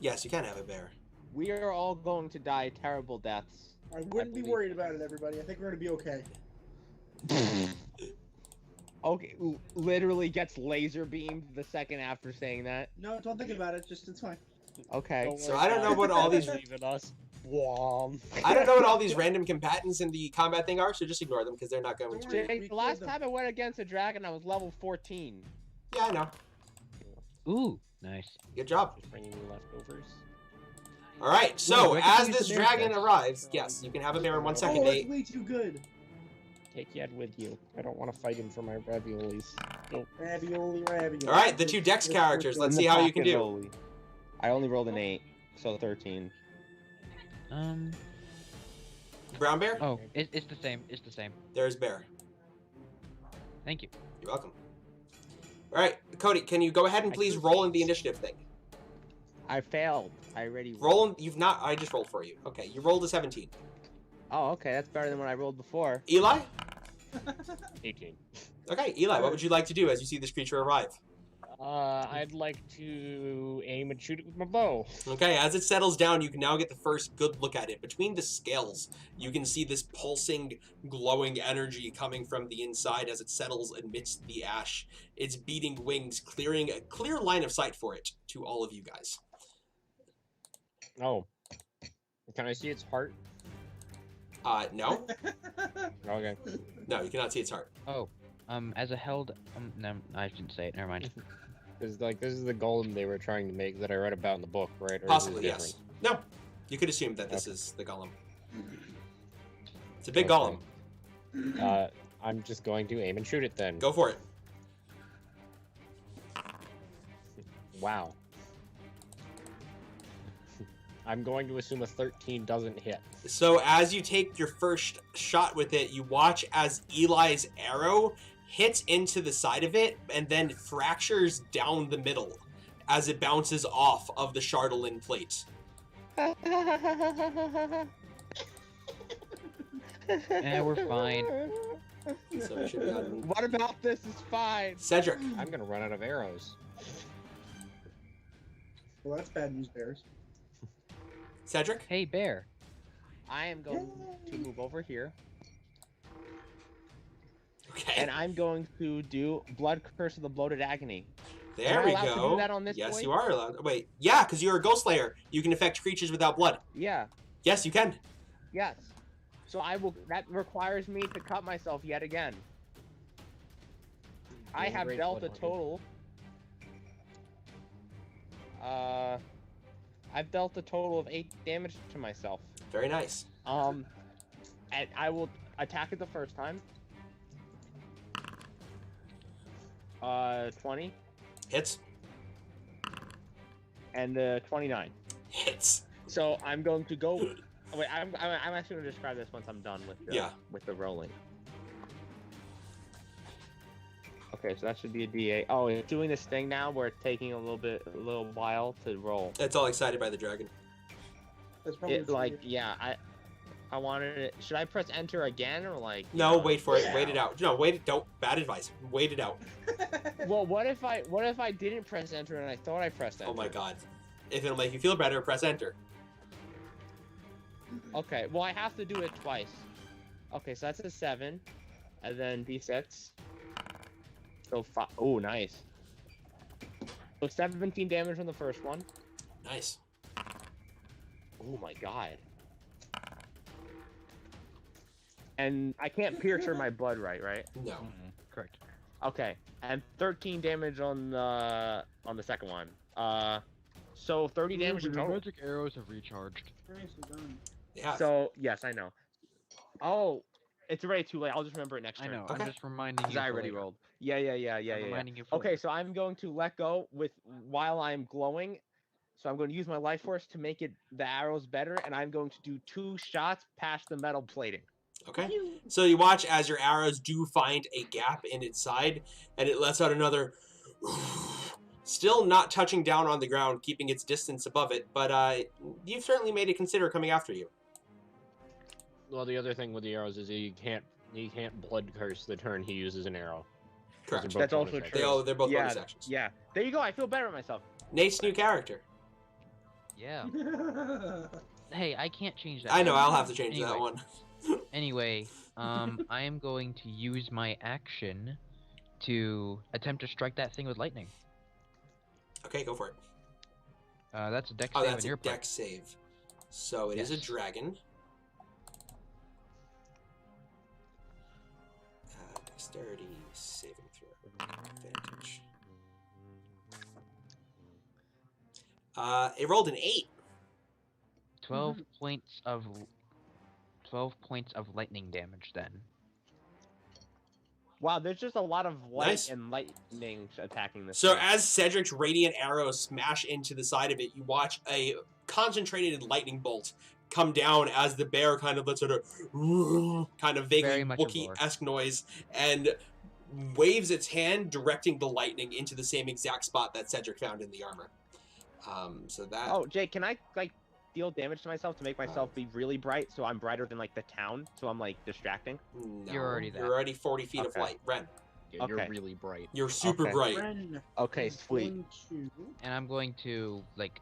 Yes, you can have a bear. We are all going to die terrible deaths. I wouldn't be believe- worried about it, everybody. I think we're gonna be okay. Okay, literally gets laser beamed the second after saying that. No, don't think about it. Just it's fine. Okay. Don't So worry, I don't know guys. what all these- Believe in us. Whom. I don't know what all these random combatants in the combat thing are, so just ignore them because they're not going Don't to. worry. Jake, We the last killed time I went against a dragon, I was level 14. Yeah, I know. Ooh, nice. Good job. Just bringing me leftovers. All right, so Wait, I as can use this the bear dragon first. arrives, yes, you can have a bear in 1 second. Oh, that's Nate. way too good. Take Yed with you. I don't want to fight him for my raviolis. Ravioli, ravioli. All right, the two Dex characters. Let's see how you can do. I only rolled an 8, so 13. Brown bear. Oh, it's the same. It's the same. There's bear. Thank you. You're welcome. All right, Cody, can you go ahead and please roll in the initiative thing? I failed. I already Roll. You've not. I just rolled for you. Okay, you rolled a 17. Oh, okay, that's better than what I rolled before. Eli. 18. Okay, Eli, what would you like to do as you see this creature arrive? I'd like to aim and shoot it with my bow. Okay, as it settles down, you can now get the first good look at it. Between the scales, you can see this pulsing, glowing energy coming from the inside as it settles amidst the ash. Its beating wings clearing a clear line of sight for it to all of you guys. Oh. Can I see its heart? No. Okay. No, you cannot see its heart. Oh, as a held, no, I shouldn't say it. Never mind. Because like this is the golem they were trying to make that I read about in the book, right? Or is it Possibly, different? yes. No, you could assume that this is the golem. It's a big Okay. golem. I'm just going to aim and shoot it then. Go for it. Wow. I'm going to assume a 13 doesn't hit. So as you take your first shot with it, you watch as Eli's arrow hits into the side of it and then fractures down the middle as it bounces off of the Chardolin plate. We're fine. So it should be on What about this is fine? Cedric. I'm gonna run out of arrows. Well, that's bad news, bears. Cedric? Hey, bear. I am going to move over here, Okay. and I'm going to do Blood Curse of the Bloated Agony. There Am I we allowed to go. do that on this yes, boy? you are allowed. Wait, yeah, because you're a ghost slayer. You can affect creatures without blood. Yeah, Yes, you can. yes. So I will. That requires me to cut myself yet again. I have Great dealt a blood total. I've dealt a total of 8 damage to myself. Very nice. And I will attack it the first time. 20 Hits. and 29. Hits. So I'm going to go. Wait, I'm actually going to describe this once I'm done with the rolling. Okay, so that should be a D8. Oh, it's doing this thing now where it's taking a little while to roll. It's all excited by the dragon. That's probably It like yeah, I wanted it. Should I press enter again or like? No, wait for it. Wait it out. No, wait. Don't. Bad advice. Wait it out. Well, what if I didn't press enter and I thought I pressed enter? Oh my god. If it'll make you feel better, press enter. Okay, well I have to do it twice. Okay, so that's a 7, and then D6. So 5. Oh, nice. So 17 damage on the first one. Nice. Oh my god. And I can't pierce my blood, right? No. Correct. Okay, and 13 damage on the second one. So 30 damage in total. Magic arrows have recharged. Yeah. So yes, I know. Oh, it's already too late. I'll just remember it next I turn. know. Okay. I'm just reminding you. Because I for already later. rolled. Yeah. Reminding you for Okay, later. so I'm going to let go while I'm glowing. So I'm going to use my life force to make the arrows better, and I'm going to do 2 shots past the metal plating. Okay. So you watch as your arrows do find a gap in its side, and it lets out another. Still not touching down on the ground, keeping its distance above it, but you've certainly made it consider coming after you. Well, the other thing with the arrows is he can't blood curse the turn he uses an arrow. Those Correct. are both That's also bonus true. actions. They're both Yeah, bonus actions. Yeah. There you go. I feel better about myself. Nate's new character. Yeah. Hey, I can't change that. I know. I'll have to change that Anyway. one. Anyway, I am going to use my action to attempt to strike that thing with lightning. Okay, go for it. That's a dex Oh, save that's on a your part. dex save. So it is a Yes. dragon. Dexterity saving throw. Advantage. It rolled an 8. 12 points of 12 points of lightning damage then. Wow, there's just a lot of light Nice. and lightning attacking this. So thing. as Cedric's radiant arrows smash into the side of it, you watch a concentrated lightning bolt come down as the bear kind of lets out a kind of vaguely Very much a Wookiee-esque noise and waves its hand, directing the lightning into the same exact spot that Cedric found in the armor. So that. Oh, Jake, can I deal damage to myself to make myself be really bright, so I'm brighter than the town, so I'm distracting? No, You're already You're that. already 40 feet of Okay. light. Ren. Yeah, Okay. you're really bright. You're super Okay. bright. Ren Okay, is sweet. going to- And I'm going to like.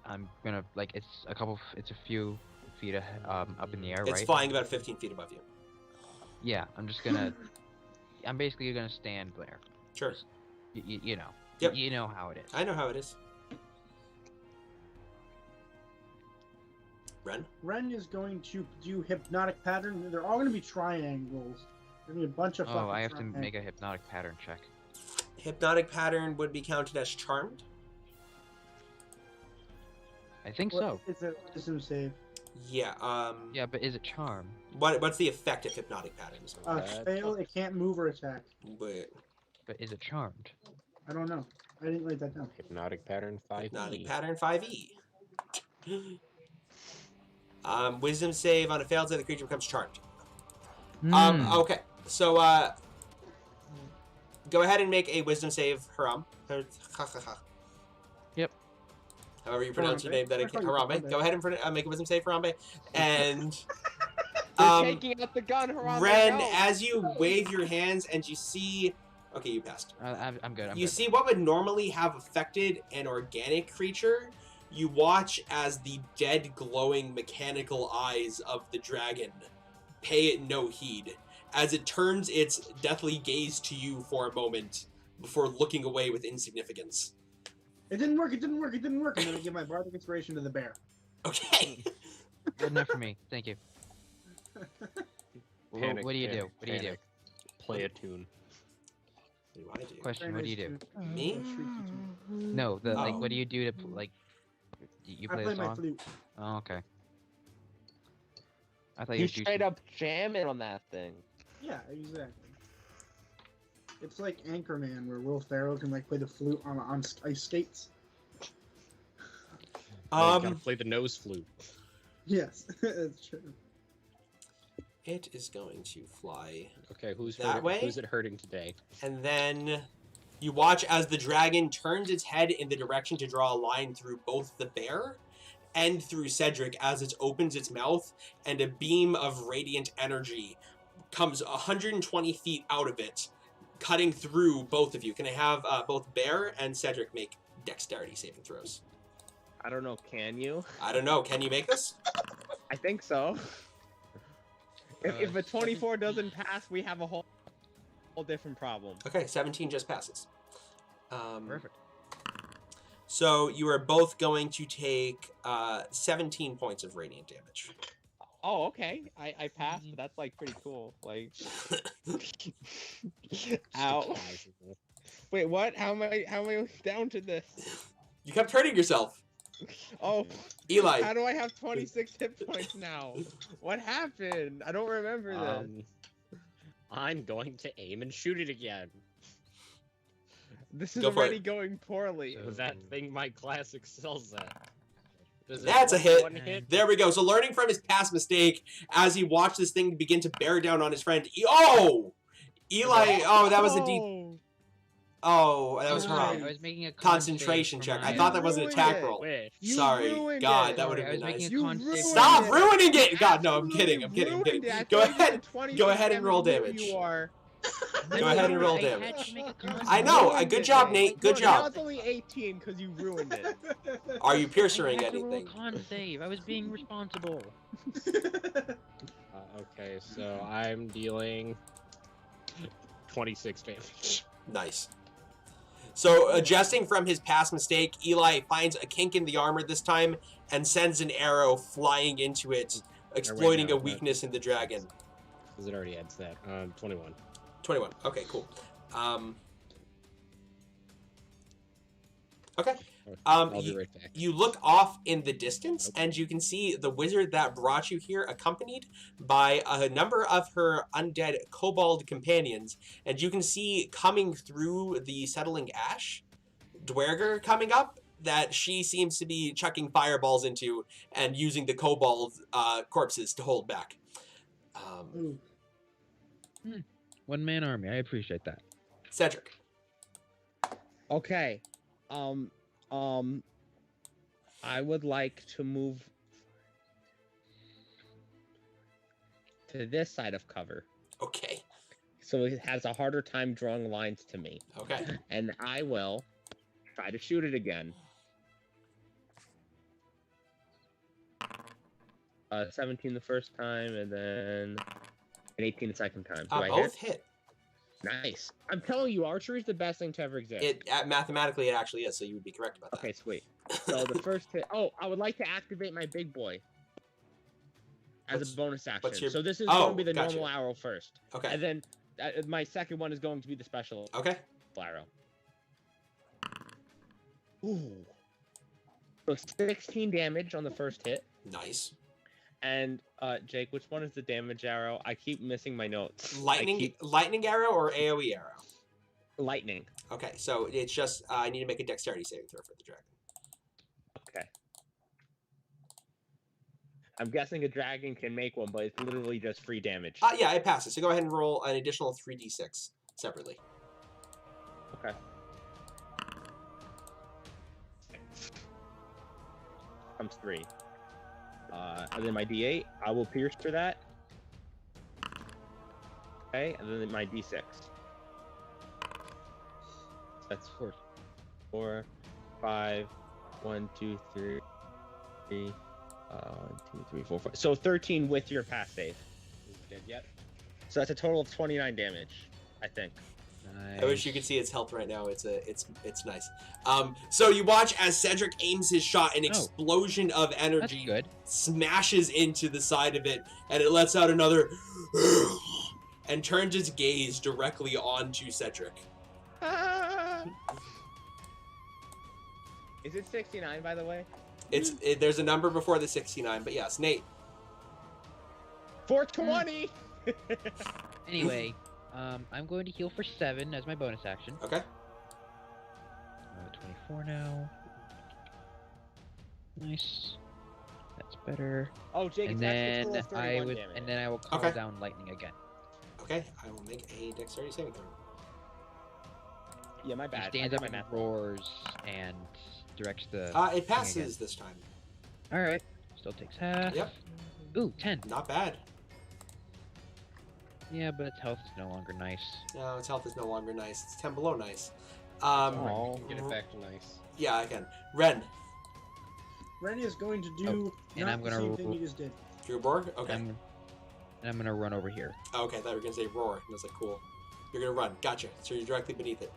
I'm gonna like it's a few feet up in the air, It's right? flying about 15 feet above you. Yeah, I'm just gonna. I'm basically gonna stand there. Sure. You know. Yep. You know how it is. I know how it is. Ren? Ren is going to do hypnotic pattern. They're all going to be triangles. There's going to be a bunch of Oh, fucking I have to triangles. make a hypnotic pattern check. Hypnotic pattern would be counted as charmed. I think What- so. It's a wisdom save. Yeah. Yeah, but is it charm? What's the effect of hypnotic pattern? Fail, it can't move or attack. But But is it charmed? I don't know. I didn't write that down. Hypnotic pattern 5. hypnotic pattern 5e. Wisdom save on a failed save, the creature becomes charmed. Hmm. Okay. So go ahead and make a wisdom save, Haram. Yep. However you pronounce your Harambe. name, that I call you Harambe. Harambe. Go ahead and make a wisdom save, Harambe. And You're taking out the gun, Harambe. Ren, no. as you wave your hands and you see, okay, you passed. I'm good. I'm You good. see what would normally have affected an organic creature. You watch as the dead, glowing mechanical eyes of the dragon pay it no heed as it turns its deathly gaze to you for a moment before looking away with insignificance. It didn't work, it didn't work, it didn't work. And then I give my bardic inspiration to the bear. Okay. Good enough for me. Thank you. Panic, What do you do? panic, What do you do? panic. Play a tune. What do I do? Question: What do you do? Me? No, like, Oh. what do you do to like? You I play play the my song? flute. Oh, okay. I thought you You were shooting. straight up jamming on that thing. Yeah, exactly. It's like Anchorman, where Will Ferrell can like play the flute on ice skates. You gotta play the nose flute. Yes, that's true. It is going to fly. Okay, who's That way? Who's it hurting today? And then you watch as the dragon turns its head in the direction to draw a line through both the bear and through Cedric as it opens its mouth, and a beam of radiant energy comes 120 feet out of it, cutting through both of you. Can I have both Bear and Cedric make dexterity saving throws? I don't know. Can you? I don't know. Can you make this? I think so. If a 24 doesn't pass, we have a whole different problem. Okay, 17 just passes. Perfect. So you are both going to take 17 points of radiant damage. Oh, okay. I passed, but that's like pretty cool. Like, ow. Wait, what? How am I down to this? You kept hurting yourself. Oh, Eli. how do I have 26 hit points now? What happened? I don't remember this. I'm going to aim and shoot it again. This is Go for already it. going poorly. That thing my class excels at. Does it That's a work hit. one hit? There we go. So learning from his past mistake, as he watched this thing begin to bear down on his friend. Oh! Eli, oh, that was a deep... Oh, Oh, that was Sorry, Haram. I was making a con Concentration save check. for I my- thought that was an ruined attack it. roll. Wait. you Sorry, ruined God, it. that would Sorry, have I been was making nice. a You con save ruined for Stop it. ruining it! You God, no, I'm absolutely kidding, I'm kidding, I'm ruined kidding. it. I Go thought you did ahead, the 26 go ahead and roll who damage. You are. Go ahead and roll I had damage. to make a con I save. know, Ruined good it. job, Nate, good Look, Now job. it's only 18 because you ruined it. Are you I piercing had to roll a anything? con save. I was being responsible. Okay, so I'm dealing 26 damage. Nice. So, adjusting from his past mistake, Eli finds a kink in the armor this time and sends an arrow flying into it, exploiting no, a weakness in the dragon. Because it already adds that. 21. 21. Okay, cool. Okay. I'll be right back. You look off in the distance, and you can see the wizard that brought you here, accompanied by a number of her undead kobold companions. And you can see coming through the settling ash, Duergar coming up, that she seems to be chucking fireballs into and using the kobold corpses to hold back. One man army. I appreciate that. Cedric. Okay. I would like to move to this side of cover. Okay. so it has a harder time drawing lines to me. Okay. And I will try to shoot it again. 17 the first time, and then an 18 the second time. Do I Both hit? hit. Nice. I'm telling you, archery is the best thing to ever exist. Mathematically, it actually is, so you would be correct about that. Okay, sweet. So the first hit... Oh, I would like to activate my big boy as a bonus action. So this is going to be the normal arrow first. Okay. And then my second one is going to be the special Okay. arrow. Ooh. So 16 damage on the first hit. Nice. And Jake, which one is the damage arrow? I keep missing my notes. Lightning arrow or AoE arrow? Lightning. Okay, so it's just I need to make a dexterity saving throw for the dragon. Okay. I'm guessing a dragon can make one, but it's literally just free damage. Yeah, it passes. So go ahead and roll an additional 3d6 separately. Okay. Comes 3. And then my d8, I will pierce for that. Okay, and then my d6. That's 4, 5, 1, 2, 3, 1, 2, 3, 4, 5. So 13 with your pass save. Is it dead yet? So that's a total of 29 damage, I think. Nice. I wish you could see its health right now. It's nice. So you watch as Cedric aims his shot, an explosion of energy smashes into the side of it, and it lets out another and turns its gaze directly onto Cedric. Is it 69, by the way? There's a number before the 69, but yes, Nate. 420. Anyway, I'm going to heal for 7 as my bonus action. Okay. 24 now. Nice. That's better. Oh, Jake, and then I will call down lightning again. Okay, I will make a dexterity saving throw. Yeah, my bad. He stands up and roars and directs the. It passes this time. All right. Still takes half. Yep. Ooh, 10. Not bad. Yeah, but its health is no longer nice. No, its health is no longer nice. It's 10 below nice. Get it back to nice. Yeah, I can. Ren. Ren is going to do and I'm gonna the same thing he just did. Drew Borg? Okay. And I'm gonna run over here. Okay, I thought you were gonna say roar. And I was like, cool. You're gonna run. Gotcha. So you're directly beneath it.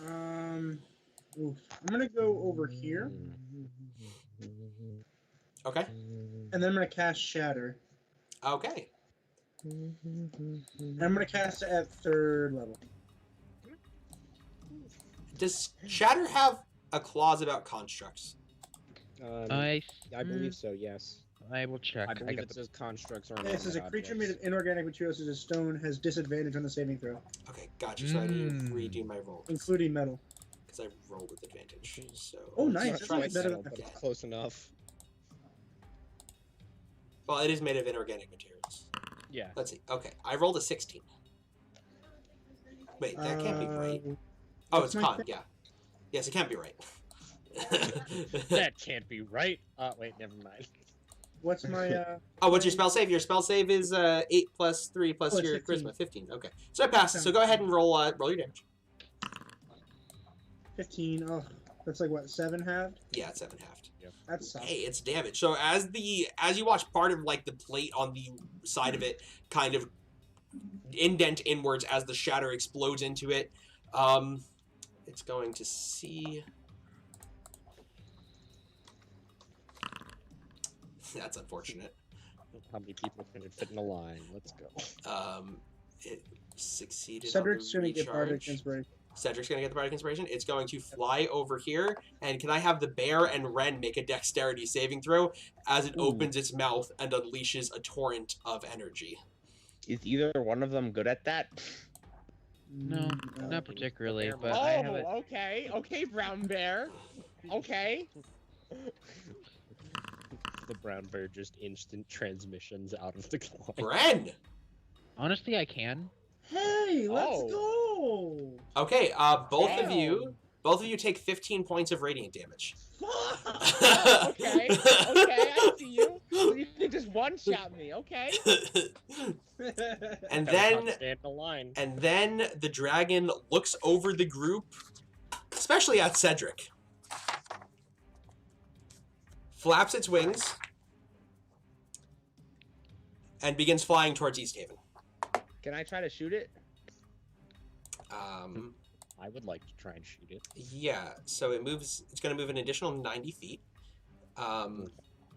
I'm gonna go over here. Okay. And then I'm gonna cast Shatter. Okay. And I'm gonna cast it at 3rd level. Does Shatter have a clause about constructs? I believe so, yes. I will check. I believe it says constructs are It says a creature made of inorganic materials such as stone has disadvantage on the saving throw. Okay, gotcha. So I need to redo my roll. Including metal. Because I rolled with advantage. So. Oh, nice. That's That's better metal, but it's close enough. Well, it is made of inorganic materials. Yeah. Let's see. Okay, I rolled a 16. Wait, that can't be right. Oh, it's con, yeah. Yes, it can't be right. That can't be right. Wait, never mind. What's my, Oh, what's your spell save? Your spell save is 8 plus 3 plus your 15. charisma. 15. Okay. So it passes. So go ahead and roll your damage. 15. Oh, that's like what, 7 halved? Yeah, it's 7 halved. That sucks. Hey, it's damage. So as you watch part of like the plate on the side of it kind of indent inwards as the shatter explodes into it, it's going to see. That's unfortunate. How many people can it fit in a line? Let's go. It succeeded. Cedric's on the gonna get Bardic recharge. Inspiration. Cedric's gonna get the Bardic Inspiration. It's going to fly over here, and can I have the bear and Ren make a Dexterity saving throw as it opens its mouth and unleashes a torrent of energy? Is either one of them good at that? No, not particularly, but Oh, I have it. okay, brown bear. Okay. The brown bear just instant transmissions out of the claw. Ren! Honestly, I can. Hey, let's go! Okay, both of you take 15 points of radiant damage. Okay, I see you. What do you think? Just one shot me, okay? and Gotta then stand in line. and then the dragon looks over the group, especially at Cedric. Flaps its wings and begins flying towards Easthaven. Can I try to shoot it? I would like to try and shoot it. Yeah, so it moves. It's going to move an additional 90 feet.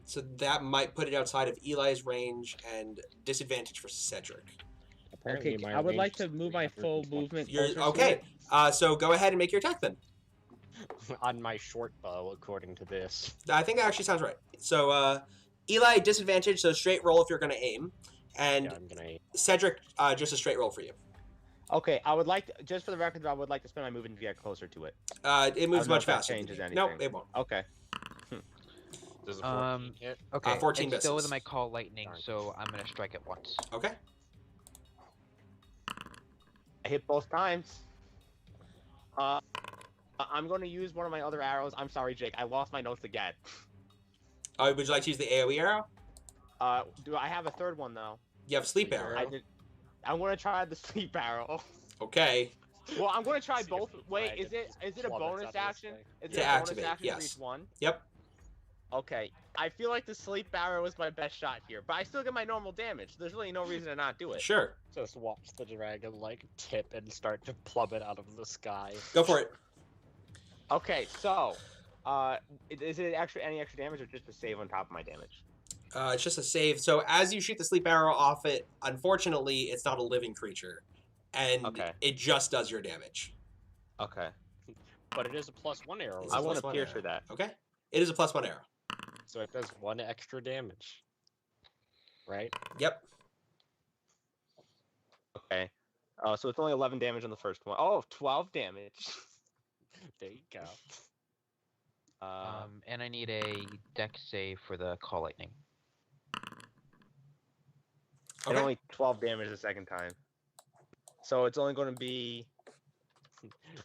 So that might put it outside of Eli's range and disadvantage for Cedric. Apparently, Okay, my I would like range to is move my full 320 movement. You're closer to okay. it. So go ahead and make your attack then. on my short bow, according to this. I think that actually sounds right. So Eli disadvantage, so straight roll if you're going to aim, and Yeah, I'm gonna. Cedric just a straight roll for you. Okay, I would like to, just for the record, I would like to spend my movement to get closer to it. It moves know much if that faster. changes Nope, anything. it won't. Okay. Does a 14 hit? Okay, 14 it's still misses. with my call lightning, Darn. so I'm gonna strike it once. Okay. I hit both times. I'm going to use one of my other arrows. I'm sorry, Jake. I lost my notes again. Would you like to use the AoE arrow? Do I have a third one though? You have sleep Sleep arrow. I did. I'm going to try the sleep arrow. Okay. Well, I'm going to try See if both. the Wait, dragon is it just a plummets bonus out of the action? sky. Is To it a activate, bonus action yes. for each one? Yep. Okay. I feel like the sleep arrow is my best shot here, but I still get my normal damage. There's really no reason to not do it. Sure. Just watch the dragon like tip and start to plummet out of the sky. Go for it. Okay, so, is it any extra damage or just a save on top of my damage? It's just a save. So as you shoot the sleep arrow off it, unfortunately, it's not a living creature, and Okay. it just does your damage. Okay. But it is a +1 arrow. It's a I want to +1 pierce arrow. for that. Okay. It is a +1 arrow. So it does 1 extra damage. Right? Yep. Okay. So it's only 11 damage on the first one. Oh, 12 damage. There you go. And I need a deck save for the call lightning. And Okay. only 12 damage the second time. So it's only going to be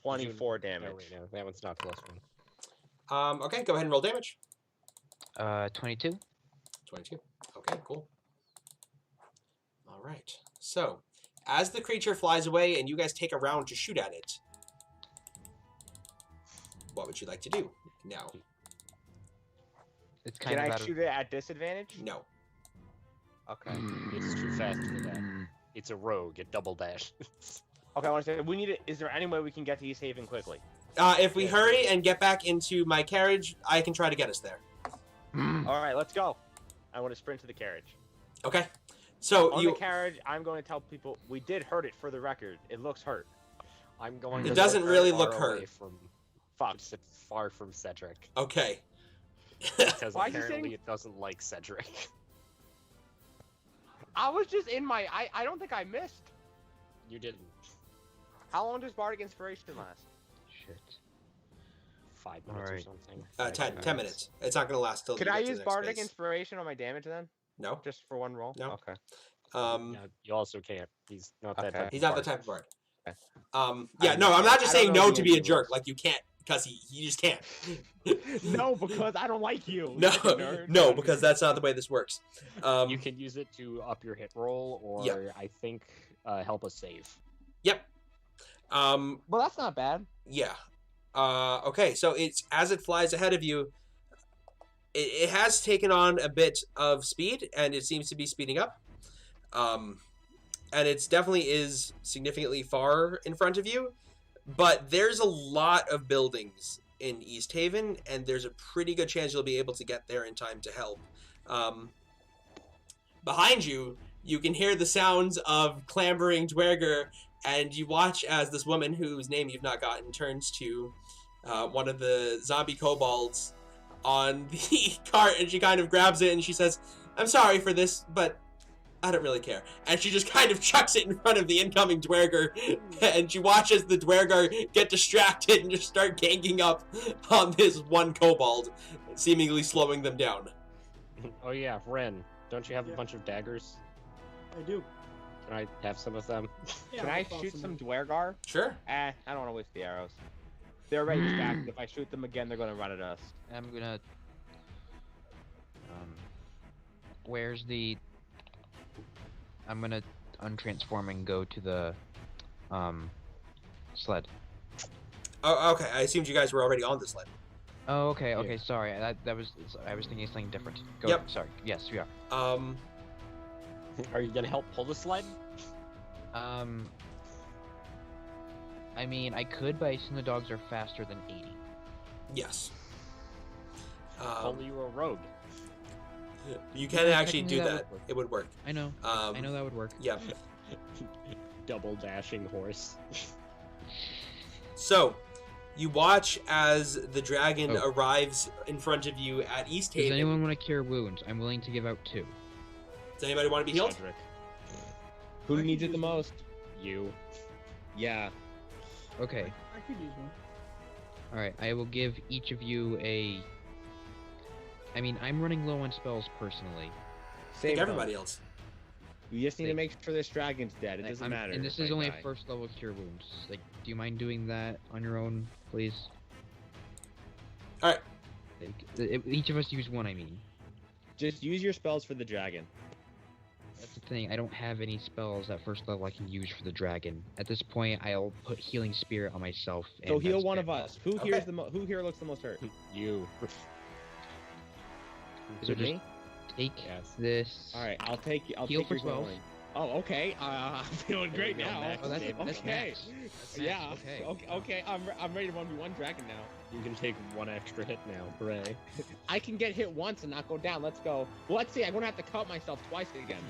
24 No, damage. wait, no, that one's not +1. Okay, go ahead and roll damage. 22. 22. Okay, cool. All right. So, as the creature flies away and you guys take a round to shoot at it, what would you like to do now? It's kind Can of I out of... shoot it at disadvantage? No. Okay. It's too fast for that. It's a rogue. It double dash. Okay, I want to say, we need it. Is there any way we can get to Easthaven quickly? If we Yeah. hurry and get back into my carriage, I can try to get us there. All right, let's go. I want to sprint to the carriage. Okay. So On you. the carriage, I'm going to tell people we did hurt it for the record. It looks hurt. I'm going. It to doesn't look really far look away hurt. From, Fuck. sit far from Cedric Okay. because Why is he apparently saying- it doesn't like Cedric. I was just in my. I don't think I missed. You didn't. How long does Bardic Inspiration last? Shit. 5 minutes or Alright. something. 10 minutes. It's not going to last till. Could you I get to use the next Bardic phase. Inspiration on my damage then? No. Just for one roll? No. Okay. No, you also can't. He's not that. Okay. type of He's not the bard. type of bard. Okay. Yeah, I no, I'm not just I don't saying know no the to be a answer jerk. was. Like, you can't, because he just can't. No, because I don't like you. No, you nerd. no, because that's not the way this works. You can use it to up your hit roll, or Yeah. I think help us save. Yep. Well, that's not bad. Yeah. Okay, so it's as it flies ahead of you, it has taken on a bit of speed, and it seems to be speeding up. And it definitely is significantly far in front of you, but there's a lot of buildings in Easthaven, and there's a pretty good chance you'll be able to get there in time to help. Behind you, you can hear the sounds of clambering Duergar, and you watch as this woman, whose name you've not gotten, turns to one of the zombie kobolds on the cart, and she kind of grabs it, and she says, "I'm sorry for this, but I don't really care." And she just kind of chucks it in front of the incoming Duergar, and she watches the Duergar get distracted and just start ganging up on this one kobold, seemingly slowing them down. Oh yeah, Ren. Don't you have a Yeah. bunch of daggers? I do. Can I have some of them? Yeah, Can I'll I toss shoot them some in. Duergar? Sure. I don't want to waste the arrows. They're already stacked. If I shoot them again, they're going to run at us. I'm gonna Where's the? I'm gonna untransform and go to the sled. Oh, okay. I assumed you guys were already on the sled. Oh, okay, Yeah. okay. Sorry, that was I was thinking something different. Go. Yep. Sorry. Yes, we are. Are you gonna help pull the sled? I mean, I could, but I assume the dogs are faster than 80. Yes. Only you're a rogue. You can Yeah, actually do technically that. that would work. It would work. I know. I know that would work. Yeah. Double dashing horse. So, you watch as the dragon Oh. arrives in front of you at Does Easthaven. anyone want to cure wounds? I'm willing to give out 2. Does anybody want to be healed? Cedric. I Who could needs it use the one. most? You. Yeah. Okay. I could use one. All right. I will give each of you a. I mean, I'm running low on spells personally. I Same think everybody else. You just need to Same. make sure this dragon's dead. It doesn't matter. And this if is I only die. a first level cure wounds. Like, do you mind doing that on your own, please? All right. Like, each of us use one. I mean, Just use your spells for the dragon. that's the thing. I don't have any spells at first level I can use for the dragon. At this point, I'll put healing spirit on myself. So and heal that's one it. of us. Who Okay. here's who here looks the most hurt? You. Is So it just- me? Take Yes. this. All right, I'll take Heal your for 12. healing. Oh, okay. I'm feeling There great you go, now. Max. Oh, that's Okay. max. That's max, Yeah. okay. Okay. I'm ready to 1v1 dragon now. You can take one extra hit now. Hooray. I can get hit once and not go down. Let's go. Well, let's see. I'm gonna have to cut myself twice again.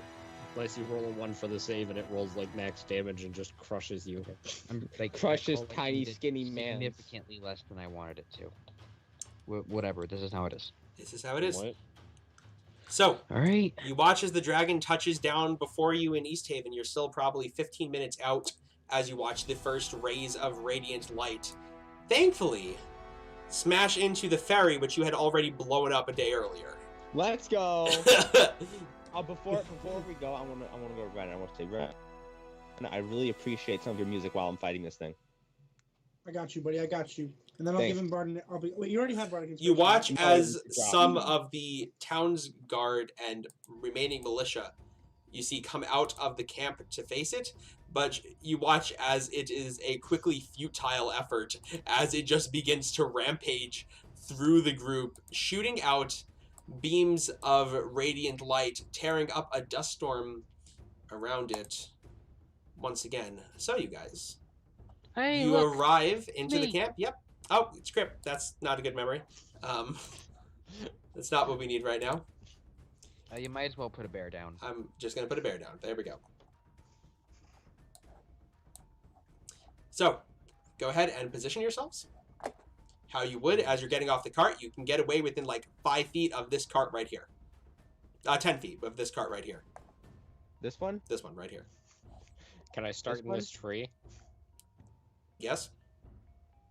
Unless you roll a 1 for the save and it rolls like max damage and just crushes you. I'm like Crushes I call it tiny, needed skinny mans. significantly less than I wanted it to. Whatever. This is how it is. This is how it is. What? So, All right. you watch as the dragon touches down before you in Easthaven. You're still probably 15 minutes out as you watch the first rays of radiant light. Thankfully, smash into the ferry, which you had already blown up a day earlier. Let's go. Before we go, I wanna go right. I want to say right. And I really appreciate some of your music while I'm fighting this thing. I got you, buddy. I got you. And then I'll Thanks. give him Bardic. Wait, you already have Bardic You Inspiration, watch right? as good job. some of the town's guard and remaining militia you see come out of the camp to face it, but you watch as it is a quickly futile effort as it just begins to rampage through the group, shooting out beams of radiant light, tearing up a dust storm around it once again. So you guys, Hey, you look. arrive into the me. camp. Yep. Oh, it's Crip. That's not a good memory. That's not what we need right now. You might as well put a bear down. I'm just going to put a bear down. There we go. So, go ahead and position yourselves. How you would as you're getting off the cart. You can get away within like 5 feet of this cart right here. 10 feet of this cart right here. This one? This one right here. Can I start This in one? this tree? Yes?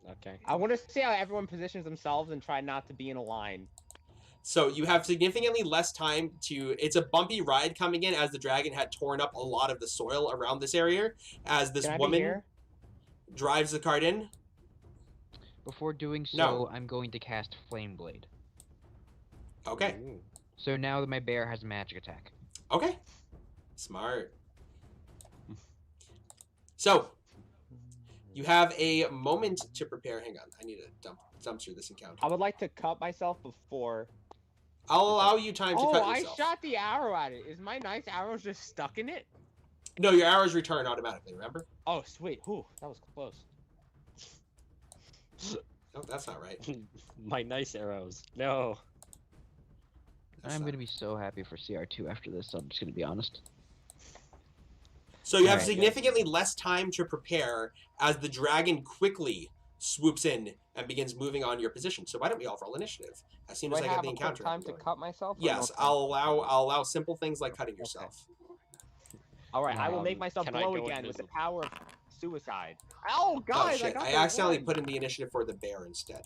Okay. I want to see how everyone positions themselves and try not to be in a line. So you have significantly less time to... It's a bumpy ride coming in as the dragon had torn up a lot of the soil around this area. As this Can I be woman here? drives the cart in. Before doing so, No. I'm going to cast Flame Blade. Okay. Ooh. So now that my bear has a magic attack. Okay. Smart. So, you have a moment to prepare. Hang on. I need to dump through this encounter. I would like to cut myself before. I'll allow you time to Oh, cut I yourself. shot the arrow at it. Is my nice arrow just stuck in it? No, your arrows return automatically, remember? Oh, sweet. Whew, that was close. No, that's not right. My nice arrows. No. That's I'm not- going to be so happy for CR2 after this, so I'm just going to be honest. So you have Alright. significantly less time to prepare as the dragon quickly swoops in and begins moving on your position. So why don't we all roll initiative as soon Do as I I get have the a quick encounter? time to going? cut myself? or Yes, no time? I'll allow simple things like cutting yourself. All right, I will make myself Can I glow go again with the invisible? power of suicide. Oh, Oh guys, shit! got I the accidentally one. put in the initiative for the bear instead.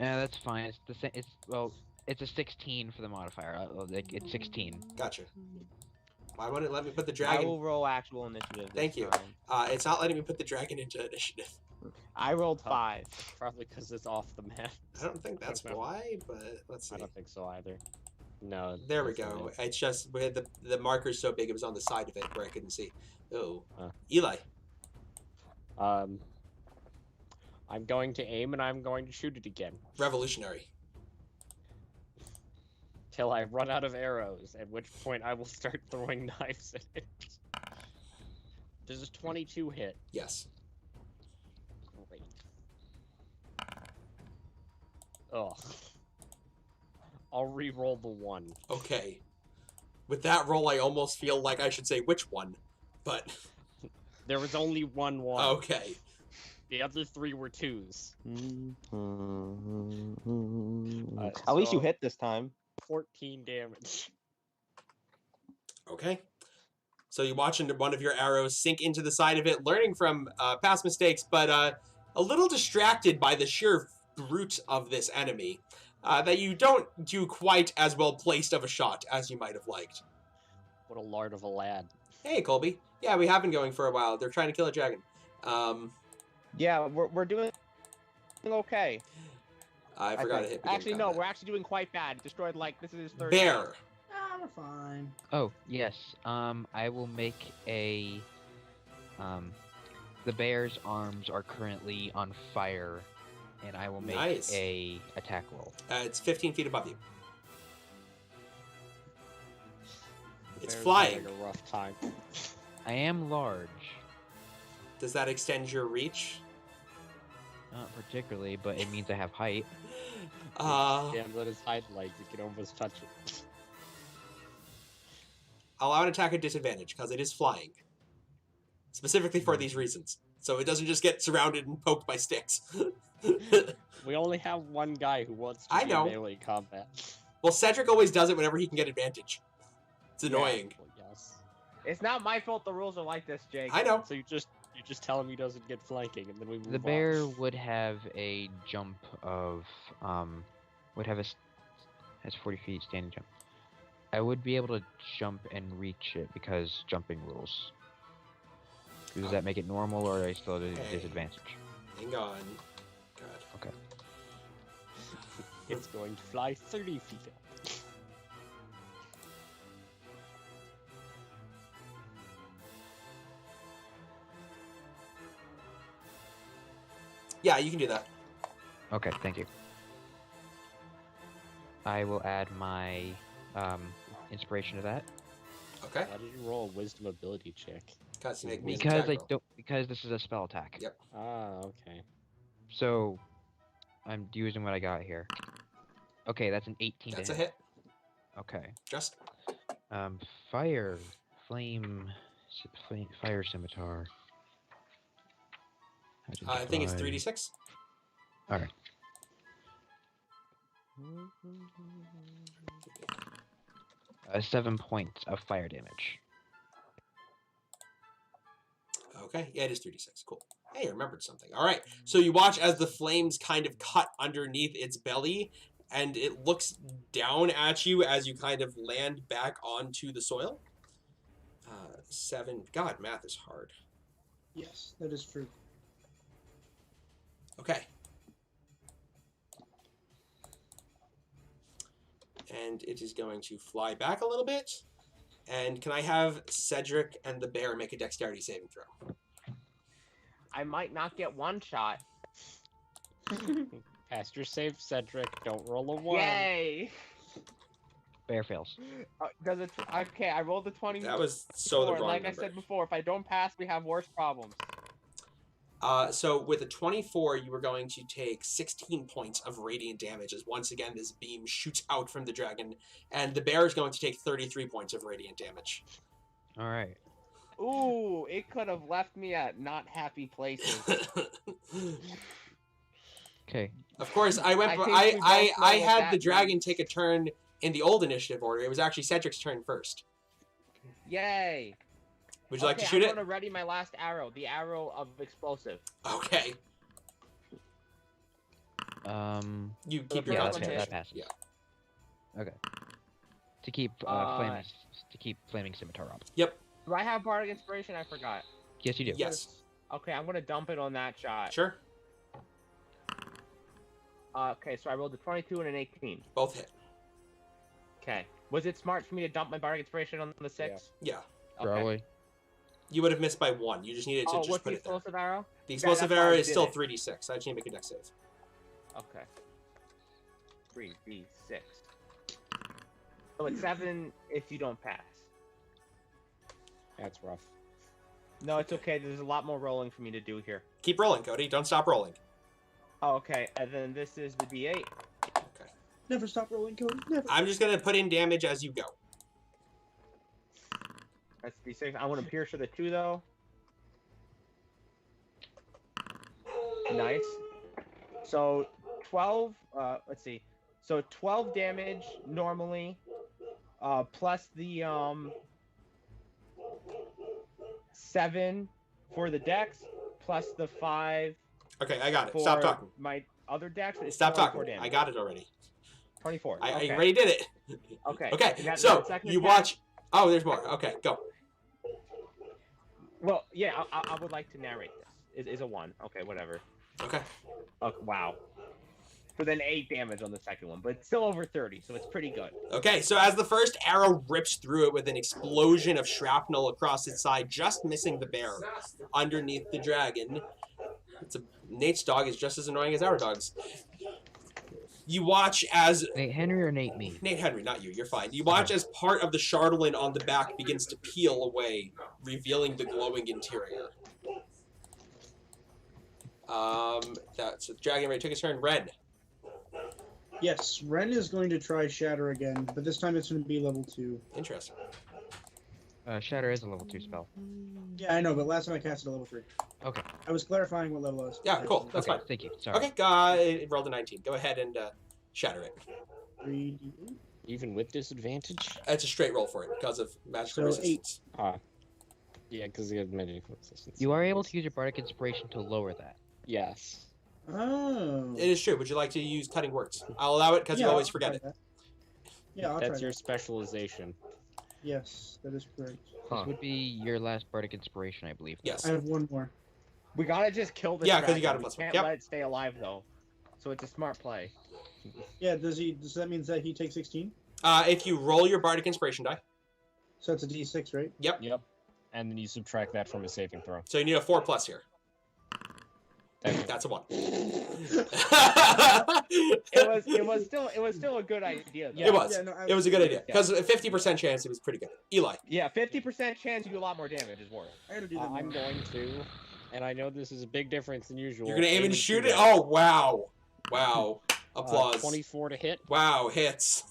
Yeah, that's fine. It's the same. It's a 16 for the modifier. Like it's 16. Gotcha. Why won't it let me put the I dragon? will roll actual initiative. this Thank you. time. It's not letting me put the dragon into initiative. I rolled 5. Probably because it's off the map. I don't think that's Okay. why, but let's see. I don't think so either. No. There we that's all go. right. It's just the marker's so big it was on the side of it where I couldn't see. Oh, Huh. Eli. I'm going to aim and I'm going to shoot it again Revolutionary. till I run out of arrows. At which point I will start throwing knives at it. Does a 22 hit? Yes. Great. Ugh. I'll re-roll the 1. Okay. With that roll, I almost feel like I should say which one, but There was only one 1. okay. The other 3 were 2s. At least you so hit this time. 14 damage. Okay. So you watch one of your arrows sink into the side of it, learning from past mistakes, but a little distracted by the sheer brute of this enemy, that you don't do quite as well placed of a shot as you might have liked. What a lard of a lad. Hey, Colby. Yeah, we have been going for a while. They're trying to kill a dragon. Yeah, we're doing okay. I forgot to hit. begin Actually, no, combat. we're actually doing quite bad. It destroyed this is his third. Bear. Ah, we're fine. Oh, yes. I will make a... The bear's arms are currently on fire, and I will make Nice. a attack roll. It's 15 feet above you. It's Bear's flying. having a rough time. I am large. Does that extend your reach? Not particularly, but it means I have height. Damn, let his hide like you can almost touch it. Allow an attack at disadvantage, because it is flying. Specifically for these reasons. So it doesn't just get surrounded and poked by sticks. We only have one guy who wants to I be know. in melee combat. Well, Cedric always does it whenever he can get advantage. It's annoying. Well, yes. It's not my fault the rules are like this, Jake. I know. So you just tell him he doesn't get flanking, and then we move The on. bear would have a jump of would have has 40 feet standing jump. I would be able to jump and reach it because jumping rules. Does that make it normal, or are I still at a Okay. disadvantage? Hang on. God. Okay. It's going to fly 30 feet up. Yeah, you can do that. Okay, thank you. I will add my inspiration to that Okay. Why did you roll a wisdom ability check? Because you make me because attack roll. because this is a spell attack. Yep. Ah, okay. So I'm using what I got here. Okay, that's an 18 That's to a hit. Okay. Just. Fire, fire scimitar. I think it's Identify- 3d6. Okay. 7 points of fire damage. Okay. Yeah, it is 3d6. Cool. Hey, I remembered something. All right. So you watch as the flames kind of cut underneath its belly, and it looks down at you as you kind of land back onto the soil. 7. God, math is hard. Yes, that is true. Okay. And it is going to fly back a little bit. And can I have Cedric and the bear make a dexterity saving throw? I might not get one shot. Pass your save, Cedric. Don't roll a 1. Yay! Bear fails. Does it? Okay, I rolled the 20. That was so the wrong Like number. I said before, if I don't pass, we have worse problems. So with a 24, you are going to take 16 points of radiant damage as once again this beam shoots out from the dragon, and the bear is going to take 33 points of radiant damage. All right. Ooh, it could have left me at not happy places. Okay. Of course, I went. I think we I both I, know I what had that the dragon means. take a turn in the old initiative order. It was actually Cedric's turn first. Yay! Would you like to Okay, shoot I'm it? gonna ready my last arrow, the arrow of explosive. Okay. You keep your Yeah, that, that's concentration. that passes. Yeah. Okay. To keep flaming scimitar up. Yep. Do I have bardic inspiration? I forgot. Yes, you do. Yes. Okay, I'm gonna dump it on that shot. Sure. Okay, so I rolled a 22 and an 18. Both hit. Okay. Was it smart for me to dump my bardic inspiration on the 6? Yeah. Okay. Probably. You would have missed by 1. You just needed to Oh, just what's put the it there. explosive arrow? The explosive that's why arrow I is did still it. 3d6. I just need to make a dex save. Okay. 3d6. So it's 7 if you don't pass. That's rough. No, it's okay. There's a lot more rolling for me to do here. Keep rolling, Cody. Don't stop rolling. Oh, okay. And then this is the d8. Okay. Never stop rolling, Cody. Never. I'm just going to put in damage as you go. That's d6. I want to pierce for the 2, though. Nice. So 12. Let's see. So 12 damage normally, plus the 7 for the dex, plus the 5 Okay, I got it. for Stop talking. my other dex. It's Stop 24 talking. damage. I got it already. 24. I Okay. already did it. Okay. Okay, And that so second you attack- watch... Oh, there's more. Okay, go. Well, yeah, I would like to narrate this. Is a 1. Okay, whatever. Okay. Okay, wow. For then 8 damage on the second one, but it's still over 30, so it's pretty good. Okay, so as the first arrow rips through it with an explosion of shrapnel across its side, just missing the bear underneath the dragon. Nate's dog is just as annoying as our dogs. You watch as... Nate Henry or Nate me? Nate Henry, not you. You're fine. You watch as part of the chardolin on the back begins to peel away, revealing the glowing interior. That's the dragon. Ready? Took his turn. Ren. Yes, Ren is going to try Shatter again, but this time it's going to be level 2. Interesting. Shatter is a level 2 spell. Yeah, I know, but last time I cast it at level 3. Okay. I was clarifying what level I was. Yeah, cool. That's Okay, fine. thank you. Sorry. Okay, it rolled a 19. Go ahead and shatter it. 3d8. Even with disadvantage? It's a straight roll for it because of magical So resistance. Yeah, because he has magical resistance. You are able to use your bardic inspiration to lower that. Yes. Oh. It is true. Would you like to use cutting words? I'll allow it because you always I'll forget try it. that. Yeah, I'll try That's your that. specialization. Yes, that is correct. This would be your last bardic inspiration, I believe. Yes. I have one more. We gotta just kill this Yeah, 'cause you dragon. got a We +1. can't Yep. let it stay alive, though. So it's a smart play. Yeah, does that mean that he takes 16? If you roll your bardic inspiration die, So it's a d6, right? yep. Yep. And then you subtract that from his saving throw. So you need a 4+ here. That's That's a 1. It was still a good idea. Though. It was. Yeah, no, It was a good idea because a 50% chance it was pretty good. Eli. Yeah, 50% chance you do a lot more damage is worth. I gotta do that I'm more. going to, and I know this is a big difference than usual. You're gonna aim and shoot it? shoot Oh wow. Wow. Applause. 24 to hit. Wow, hits.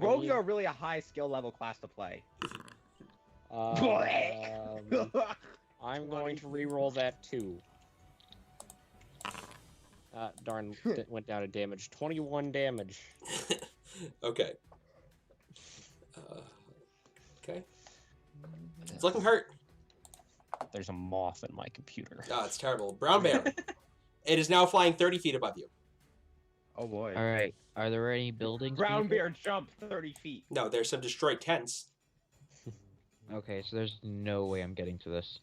Rogues are really a high skill level class to play. I'm going to re-roll that too. Darn, that went down to damage. 21 damage. Okay. Okay. It's looking hurt. There's a moth in my computer. Oh, it's terrible. Brown bear. It is now flying 30 feet above you. Oh boy. All right. Are there any buildings? Brown people? bear jump 30 feet. No, there's some destroyed tents. Okay, so there's no way I'm getting to this.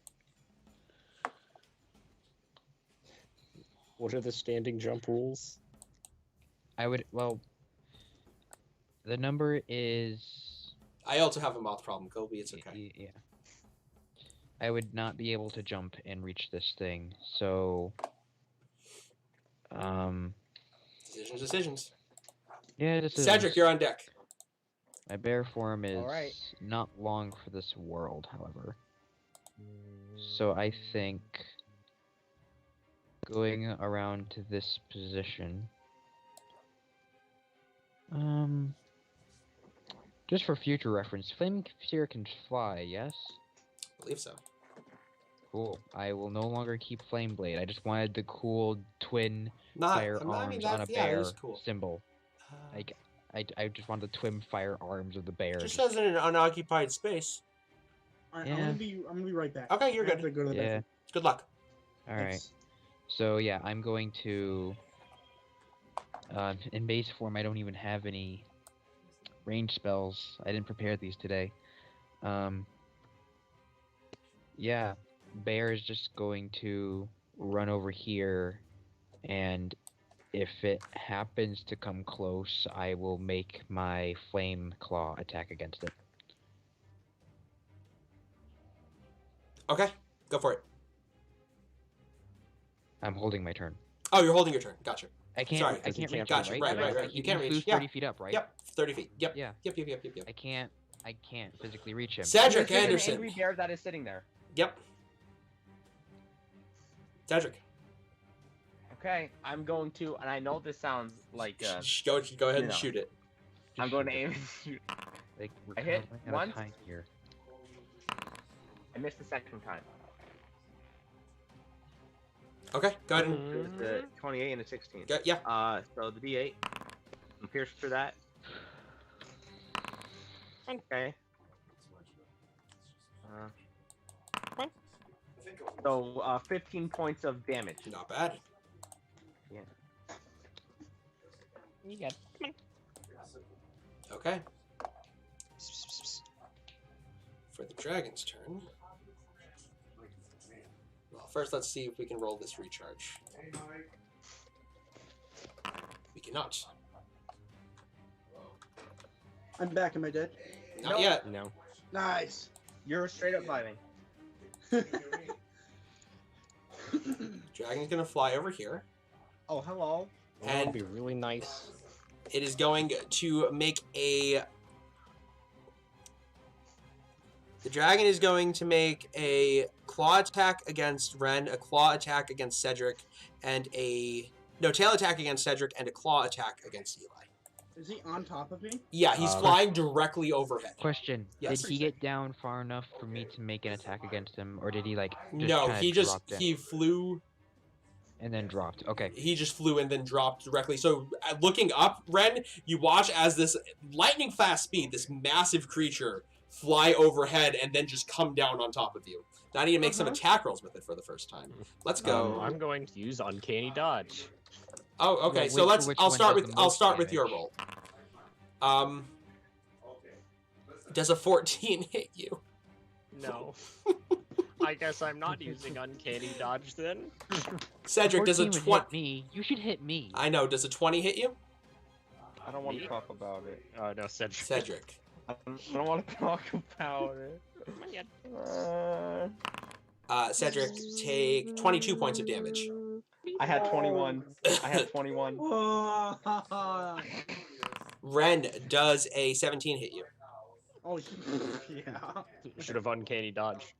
What are the standing jump rules? Well, the number is... I also have a moth problem, Colby. It's okay. Yeah. I would not be able to jump and reach this thing, so... Decisions. Yeah, this is... Cedric, you're on deck. My bear form is Alright. not long for this world, however. So I think... going around to this position... Just for future reference, Flame Sphere can fly, yes? I believe so. Cool. I will no longer keep Flame Blade. I just wanted the cool twin Not, firearms I mean, on a that's, yeah, that bear is cool. symbol. Like, I just wanted the twin firearms of the bear. Just as in an unoccupied space. Alright, Yeah. I'm gonna be right back. Okay, you're I have good. to go to the Yeah. bathroom. Good luck. Alright. Thanks. So yeah, I'm going to... in base form, I don't even have any range spells. I didn't prepare these today. Yeah, bear is just going to run over here, and If it happens to come close, I will make my flame claw attack against it. Okay, go for it. I'm holding my turn. Oh, you're holding your turn. Gotcha. I can't. Sorry, I 'cause you can't reach. can't it, Gotcha. right? Right. I You can can't move reach. 30 feet up, right? Yep. 30 feet. Yep. Yeah. Yep. I can't physically reach him. Cedric There's an Anderson. angry bear that is sitting there. Yep. Cedric. Okay, I'm going to, and I know this sounds like Go ahead and know. shoot it. I'm going to aim and shoot. Like, we're I hit running out of once. time here. I missed the second time. Okay, go ahead and It was the 28 and a 16. yeah. So the D8. I'm pierced for that. Okay. So 15 points of damage. Not bad. Yeah. You got. Okay. For the dragon's turn. Well, first let's see if we can roll this recharge. We cannot. I'm back. Am I dead? Not yet. No. Nice. You're straight up vibing. Dragon's gonna fly over here. Oh, hello. That'd be really nice. It is going to make a... The dragon is going to make a claw attack against Ren, a claw attack against Cedric, and a... No, tail attack against Cedric, and a claw attack against Eli. Is he on top of me? Yeah, he's flying directly overhead. Question: Yes. Did he get down far enough for me to make an attack against him, or did he like? No, he just dropped in he flew. and then dropped. Okay. He just flew and then dropped directly. So looking up, Ren, you watch as this lightning fast speed, this massive creature fly overhead and then just come down on top of you. Now I need to make some attack rolls with it for the first time. Let's go. I'm going to use Uncanny Dodge. Oh, okay. Well, So let's. which I'll one start does with. the I'll most start with your damage? roll. Does a 14 hit you? No. I guess I'm not using Uncanny Dodge then. Cedric, does a 14 would 20? hit me. You should hit me. I know. Does a 20 hit you? I don't want to talk about it. Oh no, Cedric. Cedric. I don't want to talk about it. Cedric, take 22 points of damage. I had 21. I had 21. Oh, Ren, does a 17 hit you? oh yeah. Should have Uncanny Dodge.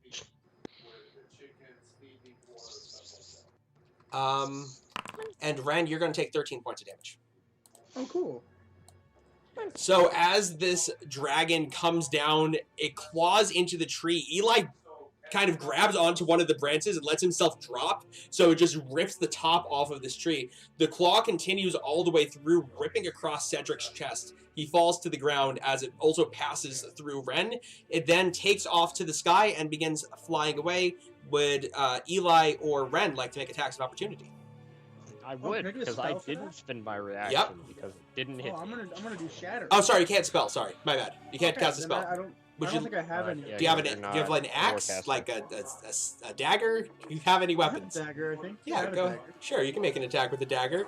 And Ren, you're going to take 13 points of damage. Oh, cool. So as this dragon comes down, it claws into the tree. Eli kind of grabs onto one of the branches and lets himself drop, so it just rips the top off of this tree. The claw continues all the way through, ripping across Cedric's chest. He falls to the ground as it also passes through Ren. It then takes off to the sky and begins flying away. Would Eli or Ren like to make attacks of opportunity? I can I would, do a because I spell for didn't that? spin my reaction because it didn't hit Oh, I'm me. gonna do shatter. Oh, sorry, you can't spell. Sorry, my bad. You can't cast a then spell. I don't. Would I don't you- think I have any. yeah, Do you have you're an? not Do you have like an a axe, warcaster. like a dagger? Do you have any I have a weapons? dagger, I think. I Yeah, have a go. dagger. Sure, you can make an attack with a dagger.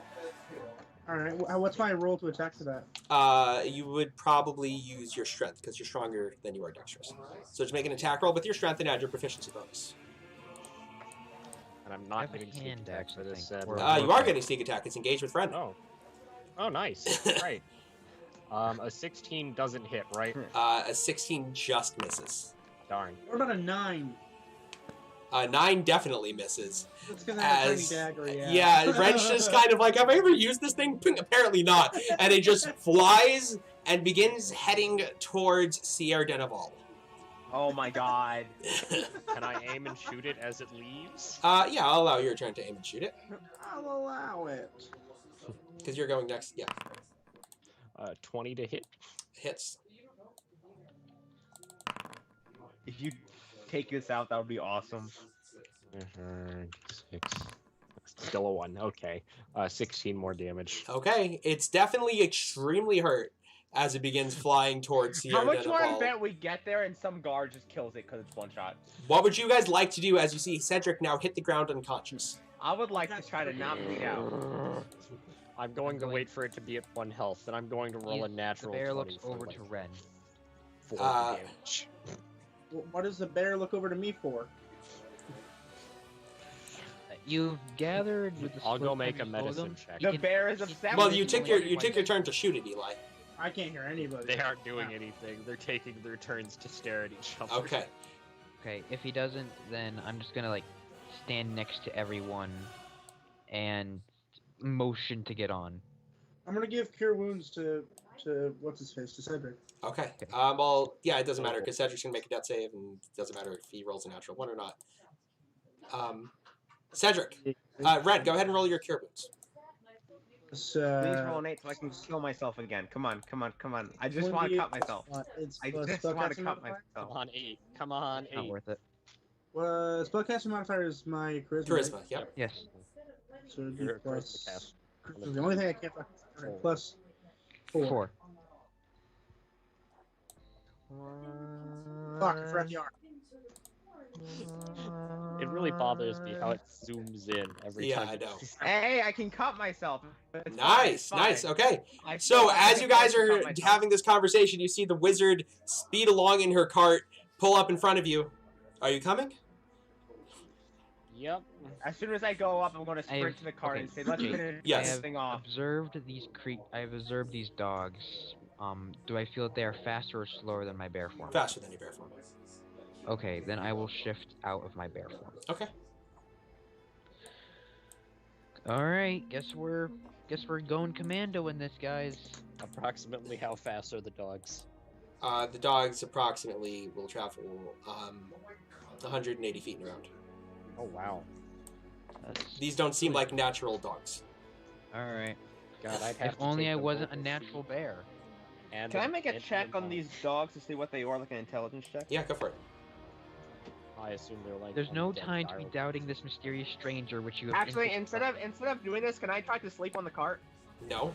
All right. What's my roll to attack to that? You would probably use your strength because you're stronger than you are dexterous. So just make an attack roll with your strength and add your proficiency bonus. And I'm I not have a getting sneak hand attack axe, for I this. think, Sad or- roll. You are getting sneak attack. It's engaged with friend. Oh, nice. Right. A 16 doesn't hit, right? A 16 just misses. Darn. What about a 9? A 9 definitely misses. That's because I have a As tiny dagger. yeah, Wrench just kind of like, have I ever used this thing? Apparently not. And it just flies and begins heading towards Sierra Deneval. Oh my god. Can I aim and shoot it as it leaves? Yeah, I'll allow your turn to aim and shoot it I'll allow it. because you're going next. Yeah, 20 to hit. hits. If you take this out, that would be awesome. 6. Still a 1. Okay. 16 more damage. Okay, it's definitely extremely hurt as it begins flying towards Sierra How much do I Deneval. bet we get there and some guard just kills it because it's one shot? What would you guys like to do as you see Cedric now hit the ground unconscious? I would like to try to not bleed out. I'm going to wait for it to be at 1 health, and I'm going to roll a The natural bear 20 looks for, over like, to Ren. 4 damage. What does the bear look over to me for? You've gathered with the I'll go split make a from both of them. medicine check. You The can- bear is you- upset Well, with you me. took your turn to shoot it, Eli. I can't hear anybody. They aren't doing anything. They're taking their turns to stare at each other. Okay. Okay, if he doesn't, then I'm just gonna like stand next to everyone and motion to get on. I'm gonna give cure wounds to what's his face, to Cedric. Okay. Well, yeah, it doesn't matter because Cedric's gonna make a death save, and it doesn't matter if he rolls a natural one or not. Cedric, Ren, go ahead and roll your cure wounds. It's, Please roll an 8 so I can kill myself again. Come on. I just want to cut myself. It's I just want to cut myself. Come on, 8. Come on, 8. Not worth it. Spellcasting modifier is my charisma. Charisma, right? yep. Yes. So it'd be You're a plus. charisma cast. Charisma's the only thing I can't fucking. Four. Plus 4. 4. Fuck, I forgot the arm. It really bothers me how it zooms in every Yeah, time. I it- know. Hey, I can cut myself. It's Nice, fine, nice. fine. Okay. I So feel as you guys I can are cut myself. having this conversation, you see the wizard speed along in her cart, pull up in front of you. Are you coming? Yep. As soon as I go up, I'm going to sprint I've- to the car okay, and say, "Let's Jake, finish Yes. this thing off." I've observed these dogs. Do I feel that they are faster or slower than my bear form? Faster than your bear form. Okay, then I will shift out of my bear form. Okay. All right, guess we're going commando in this, guys. Approximately how fast are the dogs? The dogs approximately will travel 180 feet and around. Oh, wow. These don't seem like natural dogs. All right. God, I'd have If to only take I them wasn't both a with natural me bear. and Can I a- make a and check on dog. these dogs to see what they are, like an intelligence check? Yeah, go for it. I assume they're like. There's no undead time to be direwolves. doubting this mysterious stranger which you have Actually, infiltrated. instead of doing this, can I try to sleep on the cart? No.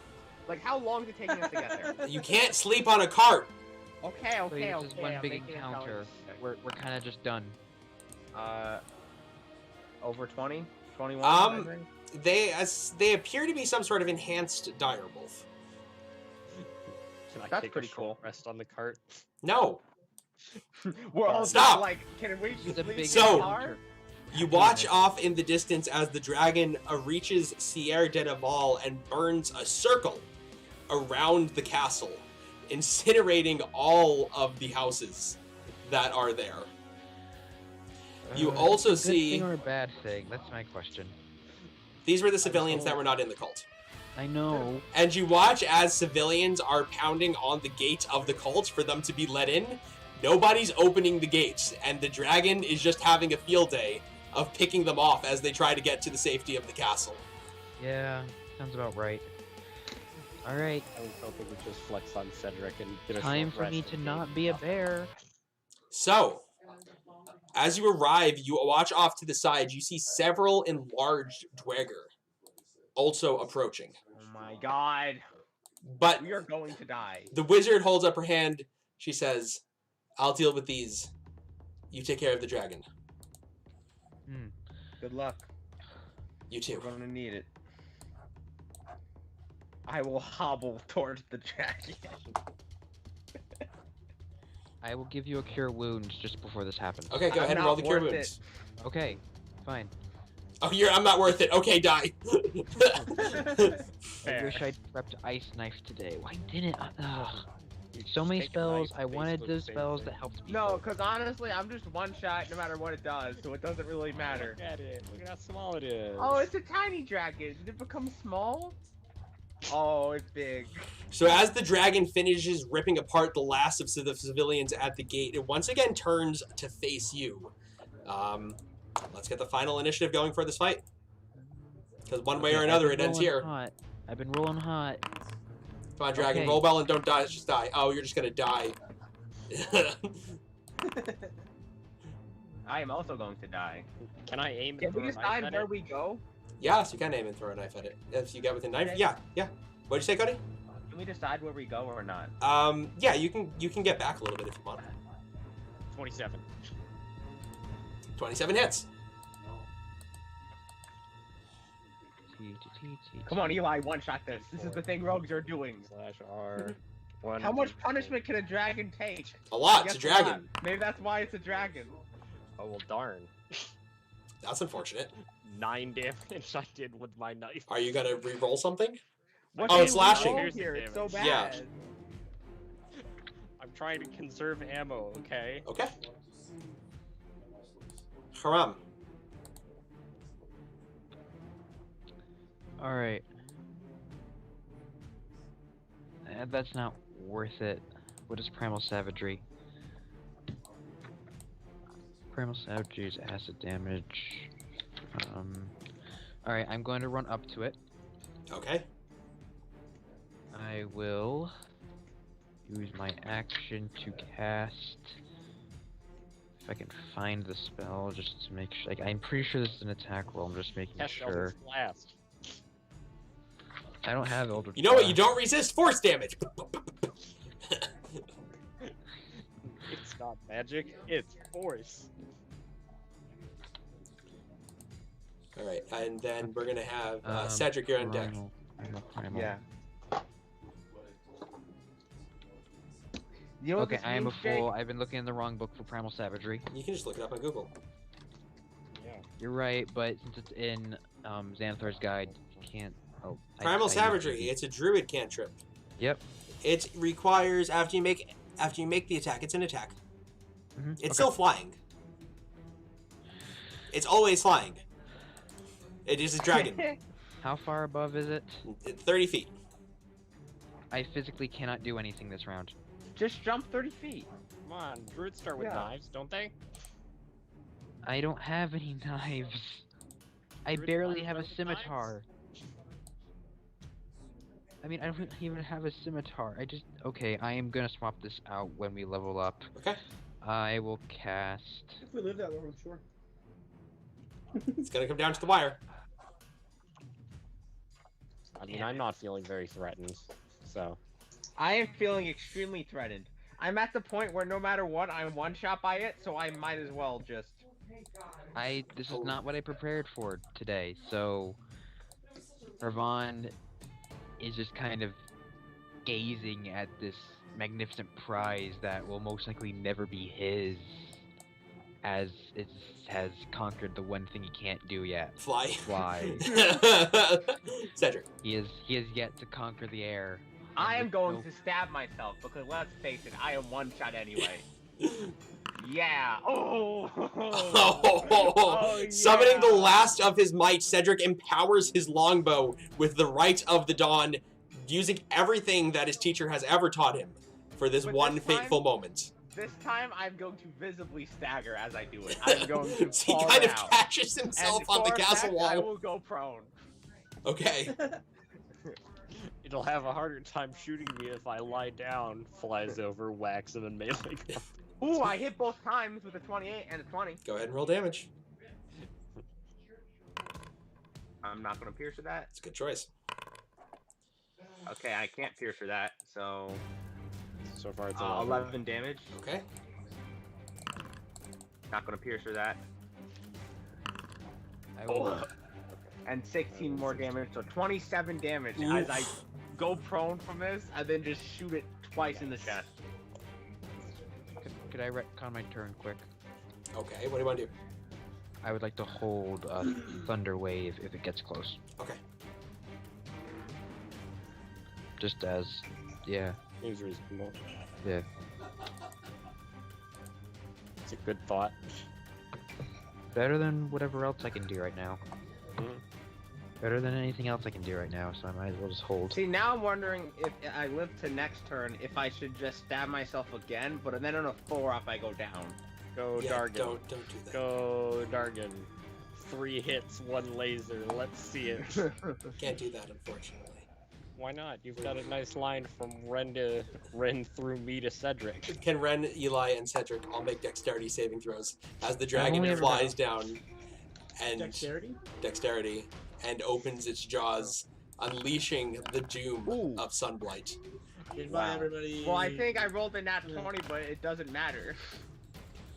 Like, how long is it taking us to get there? You can't sleep on a cart. Okay, So okay, this is one I'm big making an encounter. intelligence check. We're kind of just done. Over 20? 21? Um, I think? They appear to be some sort of enhanced direwolf. Can I That's take pretty a short cool. rest on the cart? No. We're all Stop! just like, can we It's a sleep big in So- the car? You watch off in the distance as the dragon reaches Sierra de Naval and burns a circle around the castle, incinerating all of the houses that are there. You also Good see thing or a bad thing? That's my question. these were the civilians that were not in the cult. I know. And you watch as civilians are pounding on the gate of the cult for them to be let in. Nobody's opening the gates, and the dragon is just having a field day of picking them off as they try to get to the safety of the castle. Yeah, sounds about right. All right, I was hoping to just flex on Cedric and get a time short for me rest to and not take be a off. bear. So, as you arrive, you watch off to the side. You see several enlarged Duergar also approaching. Oh my god. But We are going to die. the wizard holds up her hand. She says, I'll deal with these. You take care of the dragon. Good luck. You too. We're gonna need it. I will hobble towards the dragon. I will give you a cure wounds just before this happens. Okay, go I'm ahead and roll not the cure worth wounds. Okay, fine. Oh, I'm not worth it. Okay, die. I Fair. wish I'd prepped ice knife today. Why didn't I? Ugh. You So just many take a spells. knife I and wanted basically those the same spells thing. that helped people. No, because honestly, I'm just one shot no matter what it does, so it doesn't really matter. Look at it. Look at how small it is. Oh, it's a tiny dragon. Did it become small? Oh, it's big. So as the dragon finishes ripping apart the last of the civilians at the gate, it once again turns to face you. Let's get the final initiative going for this fight. Because one way Okay, or I've another, been it ends rolling here. hot. I've been rolling hot. Come on, dragon. Okay. Roll well and don't die. Just die. Oh, you're just going to die. I am also going to die. Can I aim Can and we throw a knife decide at where it? we go? Yes, you can aim and throw a knife at it. If you get within knife. Okay. Yeah, yeah. What'd you say, Cody? Can we decide where we go or not? Yeah, you can get back a little bit if you want. 27. 27 hits. Come on, Eli, one-shot this. This is the thing rogues are doing. /R. How much punishment can a dragon take? A lot. I It's a guess dragon. Maybe that's why it's a dragon. Oh well, darn. That's unfortunate. 9 damage I did with my knife. Are you gonna re-roll something? What Oh, did it's we slashing. roll here? It's so bad. Yeah. I'm trying to conserve ammo, okay? Okay. Haram. Alright. That's not worth it. What is Primal Savagery? Primal Savagery's acid damage. Alright, I'm going to run up to it. Okay. I will use my action to cast. If I can find the spell, just to make sure. Like, I'm pretty sure this is an attack roll. I'm just making Cast sure. Eldritch Blast. I don't have Eldritch. You know what? You Blast. don't resist force damage. It's not magic, it's force. All right, and then we're gonna have Um, Cedric. You're on deck. Primal. Yeah. You know what Okay, this I am a means, Jake? fool. I've been looking in the wrong book for Primal Savagery. You can just look it up on Google. Yeah. You're right, but since it's in Xanathar's guide, you can't. Oh, Primal Savagery. It's a druid cantrip. Yep. It requires after you make the attack. It's an attack. It's still flying. It's always flying. It is a dragon. How far above is it? 30 feet. I physically cannot do anything this round. Just jump 30 feet. Come on, druids start with Yeah. knives, don't they? I don't have any knives. I Druids barely don't have a start with scimitar. I mean, I don't even have a scimitar. Okay, I am gonna swap this out when we level up. Okay. I will cast. If we live that long, I'm sure. It's gonna come down to the wire. I mean, I'm not feeling very threatened, so. I am feeling extremely threatened. I'm at the point where no matter what, I'm one-shot by it, so I might as well just... This is not what I prepared for today, so Ravon is just kind of gazing at this magnificent prize that will most likely never be his, as it has conquered the one thing he can't do yet. Fly. Fly. Cedric. He has yet to conquer the air. I am With going no- to stab myself, because let's face it, I am one-shot anyway. Yeah! Oh! Summoning the yeah. last of his might, Cedric empowers his longbow with the right of the dawn, using everything that his teacher has ever taught him for this But one this time- fateful moment. This time, I'm going to visibly stagger as I do it. I'm going to So he fall kind of down. catches himself And on the for a castle fact, I wall. will go prone. Okay. It'll have a harder time shooting me if I lie down, flies over, whacks him, and melee. Ooh, I hit both times with a 28 and a 20. Go ahead and roll damage. I'm not going to pierce for that. It's a good choice. Okay, I can't pierce for that, so... So far, it's 11. 11 damage. Okay. Not going to pierce for that. I will. And 16 more damage, so 27 damage as I go prone from this, and then just shoot it twice in the chest. Could I retcon my turn quick? Okay, what do you want to do? I would like to hold a Thunder Wave if it gets close. Okay. Just as, yeah. Seems reasonable. Yeah. It's a good thought. Better than whatever else I can do right now. Mhm. Better than anything else I can do right now, so I might as well just hold. See, now I'm wondering if I live to next turn, if I should just stab myself again, but then on a 4-up I go down. Go Yeah, Dargan. don't do that. Go Dargan. 3 hits, 1 laser. Let's see it. Can't do that, unfortunately. Why not? You've got a nice line from Ren through me to Cedric. Can Ren, Eli, and Cedric all make dexterity saving throws as the I've dragon only ever flies down and Dexterity? and opens its jaws, unleashing the doom Ooh. of Sunblight. Goodbye, Wow. everybody. Well, I think I rolled a nat 20, but it doesn't matter.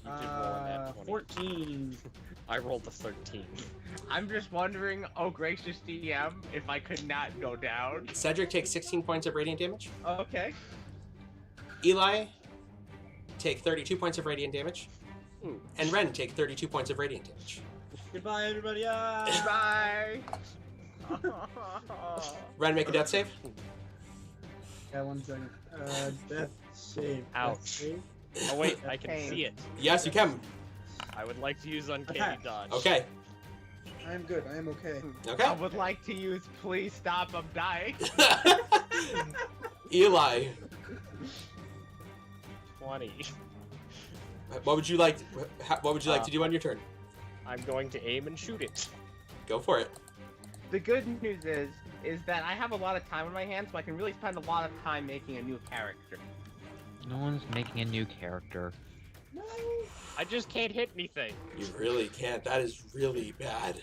You did roll on that 20. 14. I rolled a 13. I'm just wondering, oh gracious DM, if I could not go down. Cedric takes 16 points of radiant damage. Okay. Eli, take 32 points of radiant damage. Ooh. And Ren, take 32 points of radiant damage. Goodbye, everybody. Bye. Ren, make a death save. Yeah, 1 second. Death save. Ouch. Death save. Oh wait, I can Pain. see it. Yes, you can. I would like to use Uncanny Attack. Dodge. Okay. I am good. I am okay. Okay. I would like to use please stop, I'm dying. Eli, 20. what would you like? What would you like to do on your turn? I'm going to aim and shoot it. Go for it. The good news is that I have a lot of time on my hands, so I can really spend a lot of time making a new character. No one's making a new character. No. I just can't hit anything. You really can't. That is really bad.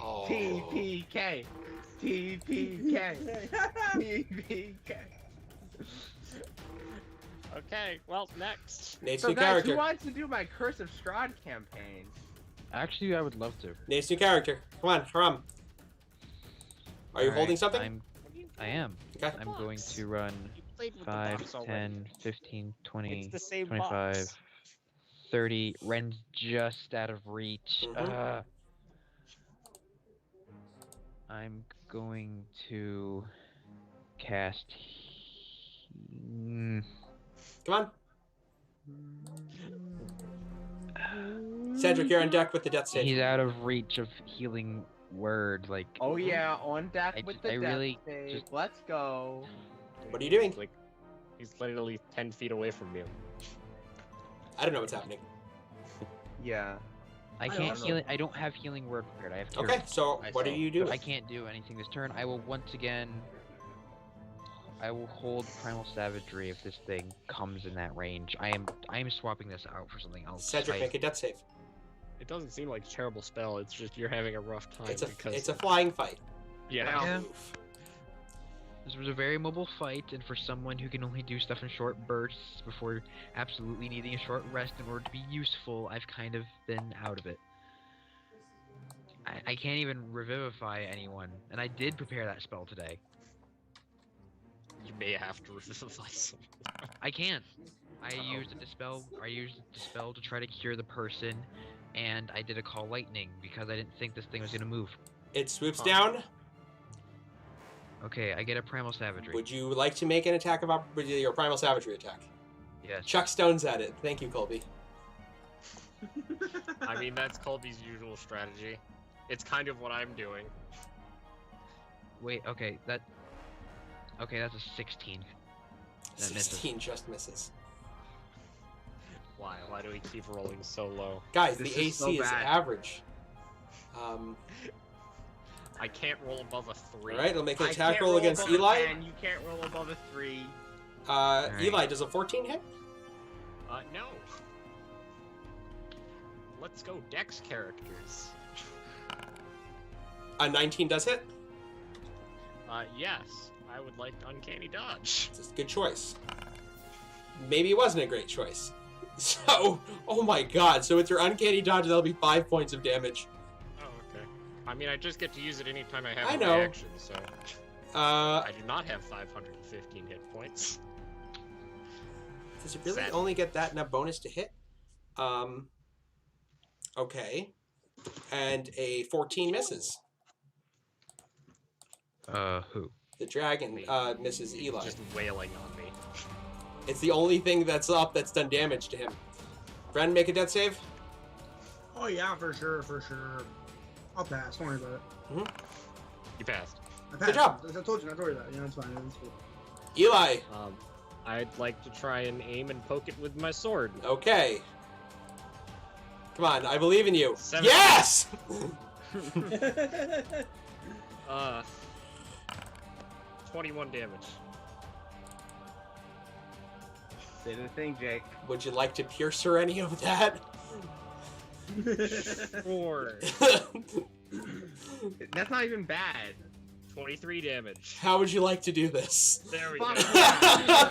Oh. TPK. TPK. TPK. Okay, well, next. Nate's So new guys, character. who wants to do my Curse of Strahd campaign? Actually, I would love to. Nate's new character. Come on, Haram. Are you Alright, holding something? I am. Okay. I'm going to run You played with the 5, box already. 10, 15, 20, It's the same 25, box. 30. Ren's just out of reach. Mhm. I'm going to cast. Come on. Cedric, you're on deck with the death save. He's out of reach of healing word. Like, Oh yeah, on deck I with ju- the I death really save. just- Let's go. What are you doing? Like, he's literally 10 feet away from you. I don't know what's happening. Yeah. I don't can't know. heal. I don't have healing word prepared. I have cure. Okay, so I what are saw. you doing? I can't do anything this turn. I will once again. I will hold primal savagery if this thing comes in that range. I am swapping this out for something else. Cedric, make a death save. It doesn't seem like a terrible spell, it's just you're having a rough time because... It's a flying fight. Yeah. Yeah. Move. This was a very mobile fight, and for someone who can only do stuff in short bursts before absolutely needing a short rest in order to be useful, I've kind of been out of it. I can't even revivify anyone, and I did prepare that spell today. You may have to revivify someone. I can't. I used a dispel. I used a dispel to try to cure the person, and I did a call lightning because I didn't think this thing was gonna move. It swoops down. Okay, I get a primal savagery. Would you like to make an attack of your primal savagery attack? Yes. Chuck stones at it. Thank you, Colby. I mean, that's Colby's usual strategy. It's kind of what I'm doing. Wait. Okay. That. Okay, that's a 16. That misses. 16 just misses. Why? Why do we keep rolling so low? Guys, This the is AC so is bad. average. I can't roll above a 3. All right, I'll make an I attack can't roll against above a Eli. 10, you can't roll above a 3. Alright. Eli, does a 14 hit? No. Let's go Dex characters. A 19 does hit. Yes. I would like Uncanny Dodge. It's a good choice. Maybe it wasn't a great choice. So, oh my god, so with your uncanny dodge, that'll be 5 points of damage. Oh, okay. I mean, I just get to use it anytime I have I a know. reaction, so... I do not have 515 hit points. Does it really Sad. only get that in a bonus to hit? Okay. And a 14 misses. Who? The dragon misses Eli. Just wailing on me. It's the only thing that's up that's done damage to him. Bren, make a death save. Oh yeah, for sure, for sure. I'll pass. Don't worry about it. You passed. I passed. job. I told you that. Yeah, it's fine. It's cool. Eli, I'd like to try and aim and poke it with my sword. okay. Come on, I believe in you. 17. Yes! 21 damage. Say the thing, Jake. Would you like to pierce her any of that? Sure. That's not even bad. 23 damage. How would you like to do this? There we Fuck go. yeah.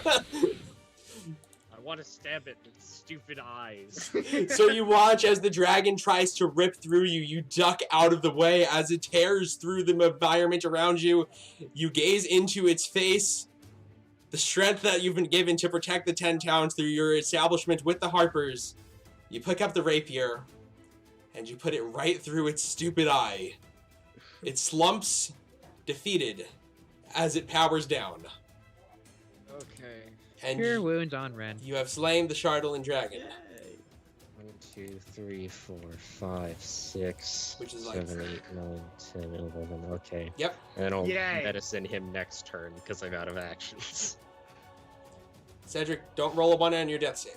I want to stab it with stupid eyes. So you watch as the dragon tries to rip through you. You duck out of the way as it tears through the environment around you. You gaze into its face. The strength that you've been given to protect the 10 towns through your establishment with the Harpers. You pick up the rapier, and you put it right through its stupid eye. It slumps, defeated, as it powers down. Okay. And Cure wounds on Ren. you have slain the Shardolin dragon. 1, 2, 3, 4, 5, 6, Which is like- 7, 8, 9, 10, 11. Okay. Yep. And I'll Yay. medicine him next turn because I'm out of actions. Cedric, don't roll a 1 on your death save.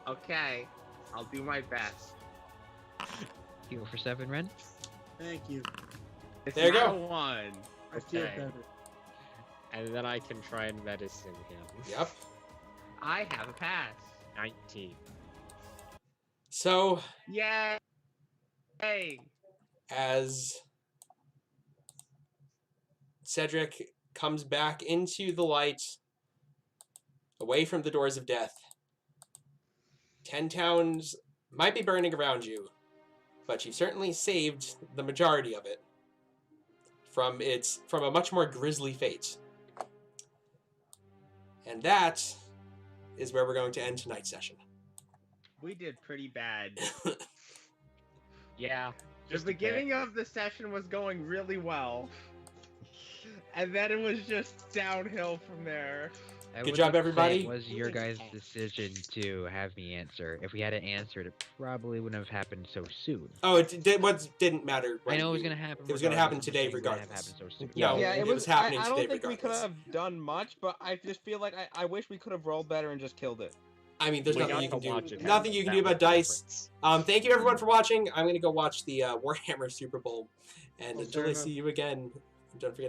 Okay, I'll do my best. Heal for 7, Ren. Thank you. It's There you not go. a 1. I feel Okay. better. And then I can try and medicine him. Yep. I have a pass. 19. So, Yay! Hey. as Cedric comes back into the light, away from the doors of death, 10 towns might be burning around you, but you've certainly saved the majority of it from a much more grisly fate. And that is where we're going to end tonight's session. We did pretty bad. Yeah. The Just a bit. beginning of the session was going really well. And then it was just downhill from there. I Good would job, like to say everybody. It was your guys' decision to have me answer. If we hadn't answered, it probably wouldn't have happened so soon. Oh, it didn't matter. I know it was gonna happen. It was gonna happen regardless, today I'm just saying it wouldn't regardless. have happened so soon. No, yeah, it it was happening I today don't think we could regardless. have done much, but I just feel like I wish we could have rolled better and just killed it. I mean, there's We nothing got you to can watch do. it Nothing you can do happen. about That was dice. the difference. Thank you everyone for watching. I'm gonna go watch the Warhammer Super Bowl, and Oh, until fair I enough. see you again, don't forget.